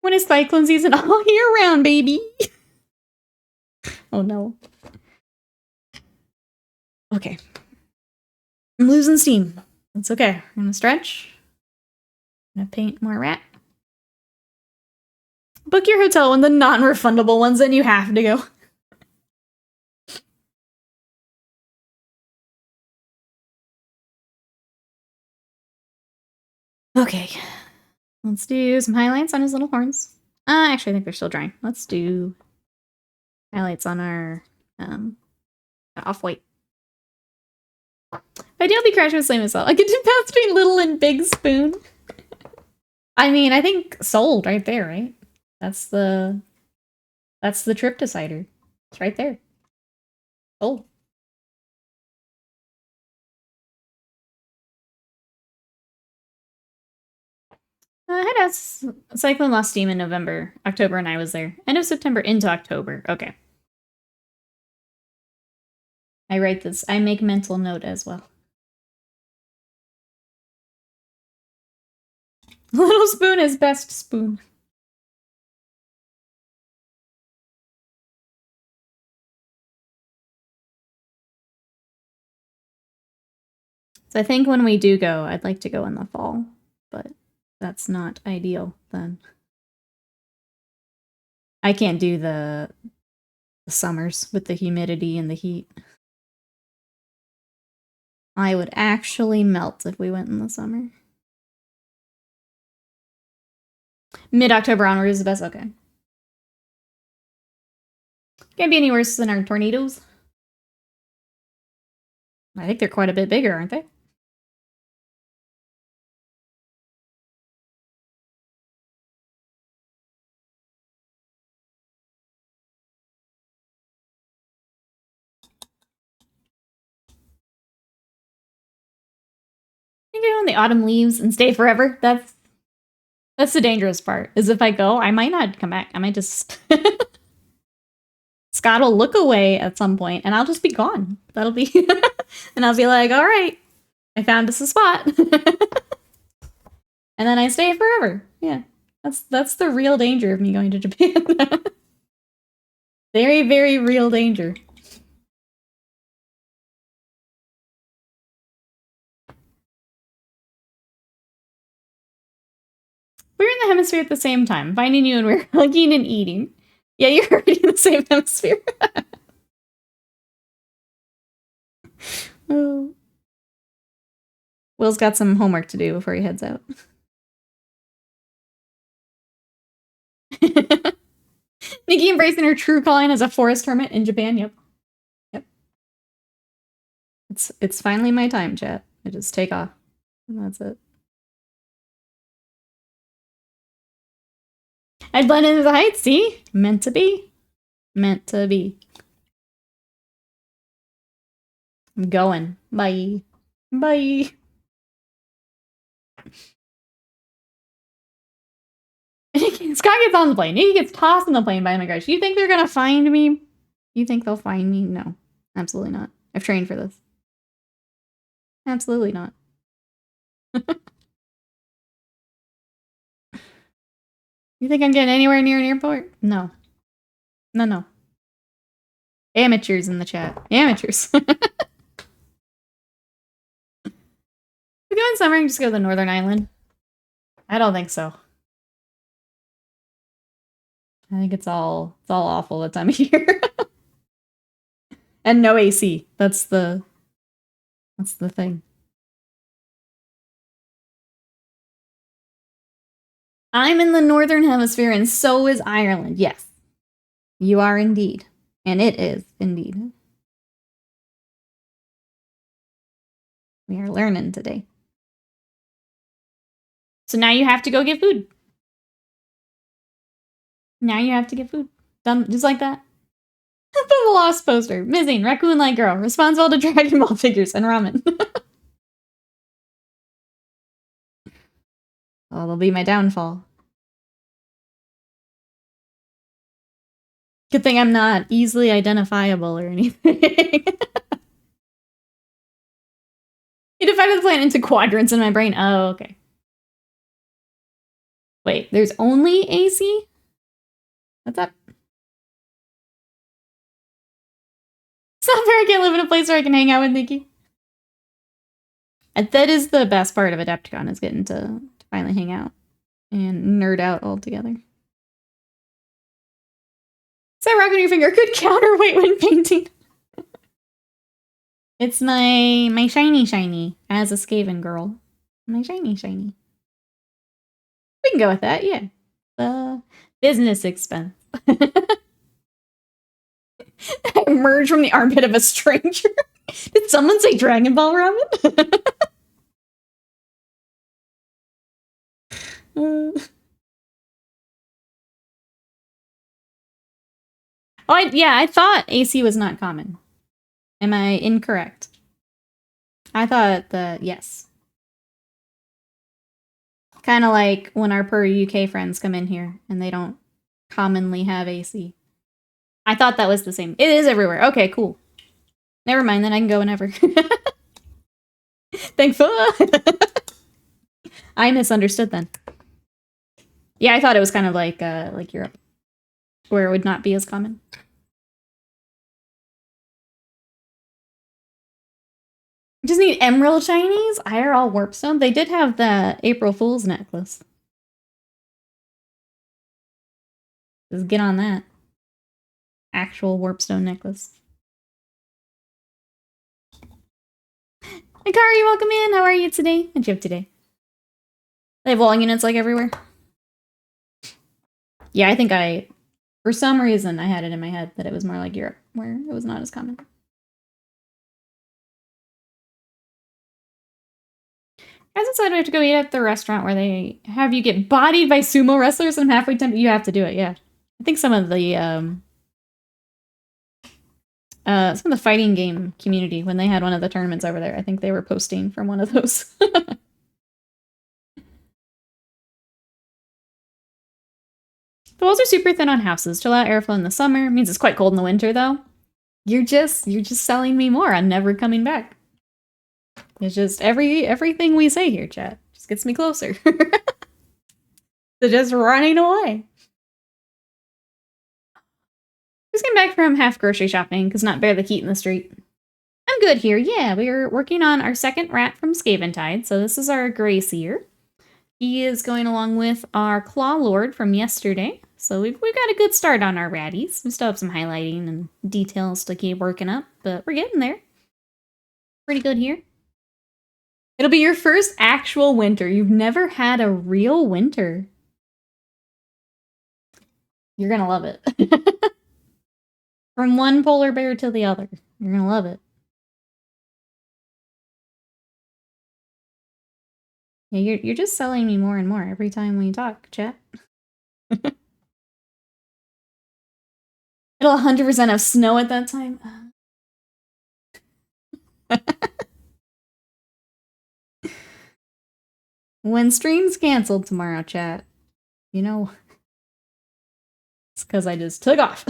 When is cyclone season? All year round, baby! Oh no. Okay. I'm losing steam. It's okay. I'm gonna stretch. I'm gonna paint more rat. Book your hotel one, the non-refundable ones, and you have to go. Okay. Let's do some highlights on his little horns. Actually, I think they're still drying. Let's do highlights on our off-white. By deal, be crashing with Slam as well. I get to pass between little and big spoon. I mean, I think sold right there, right? That's the trip decider. It's right there. Sold. I had a cyclone lost steam in November, October, and I was there. End of September into October. Okay. I write this. I make mental note as well. Little spoon is best spoon. So I think when we do go, I'd like to go in the fall, but that's not ideal then. I can't do the The summers with the humidity and the heat. I would actually melt if we went in the summer. Mid-October onward is the best. Okay. Can't be any worse than our tornadoes. I think they're quite a bit bigger, aren't they? I think I go in the autumn leaves and stay forever. That's the dangerous part, is if I go, I might not come back. I might just... Scott will look away at some point, and I'll just be gone. That'll be... and I'll be like, all right, I found us a spot. And then I stay forever. Yeah. That's the real danger of me going to Japan. Very, very real danger. We're in the hemisphere at the same time, finding you and we're hugging and eating. Yeah, you're already in the same hemisphere. Oh. Will's got some homework to do before he heads out. Nikki embracing her true calling as a forest hermit in Japan. Yep. It's finally my time, chat. I just take off. And that's it. I'd blend into the heights, see? Meant to be. Meant to be. I'm going. Bye. Bye. Scott gets on the plane. He gets tossed in the plane by immigration. You think they're gonna find me? You think they'll find me? No. Absolutely not. I've trained for this. Absolutely not. You think I'm getting anywhere near an airport? No. No. Amateurs in the chat. Amateurs. We go in summer and just go to the northern island? I don't think so. I think it's all awful that time of year. And no AC. That's the thing. I'm in the northern hemisphere and so is Ireland. Yes. You are indeed. And it is indeed. We are learning today. So now you have to go get food. Now you have to get food. Done just like that. The lost poster. Missing. Raccoon-like girl. Responsible to Dragon Ball figures and ramen. Oh, that'll be my downfall. Good thing I'm not easily identifiable or anything. You divided the planet into quadrants in my brain. Oh, okay. Wait, there's only AC? What's up? It's not fair I can't live in a place where I can hang out with Nikki. And that is the best part of Adepticon, is getting to finally hang out and nerd out all together. Is that rock on your finger? Good counterweight when painting. It's my shiny as a Skaven girl. My shiny. We can go with that, yeah. Business expense. I emerge from the armpit of a stranger. Did someone say Dragon Ball ramen? I thought AC was not common. Am I incorrect? I thought yes. Kind of like when our per UK friends come in here and they don't commonly have AC. I thought that was the same. It is everywhere. Okay, cool. Never mind, then I can go whenever. Thankful. I misunderstood then. Yeah, I thought it was kind of like Europe, where it would not be as common. Just need emerald shinies? IRL warpstone? They did have the April Fool's necklace. Just get on that. actual warpstone necklace. Akari, welcome in. How are you today? What'd you have today? They have wall units like everywhere. Yeah, I think for some reason, I had it in my head that it was more like Europe, where it was not as common. Guys decided we have to go eat at the restaurant where they have you get bodied by sumo wrestlers and halfway temp. You have to do it, yeah. I think some of the fighting game community, when they had one of the tournaments over there, I think they were posting from one of those. The walls are super thin on houses to allow airflow in the summer. It means it's quite cold in the winter, though. You're just selling me more on never coming back. It's just everything we say here, chat, just gets me closer. They're just running away. Just came back from half grocery shopping because not bear the heat in the street. I'm good here. Yeah, we're working on our second rat from Skaventide. So this is our Grey Seer. He is going along with our Claw Lord from yesterday. So we've got a good start on our ratties. We still have some highlighting and details to keep working up, but we're getting there. Pretty good here. It'll be your first actual winter. You've never had a real winter. You're gonna love it. From one polar bear to the other. You're gonna love it. Yeah, you're just selling me more and more every time we talk, chat. It'll 100% have snow at that time. When stream's canceled tomorrow, chat, you know, it's because I just took off.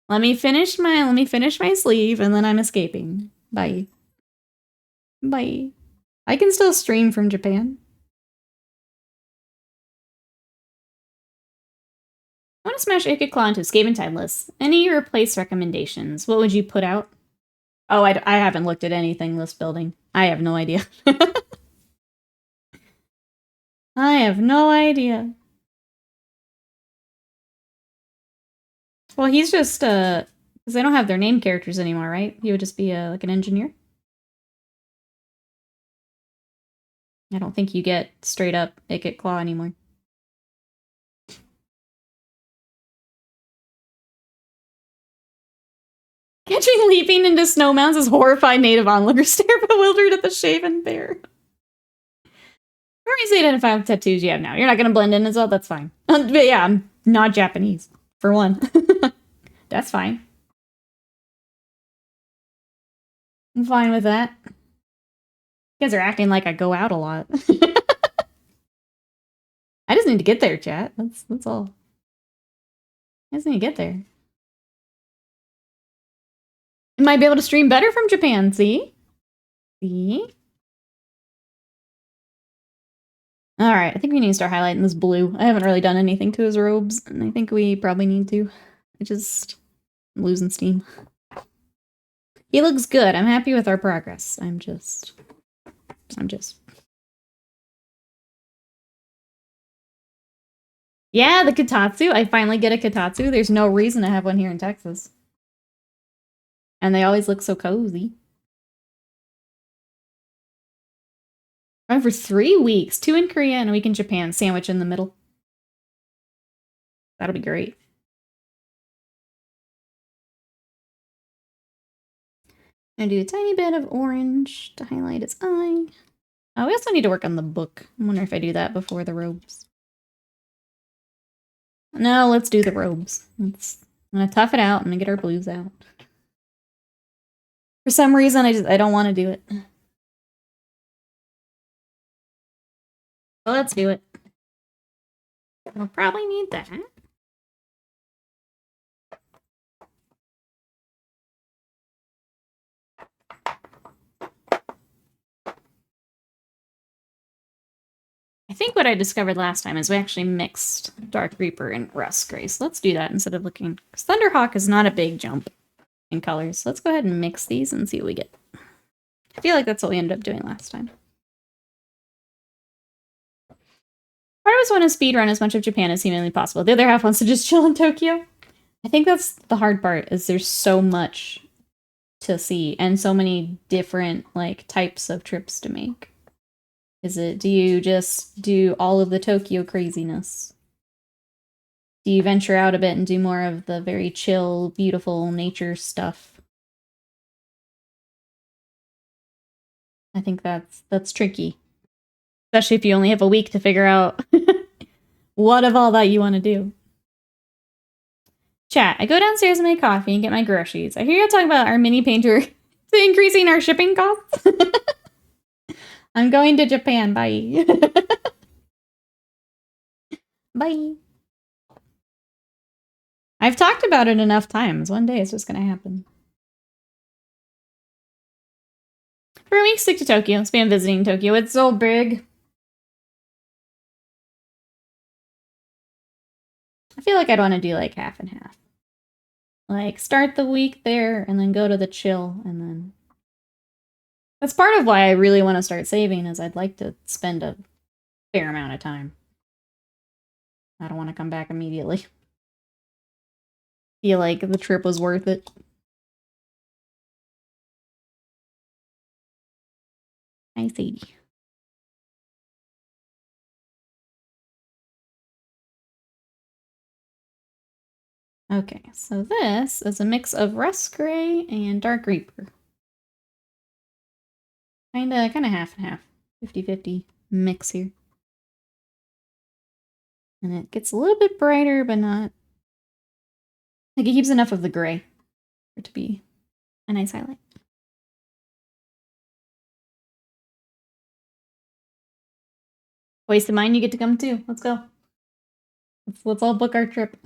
Let me finish my sleeve, and then I'm escaping. Bye. Bye. I can still stream from Japan. I want to smash Ikit Claw into Skaventide lists. Any replace recommendations? What would you put out? Oh, I haven't looked at anything list building. I have no idea. I have no idea. Well, he's just, because they don't have their name characters anymore, right? He would just be, like an engineer. I don't think you get straight up Ikit Claw anymore. Catching leaping into snow mounds as horrified native onlookers stare bewildered at the shaven bear. How are you to identify with tattoos you have now? You're not going to blend in as well? That's fine. But yeah, I'm not Japanese, for one. That's fine. I'm fine with that. You guys are acting like I go out a lot. I just need to get there, chat. That's all. I just need to get there. I might be able to stream better from Japan, see? See? Alright, I think we need to start highlighting this blue. I haven't really done anything to his robes, and I think we probably need to. I'm losing steam. He looks good. I'm happy with our progress. I'm just... Yeah, the Kotatsu. I finally get a Kotatsu. There's no reason to have one here in Texas. And they always look so cozy. Run for 3 weeks. 2 in Korea and a week in Japan. Sandwich in the middle. That'll be great. I'm gonna do a tiny bit of orange to highlight its eye. Oh, we also need to work on the book. I wonder if I do that before the robes. No, let's do the robes. I'm gonna tough it out and get our blues out. For some reason, I don't want to do it. Well, let's do it. We'll probably need that. I think what I discovered last time is we actually mixed Dark Reaper and Rust Gray. So let's do that instead of looking... Because Thunderhawk is not a big jump in colors. So let's go ahead and mix these and see what we get. I feel like that's what we ended up doing last time. Part of just want to speedrun as much of Japan as humanly possible. The other half wants to just chill in Tokyo. I think that's the hard part, is there's so much to see and so many different, like, types of trips to make. Do you just do all of the Tokyo craziness? Do you venture out a bit and do more of the very chill, beautiful nature stuff? I think that's tricky. Especially if you only have a week to figure out what of all that you want to do. Chat, I go downstairs and make coffee and get my groceries. I hear you talking about our mini painter increasing our shipping costs. I'm going to Japan. Bye. Bye. I've talked about it enough times. One day it's just going to happen. For a week, stick to Tokyo. Spam visiting Tokyo. It's so big. I feel like I'd want to do like half and half. Like, start the week there and then go to the chill and then... That's part of why I really want to start saving, is I'd like to spend a fair amount of time. I don't want to come back immediately. Feel like the trip was worth it. Hi, Sadie. Okay, so this is a mix of Rust Gray and Dark Reaper. Kinda half and half. 50-50 mix here. And it gets a little bit brighter, but not... Like, it keeps enough of the gray for it to be a nice highlight. Waste of mine, you get to come too. Let's go. Let's all book our trip.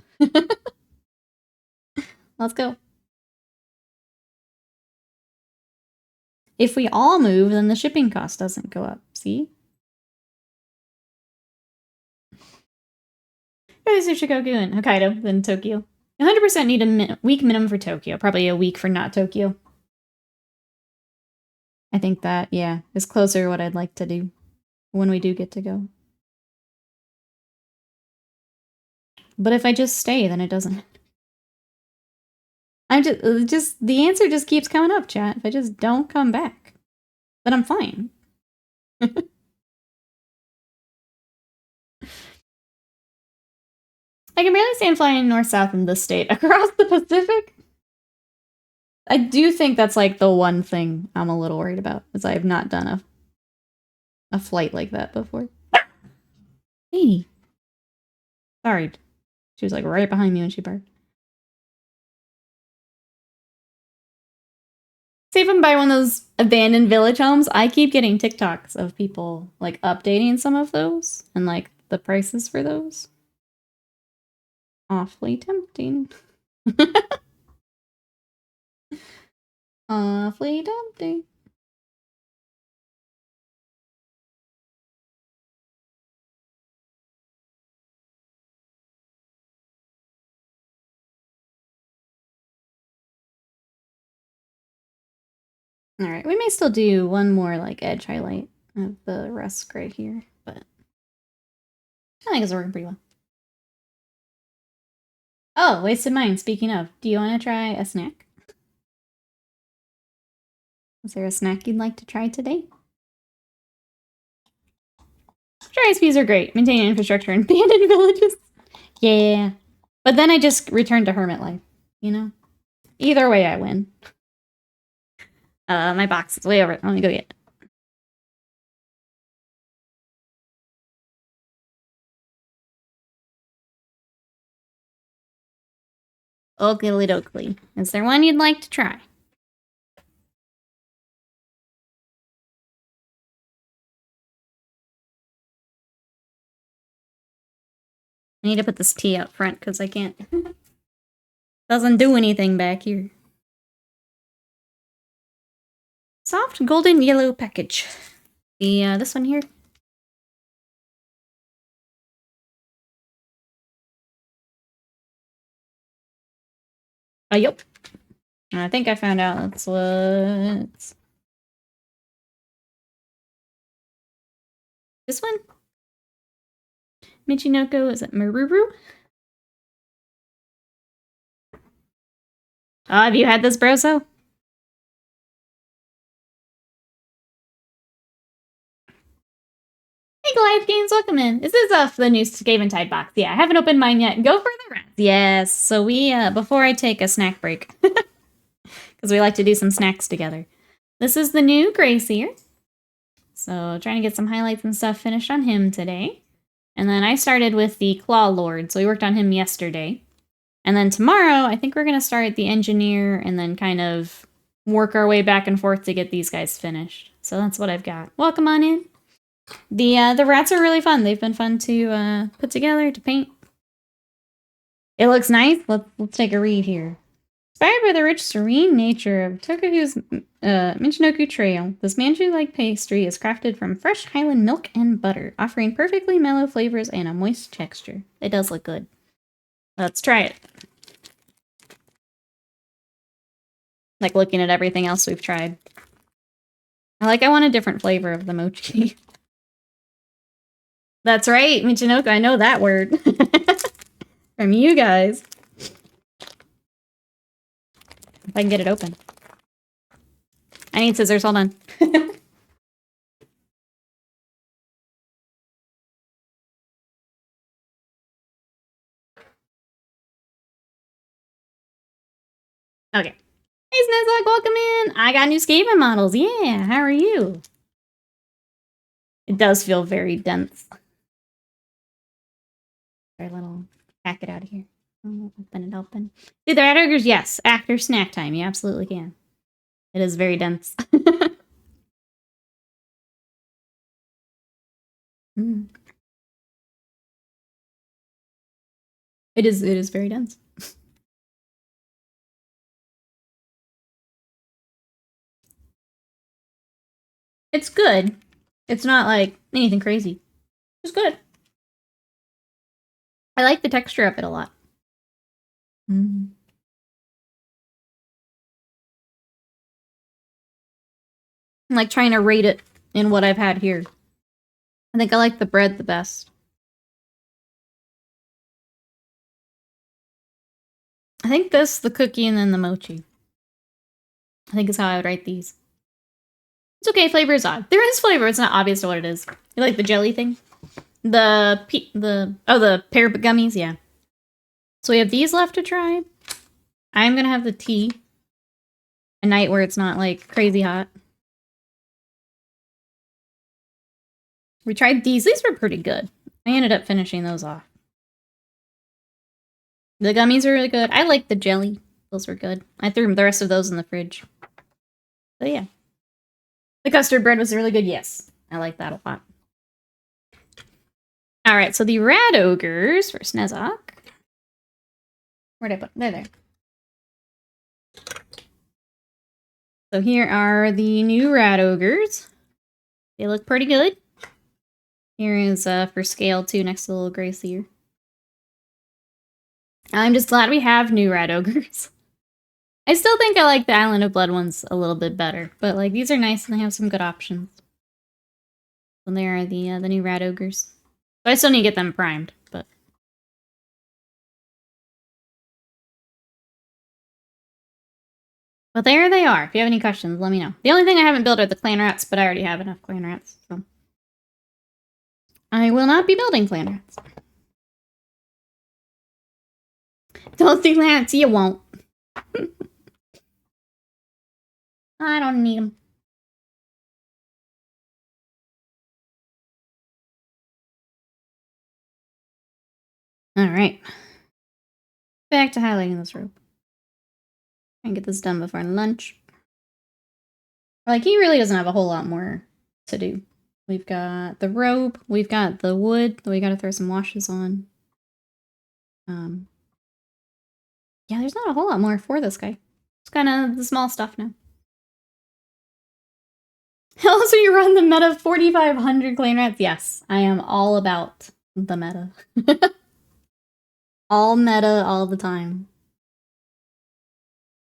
Let's go. If we all move, then the shipping cost doesn't go up. See? Rather Shikoku and Hokkaido than Tokyo. 100% need a week minimum for Tokyo. Probably a week for not Tokyo. I think that, yeah, is closer to what I'd like to do when we do get to go. But if I just stay, then it doesn't. I'm just the answer just keeps coming up, chat. If I just don't come back, then I'm fine. I can barely stand flying north-south in this state. Across the Pacific? I do think that's like the one thing I'm a little worried about, is I have not done a flight like that before. Hey. Sorry. She was like right behind me when she barked. Save them by one of those abandoned village homes. I keep getting TikToks of people like updating some of those and like the prices for those. Awfully tempting. Awfully tempting. Alright, we may still do one more like edge highlight of the rust right here, but I think it's working pretty well. Oh, wasted mine, speaking of. Do you want to try a snack? Is there a snack you'd like to try today? Dry ISPs are great. Maintaining infrastructure in abandoned villages. Yeah. But then I just return to hermit life, you know? Either way, I win. My box is way over. Let me go get it. Oakley dokley. Is there one you'd like to try? I need to put this tea out front because I can't. Doesn't do anything back here. Soft golden yellow package. The this one here. Oh, yep. I think I found out that's what's... This one? Michinoko, is it Maruru? Oh, have you had this, Broso? Hey, Goliath Games, welcome in. This is the new Skaventide box. Yeah, I haven't opened mine yet. Go for the rats. Yes, so we, before I take a snack break, because we like to do some snacks together. This is the new Grey Seer. So trying to get some highlights and stuff finished on him today. And then I started with the Claw Lord, so we worked on him yesterday. And then tomorrow, I think we're going to start the Engineer and then kind of work our way back and forth to get these guys finished. So that's what I've got. Welcome on in. The rats are really fun. They've been fun to put together, to paint. It looks nice. Let's take a read here. Inspired by the rich, serene nature of Tokuhu's Michinoku Trail, this manju-like pastry is crafted from fresh Highland milk and butter, offering perfectly mellow flavors and a moist texture. It does look good. Let's try it. Like looking at everything else we've tried. I want a different flavor of the mochi. That's right, Michinoku, I know that word. From you guys. If I can get it open. I need scissors, hold on. Okay. Hey Snezak, welcome in! I got new Skaven models, yeah! How are you? It does feel very dense. Our little pack it out of here. Oh, open it open. See, the rat ogres, yes. After snack time, you absolutely can. It is very dense. Mm. It is very dense. It's good. It's not like anything crazy. It's good. I like the texture of it a lot. Mm. I'm like trying to rate it in what I've had here. I think I like the bread the best. I think this, the cookie, and then the mochi. I think is how I would rate these. It's okay, flavor is odd. There is flavor, it's not obvious to what it is. You like the jelly thing? The pear gummies, yeah. So we have these left to try. I'm gonna have the tea. A night where it's not, like, crazy hot. We tried these. These were pretty good. I ended up finishing those off. The gummies are really good. I like the jelly. Those were good. I threw the rest of those in the fridge. But yeah. The custard bread was really good, yes. I like that a lot. Alright, so the rat ogres for Snezok. Where'd I put them? There. So here are the new rat ogres. They look pretty good. Here is for scale too, next to the little Grey Seer. I'm just glad we have new rat ogres. I still think I like the Island of Blood ones a little bit better, but like these are nice and they have some good options. And there are the new rat ogres. So I still need to get them primed, but there they are. If you have any questions, let me know. The only thing I haven't built are the clan rats, but I already have enough clan rats, so I will not be building clan rats. Don't think rats, you won't. I don't need them. Alright. Back to highlighting this rope. Try and get this done before lunch. Like, he really doesn't have a whole lot more to do. We've got the rope, we've got the wood that we gotta throw some washes on. Yeah, there's not a whole lot more for this guy. It's kind of the small stuff now. Also, you run the meta 4,500 clan rats? Yes, I am all about the meta. All meta all the time.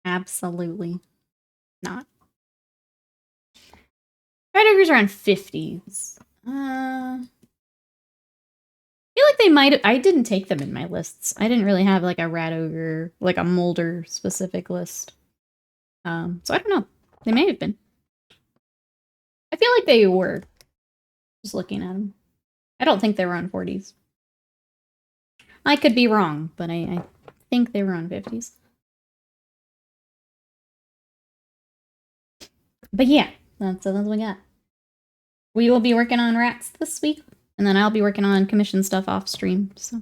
Absolutely not. Red ogres are on 50s. feel like they might. I didn't take them in my lists. I didn't really have like a rat ogre, like a molder specific list. So I don't know. They may have been. I feel like they were. Just looking at them. I don't think they were on 40s. I could be wrong, but I think they were on 50s. But yeah, that's what we got. We will be working on rats this week, and then I'll be working on commission stuff off stream. So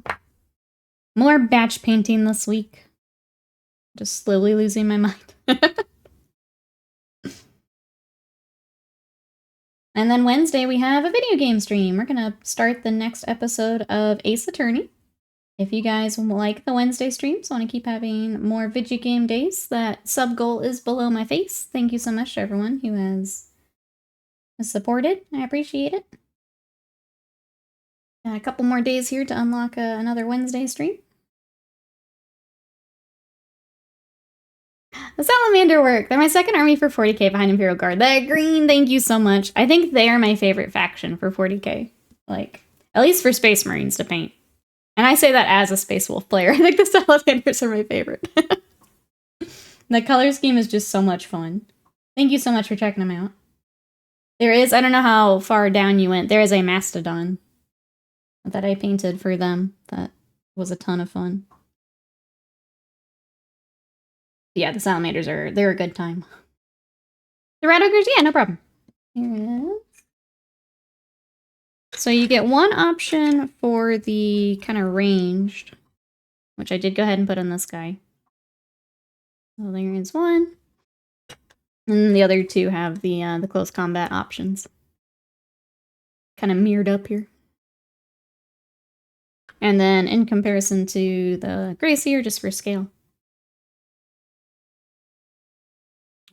more batch painting this week. Just slowly losing my mind. And then Wednesday we have a video game stream. We're gonna start the next episode of Ace Attorney. If you guys like the Wednesday streams, want to keep having more video game days, that sub goal is below my face. Thank you so much to everyone who has supported. I appreciate it. A couple more days here to unlock another Wednesday stream. The Salamander work. They're my second army for 40k behind Imperial Guard. That green, thank you so much. I think they are my favorite faction for 40k. Like, at least for Space Marines to paint. And I say that as a Space Wolf player. I think the Salamanders are my favorite. The color scheme is just so much fun. Thank you so much for checking them out. There is, I don't know how far down you went, there is a Mastodon that I painted for them. That was a ton of fun. Yeah, the Salamanders they're a good time. The Rat Ogres, yeah, no problem. Here it is. So you get one option for the kind of ranged, which I did go ahead and put on this guy. So there is one. And the other two have the close combat options. Kind of mirrored up here. And then in comparison to the Grey Seer, just for scale.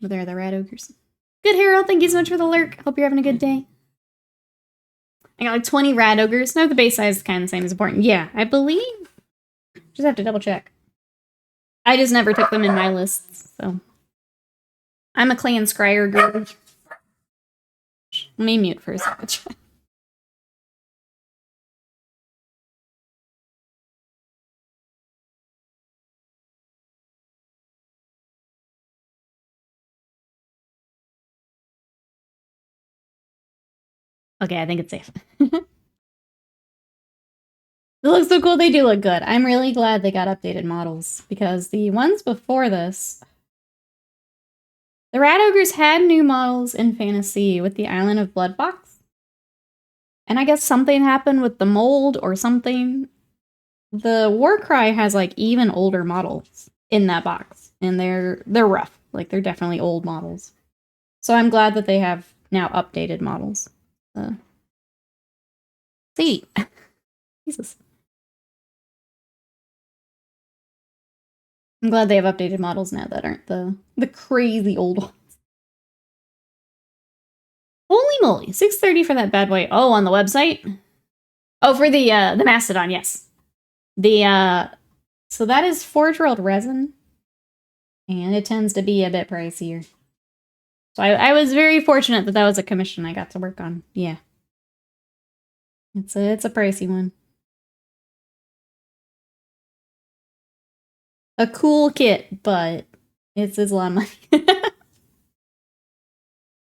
But there are the Rat Ogres. Good, Harold. Thank you so much for the lurk. Hope you're having a good day. I got like 20 Rat Ogres. No, the base size is kind of the same as important. Yeah, I believe. Just have to double check. I just never took them in my lists, so. I'm a clan scryer girl. Let me mute for a second. Okay, I think it's safe. It looks so cool. They do look good. I'm really glad they got updated models, because the ones before this, the Rat Ogres had new models in Fantasy with the Island of Blood box. And I guess something happened with the mold or something. The Warcry has like even older models in that box, and they're rough. Like, they're definitely old models. So I'm glad that they have now updated models. See. Jesus. I'm glad they have updated models now that aren't the crazy old ones. Holy moly, 630 for that bad boy. Oh, on the website? Oh, for the Mastodon, yes. So that is Forge World resin, and it tends to be a bit pricier. So I was very fortunate that that was a commission I got to work on. Yeah. It's a pricey one. A cool kit, but it's a lot of money.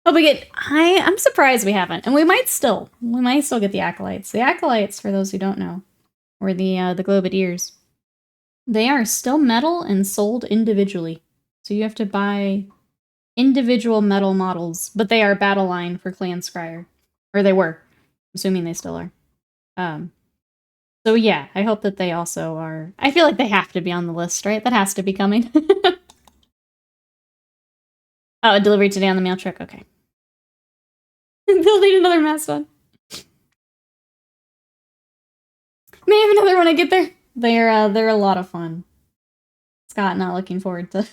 Oh, I'm surprised we haven't, and we might still get the Acolytes. The Acolytes, for those who don't know, or the Globadiers, they are still metal and sold individually. So you have to buy individual metal models, but they are battle line for Clan Scryer. Or they were. Assuming they still are. So yeah, I hope that they also are. I feel like they have to be on the list, right? That has to be coming. Oh, a delivery today on the mail truck? Okay. Building another Mastodon. May have another when I get there. They're a lot of fun. Scott not looking forward to.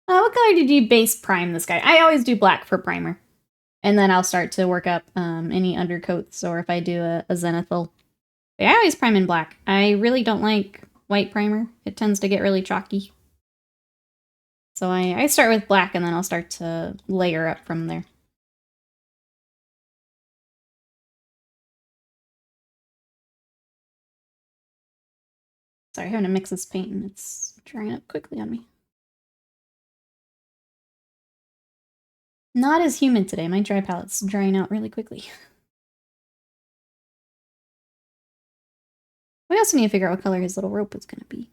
What color did you base prime this guy? I always do black for primer. And then I'll start to work up any undercoats, or if I do a zenithal. But I always prime in black. I really don't like white primer. It tends to get really chalky. So I start with black, and then I'll start to layer up from there. Sorry, I'm having to mix this paint and it's drying up quickly on me. Not as humid today. My dry palette's drying out really quickly. We also need to figure out what color his little rope is going to be.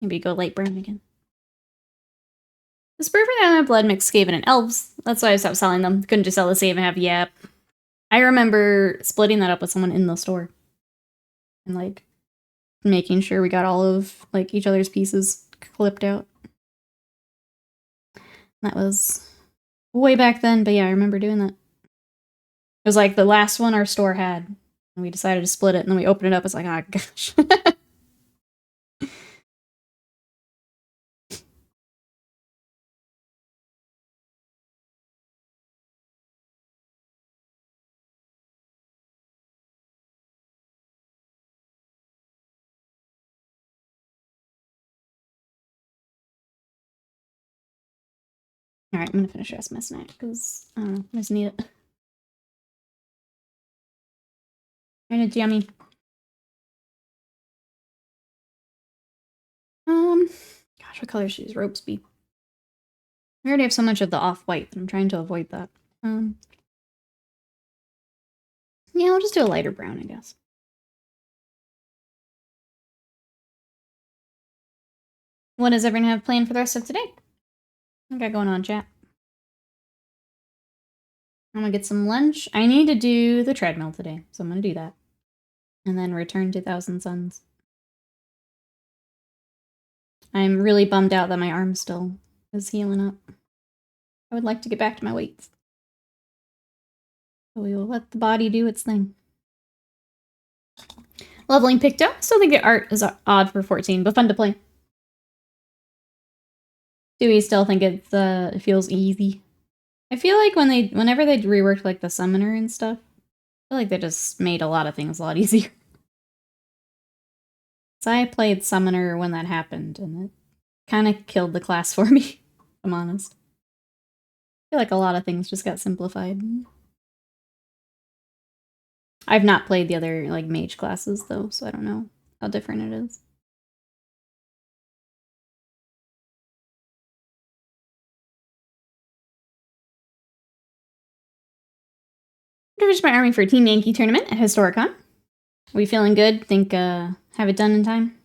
Maybe go light brown again. The Spur for the Blood mixed Skaven and Elves. That's why I stopped selling them. Couldn't just sell the save and have yep. I remember splitting that up with someone in the store. And like making sure we got all of like each other's pieces clipped out. That was way back then, but yeah, I remember doing that. It was like the last one our store had. And we decided to split it, and then we opened it up. It's like, oh gosh. Alright, I'm gonna finish the rest of my snack, because, I don't know, I just need it. And it's yummy. Gosh, what color should these ropes be? We already have so much of the off-white, but I'm trying to avoid that. Yeah, I'll just do a lighter brown, I guess. What does everyone have planned for the rest of today? What got going on, chat? I'm gonna get some lunch. I need to do the treadmill today, so I'm gonna do that. And then return to Thousand Suns. I'm really bummed out that my arm still is healing up. I would like to get back to my weights. So we will let the body do its thing. Leveling Picto. I still think the art is odd for 14, but fun to play. Do we still think it's it feels easy? I feel like whenever they reworked like the summoner and stuff, I feel like they just made a lot of things a lot easier. So I played summoner when that happened, and it kind of killed the class for me, if I'm honest. I feel like a lot of things just got simplified. I've not played the other like mage classes though, so I don't know how different it is. I finished my army for a Team Yankee tournament at Historicon. Are we feeling good? Think have it done in time?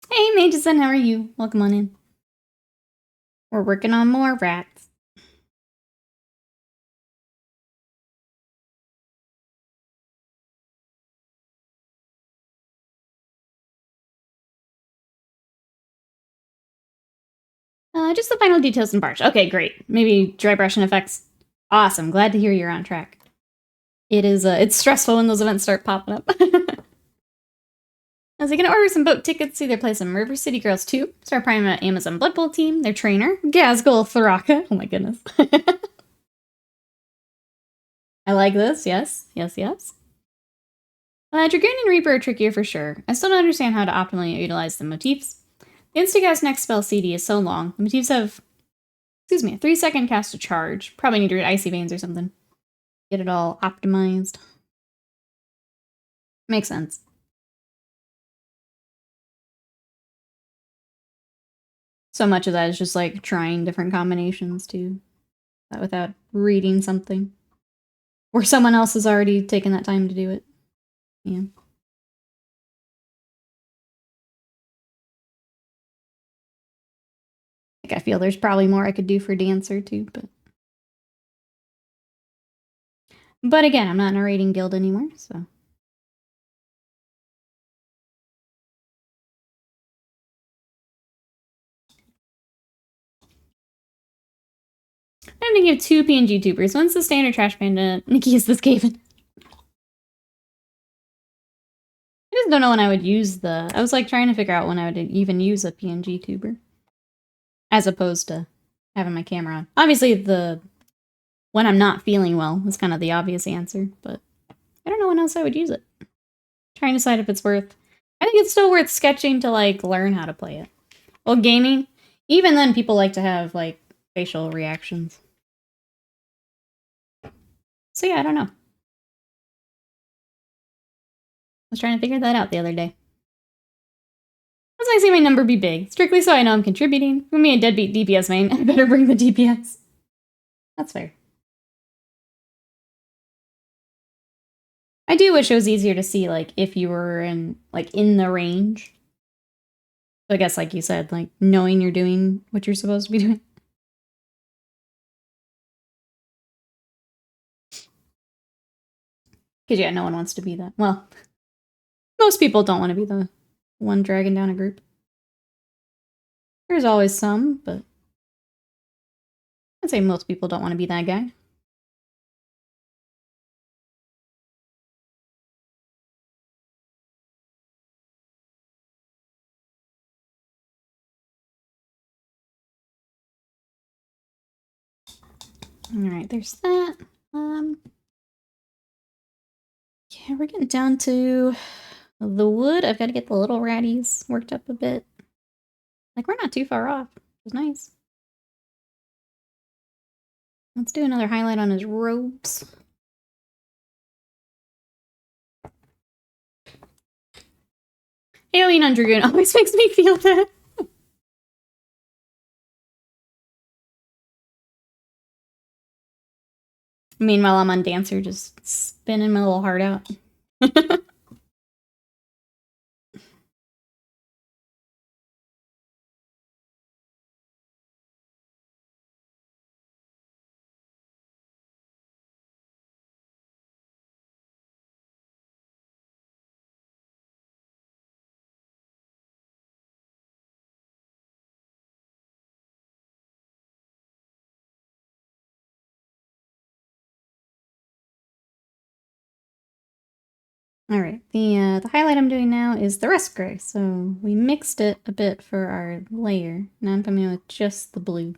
Hey Mageson, how are you? Welcome on in. We're working on more rats. Just the final details in Barge. Okay, great. Maybe dry brush and effects. Awesome. Glad to hear you're on track. It is, it's stressful when those events start popping up. I was gonna order some boat tickets, either play some River City Girls 2, start priming my Amazon Blood Bowl team, their trainer, Gazgul Thraka. Oh my goodness. I like this, yes. Yes, yes. Dragoon and Reaper are trickier for sure. I still don't understand how to optimally utilize the motifs. The Instacast next spell CD is so long. The motifs have, a 3-second cast to charge. Probably need to read Icy Veins or something. Get it all optimized. Makes sense. So much of that is just like trying different combinations too. Without reading something. Or someone else has already taken that time to do it. Yeah. Like I feel there's probably more I could do for Dancer too, but again, I'm not in a raiding guild anymore, so. I'm thinking of 2 PNG tubers. One's the standard Trash Panda, Nikki is the Skaven. I just don't know when I would use I was like trying to figure out when I would even use a PNG tuber. As opposed to having my camera on. Obviously when I'm not feeling well is kind of the obvious answer, but I don't know when else I would use it. Trying to decide if it's worth... I think it's still worth sketching to, like, learn how to play it. Well, gaming, even then people like to have, like, facial reactions. So yeah, I don't know. I was trying to figure that out the other day. As I see my number be big, strictly so I know I'm contributing. For me, a deadbeat DPS main, I better bring the DPS. That's fair. I do wish it was easier to see, like, if you were in the range. So I guess, like you said, like, knowing you're doing what you're supposed to be doing. Because, yeah, no one wants to be that. Well, most people don't want to be the one dragging down a group. There's always some, but I'd say most people don't want to be that guy. Alright, there's that. Yeah, we're getting down to the wood. I've got to get the little ratties worked up a bit. Like, we're not too far off. It's nice. Let's do another highlight on his robes. Alien on Dragoon always makes me feel that. Meanwhile, I'm on Dancer just spinning my little heart out. Alright, the highlight I'm doing now is the rust gray, so we mixed it a bit for our layer. Now I'm coming in with just the blue.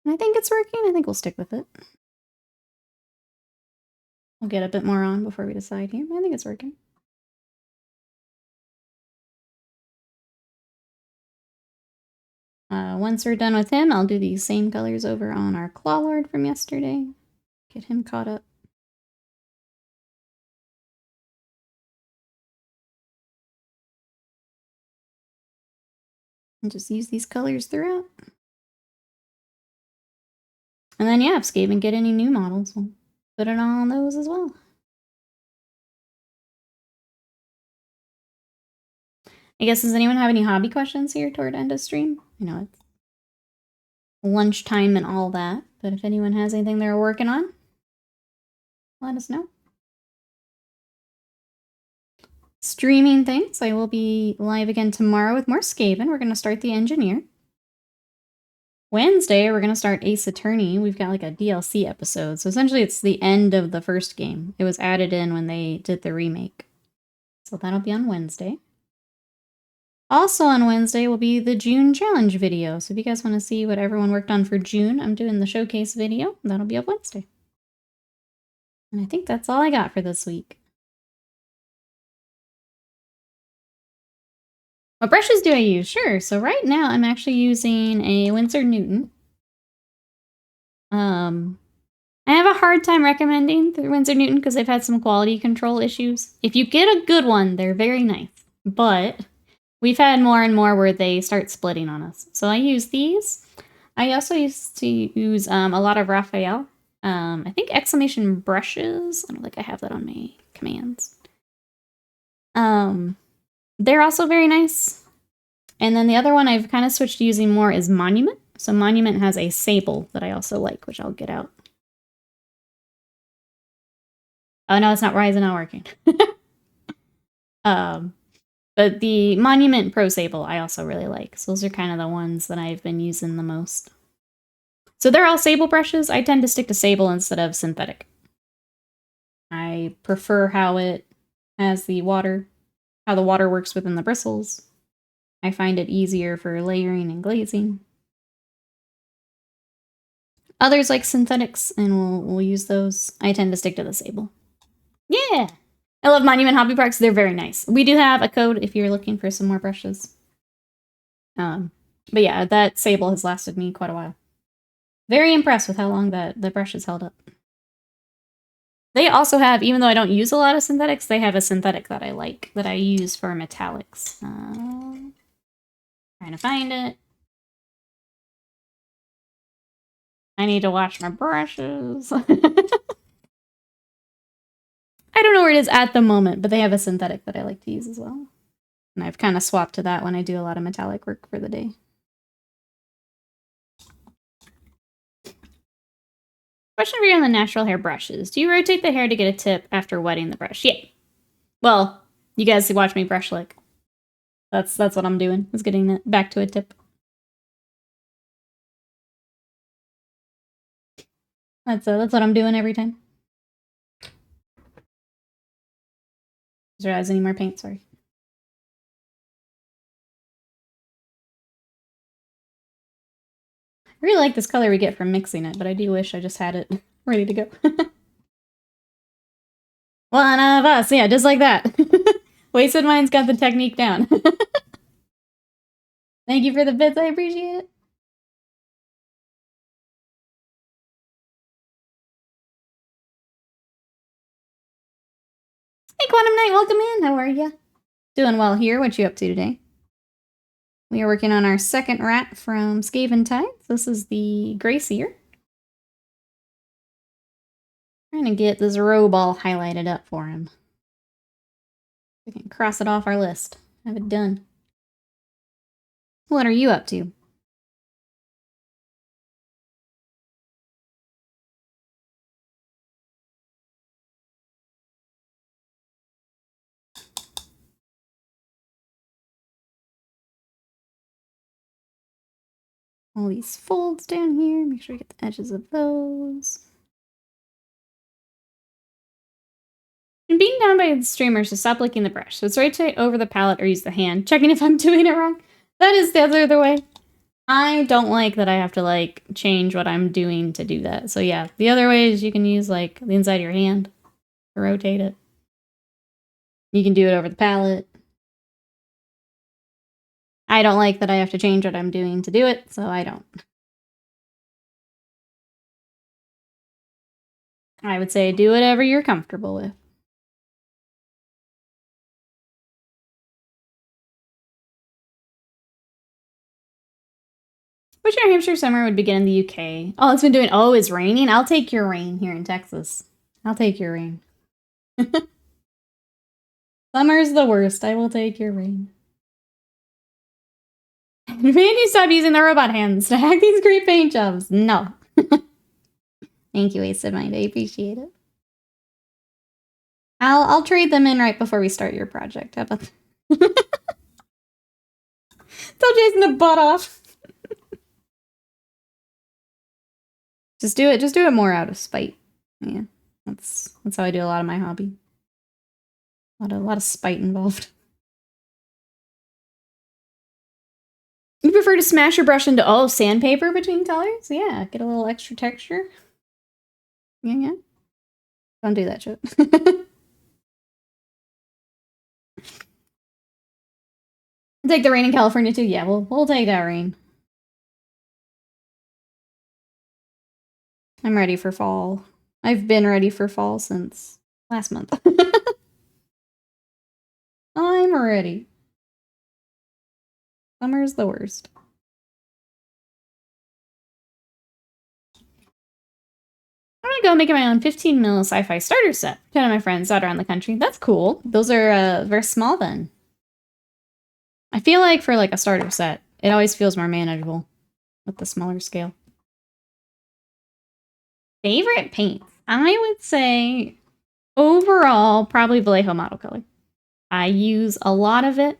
And I think it's working. I think we'll stick with it. We'll get a bit more on before we decide here, but I think it's working. Once we're done with him, I'll do these same colors over on our Clawlord from yesterday. Get him caught up. And just use these colors throughout. And then, yeah, if Skaven get any new models, we'll put it on those as well. I guess, does anyone have any hobby questions here toward end of stream? You know, it's lunchtime and all that, but if anyone has anything they're working on, let us know. Streaming things, I will be live again tomorrow with more Skaven. We're going to start the Engineer. Wednesday, we're going to start Ace Attorney. We've got like a DLC episode. So essentially it's the end of the first game. It was added in when they did the remake. So that'll be on Wednesday. Also on Wednesday will be the June challenge video. So if you guys want to see what everyone worked on for June, I'm doing the showcase video. That'll be up Wednesday. And I think that's all I got for this week. What brushes do I use? Sure. So right now I'm actually using a Winsor Newton. I have a hard time recommending the Winsor Newton because they've had some quality control issues. If you get a good one, they're very nice. But we've had more and more where they start splitting on us. So I use these. I also used to use a lot of Raphael. I think exclamation brushes. I don't think I have that on my commands. They're also very nice. And then the other one I've kind of switched to using more is Monument. So Monument has a sable that I also like, which I'll get out. Oh no, it's not rising, not working. But the Monument Pro Sable I also really like. So those are kind of the ones that I've been using the most. So they're all sable brushes. I tend to stick to sable instead of synthetic. I prefer how it has the water, how the water works within the bristles. I find it easier for layering and glazing. Others like synthetics, and we'll use those. I tend to stick to the sable. Yeah! I love Monument Hobby Parks. They're very nice. We do have a code if you're looking for some more brushes. But yeah, that sable has lasted me quite a while. Very impressed with how long the brush has held up. They also have, even though I don't use a lot of synthetics, they have a synthetic that I like, that I use for metallics. Trying to find it. I need to wash my brushes. I don't know where it is at the moment, but they have a synthetic that I like to use as well. And I've kind of swapped to that when I do a lot of metallic work for the day. Question for you on the natural hair brushes. Do you rotate the hair to get a tip after wetting the brush? Yeah. Well, you guys watch me brush lick. That's what I'm doing, is getting it back to a tip. That's what I'm doing every time. Just realize any more paint, sorry. I really like this color we get from mixing it, but I do wish I just had it ready to go. One of us, yeah, just like that. Wasted Mind's got the technique down. Thank you for the bits, I appreciate it. Hey, Quantum Knight, welcome in. How are you? Doing well here. What you up to today? We are working on our second rat from Skaventide. This is the Grey Seer. Trying to get this robe all highlighted up for him. We can cross it off our list. Have it done. What are you up to? All these folds down here. Make sure we get the edges of those. And being down by the streamers to stop licking the brush. So it's rotate over the palette or use the hand. Checking if I'm doing it wrong. That is the other way. I don't like that I have to, like, change what I'm doing to do that. So yeah, the other way is you can use, like, the inside of your hand to rotate it. You can do it over the palette. I don't like that I have to change what I'm doing to do it, so I don't. I would say do whatever you're comfortable with. Wish New Hampshire summer would begin in the UK. Oh, it's been doing. Oh, it's raining? I'll take your rain here in Texas. I'll take your rain. Summer's the worst. I will take your rain. Mandy, stop using the robot hands to hack these great paint jobs. No. Thank you, Wasted Mind. I appreciate it. I'll trade them in right before we start your project. How about that? Tell Jason to butt off. Just do it more out of spite. Yeah. That's how I do a lot of my hobby. A lot of spite involved. You prefer to smash your brush into sandpaper between colors? Yeah, get a little extra texture. Yeah. Don't do that shit. Take the rain in California too. Yeah, we'll take that rain. I'm ready for fall. I've been ready for fall since last month. I'm ready. Summer's the worst. I'm gonna go making my own 15 mil sci-fi starter set. 10 of my friends out around the country. That's cool. Those are very small then. I feel like for like a starter set, it always feels more manageable with the smaller scale. Favorite paints? I would say overall, probably Vallejo Model Color. I use a lot of it,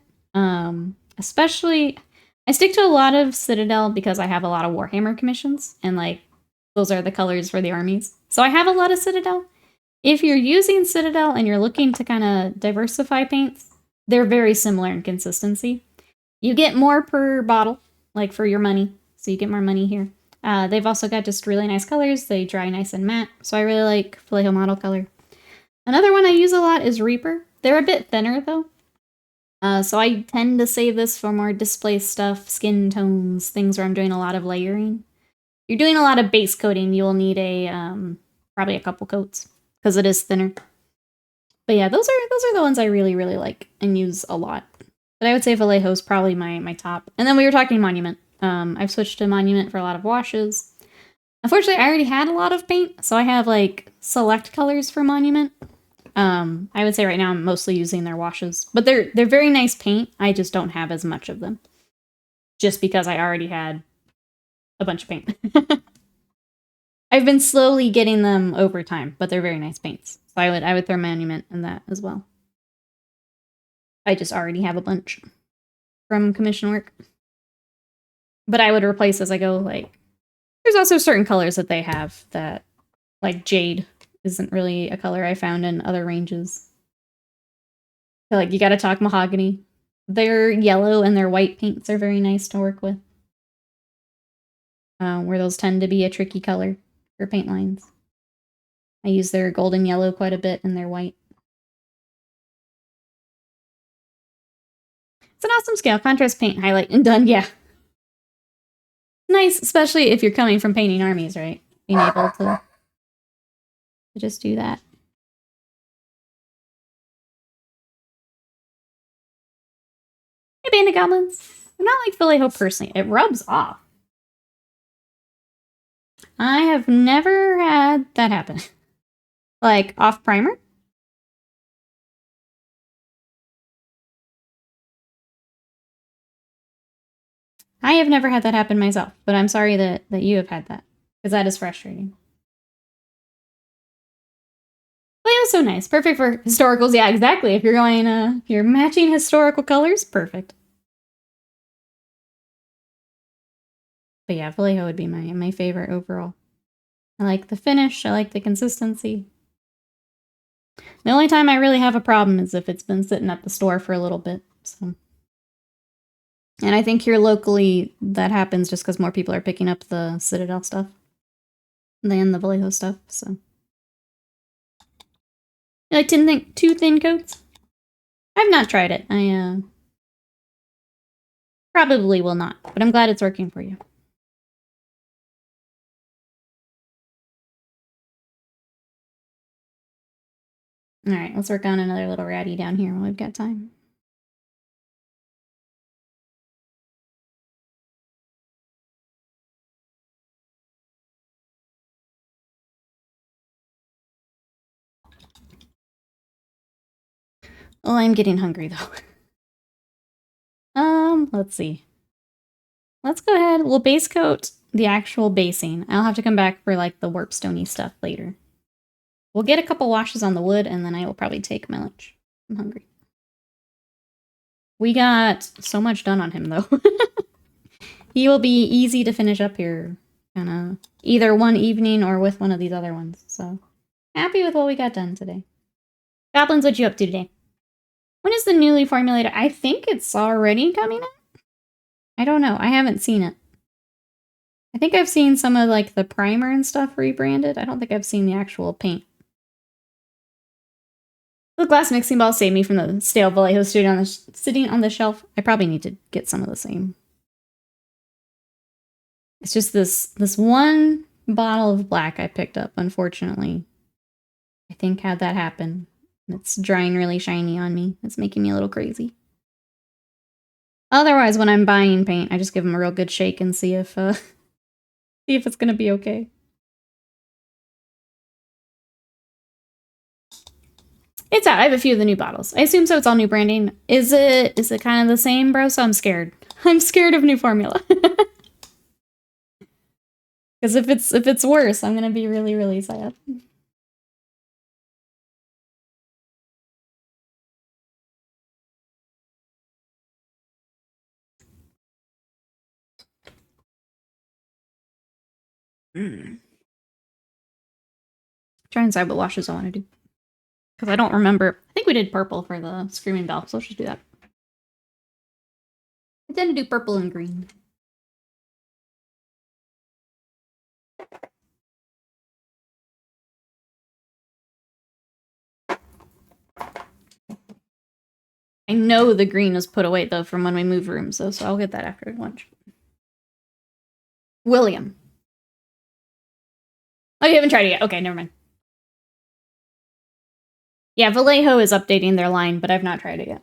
especially, I stick to a lot of Citadel because I have a lot of Warhammer commissions, and like, those are the colors for the armies. So I have a lot of Citadel. If you're using Citadel and you're looking to kind of diversify paints, they're very similar in consistency. You get more per bottle, like for your money, so you get more money here. They've also got just really nice colors. They dry nice and matte, so I really like Vallejo Model Color. Another one I use a lot is Reaper. They're a bit thinner though. So I tend to save this for more display stuff, skin tones, things where I'm doing a lot of layering. If you're doing a lot of base coating, you will need a probably a couple coats because it is thinner. But yeah, those are the ones I really, really like and use a lot. But I would say Vallejo is probably my top. And then we were talking Monument. I've switched to Monument for a lot of washes. Unfortunately, I already had a lot of paint, so I have like select colors for Monument. I would say right now I'm mostly using their washes, but they're very nice paint. I just don't have as much of them, just because I already had a bunch of paint. I've been slowly getting them over time, but they're very nice paints. So I would throw Monument in that as well. I just already have a bunch from commission work, but I would replace as I go. Like, there's also certain colors that they have that, like Jade, isn't really a color I found in other ranges. So, like, you gotta talk Mahogany. Their yellow and their white paints are very nice to work with. Where those tend to be a tricky color for paint lines. I use their golden yellow quite a bit and their white. It's an awesome scale. Contrast paint, highlight, and done. Yeah. Nice, especially if you're coming from painting armies, right? Being able to just do that. Hey, Bandit Goblins. I'm not like Vallejo personally. It rubs off. I have never had that happen. Like, off primer? I have never had that happen myself, but I'm sorry that you have had that, because that is frustrating. Vallejo's so nice. Perfect for historicals. Yeah, exactly. If you're going, if you're matching historical colors, perfect. But yeah, Vallejo would be my favorite overall. I like the finish. I like the consistency. The only time I really have a problem is if it's been sitting at the store for a little bit. So, and I think here locally that happens just because more people are picking up the Citadel stuff than the Vallejo stuff. So, you like two thin coats? I've not tried it. I probably will not, but I'm glad it's working for you. All right, let's work on another little ratty down here when we've got time. Oh, I'm getting hungry though. Let's see. Let's go ahead. We'll base coat the actual basing. I'll have to come back for like the warpstone-y stuff later. We'll get a couple washes on the wood, and then I will probably take my lunch. I'm hungry. We got so much done on him, though. He will be easy to finish up here, kind of either one evening or with one of these other ones. So, happy with what we got done today. Goblins, what you up to today? When is the newly formulated? I think it's already coming out. I don't know. I haven't seen it. I think I've seen some of like the primer and stuff rebranded. I don't think I've seen the actual paint. The glass mixing ball saved me from the stale Vallejo sitting on the shelf. I probably need to get some of the same. It's just this one bottle of black I picked up, unfortunately. I think had that happen. It's drying really shiny on me. It's making me a little crazy. Otherwise, when I'm buying paint, I just give them a real good shake and see if it's gonna be okay. It's out. I have a few of the new bottles. I assume so. It's all new branding. Is it kind of the same, bro? So I'm scared. I'm scared of new formula. Because if it's worse, I'm gonna be really, really sad. Try and decide what washes I want to do. Because I don't remember. I think we did purple for the Screaming Bell, so let's just do that. I tend to do purple and green. I know the green is put away, though, from when we move rooms, though, so I'll get that after lunch. William. Oh, you haven't tried it yet? Okay, never mind. Yeah, Vallejo is updating their line, but I've not tried it yet.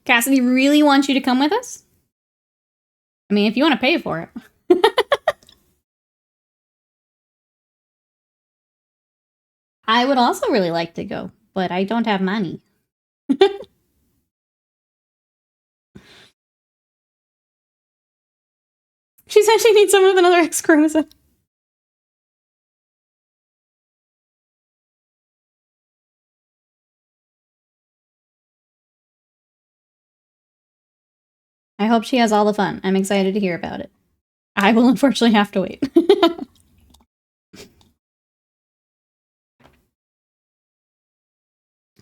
Cassidy really wants you to come with us? I mean, if you want to pay for it. I would also really like to go, but I don't have money. She said she needs someone with another X chromosome. I hope she has all the fun. I'm excited to hear about it. I will unfortunately have to wait.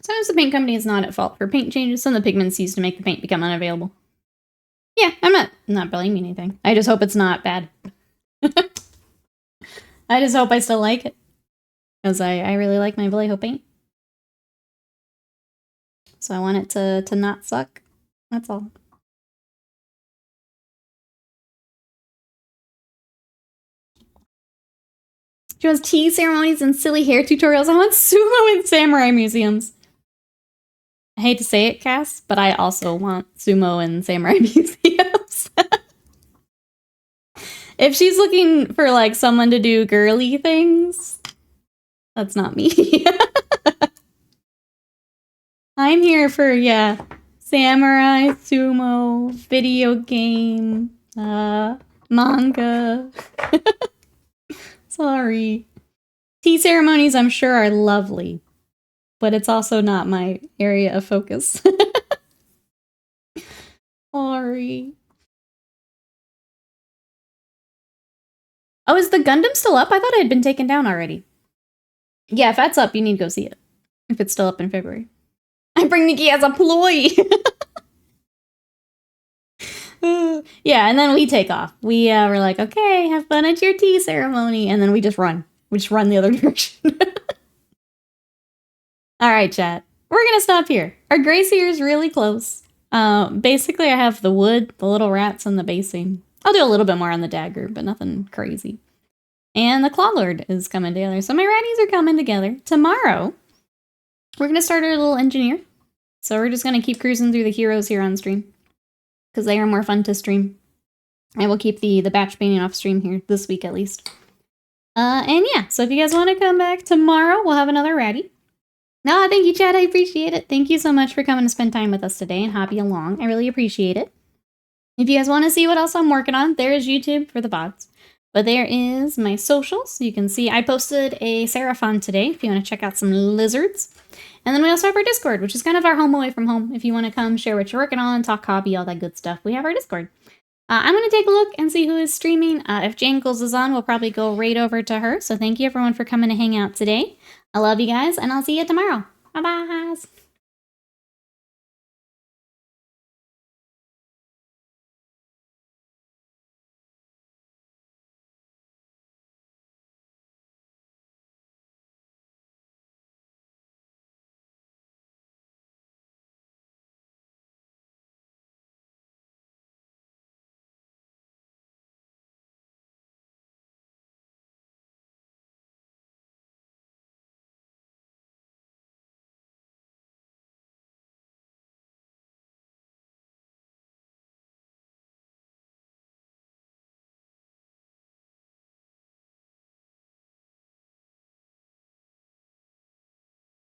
Sometimes the paint company is not at fault for paint changes. Some of the pigments used to make the paint become unavailable. Yeah, I'm not blaming anything. I just hope it's not bad. I just hope I still like it. Because I really like my Vallejo paint. So I want it to not suck. That's all. She wants tea ceremonies and silly hair tutorials. I want sumo and samurai museums. I hate to say it, Cass, but I also want sumo and samurai museums. If she's looking for, like, someone to do girly things, that's not me. I'm here for, yeah, samurai, sumo, video game, manga. Sorry. Tea ceremonies, I'm sure, are lovely, but it's also not my area of focus. Sorry. Oh, is the Gundam still up? I thought it had been taken down already. Yeah, if that's up, you need to go see it. If it's still up in February. I bring Nikki as a ploy! Yeah, and then we take off. We're like, okay, have fun at your tea ceremony. And then we just run. We just run the other direction. Alright, chat. We're gonna stop here. Our Grey Seer is really close. Basically, I have the wood, the little rats, and the basing. I'll do a little bit more on the dagger, but nothing crazy. And the Clawlord is coming together. So my ratties are coming together. Tomorrow, we're gonna start our little engineer. So we're just gonna keep cruising through the heroes here on stream. Because they are more fun to stream. I will keep the batch painting off stream here, this week at least. And yeah, so if you guys want to come back tomorrow, we'll have another ratty. No, thank you, Chad. I appreciate it. Thank you so much for coming to spend time with us today and hopping along. I really appreciate it. If you guys want to see what else I'm working on, there is YouTube for the VODs. But there is my socials. You can see I posted a Seraphon today if you want to check out some lizards. And then we also have our Discord, which is kind of our home away from home. If you want to come share what you're working on, talk hobby, all that good stuff, we have our Discord. I'm going to take a look and see who is streaming. If Jankles is on, we'll probably go right over to her. So thank you everyone for coming to hang out today. I love you guys, and I'll see you tomorrow. Bye-bye.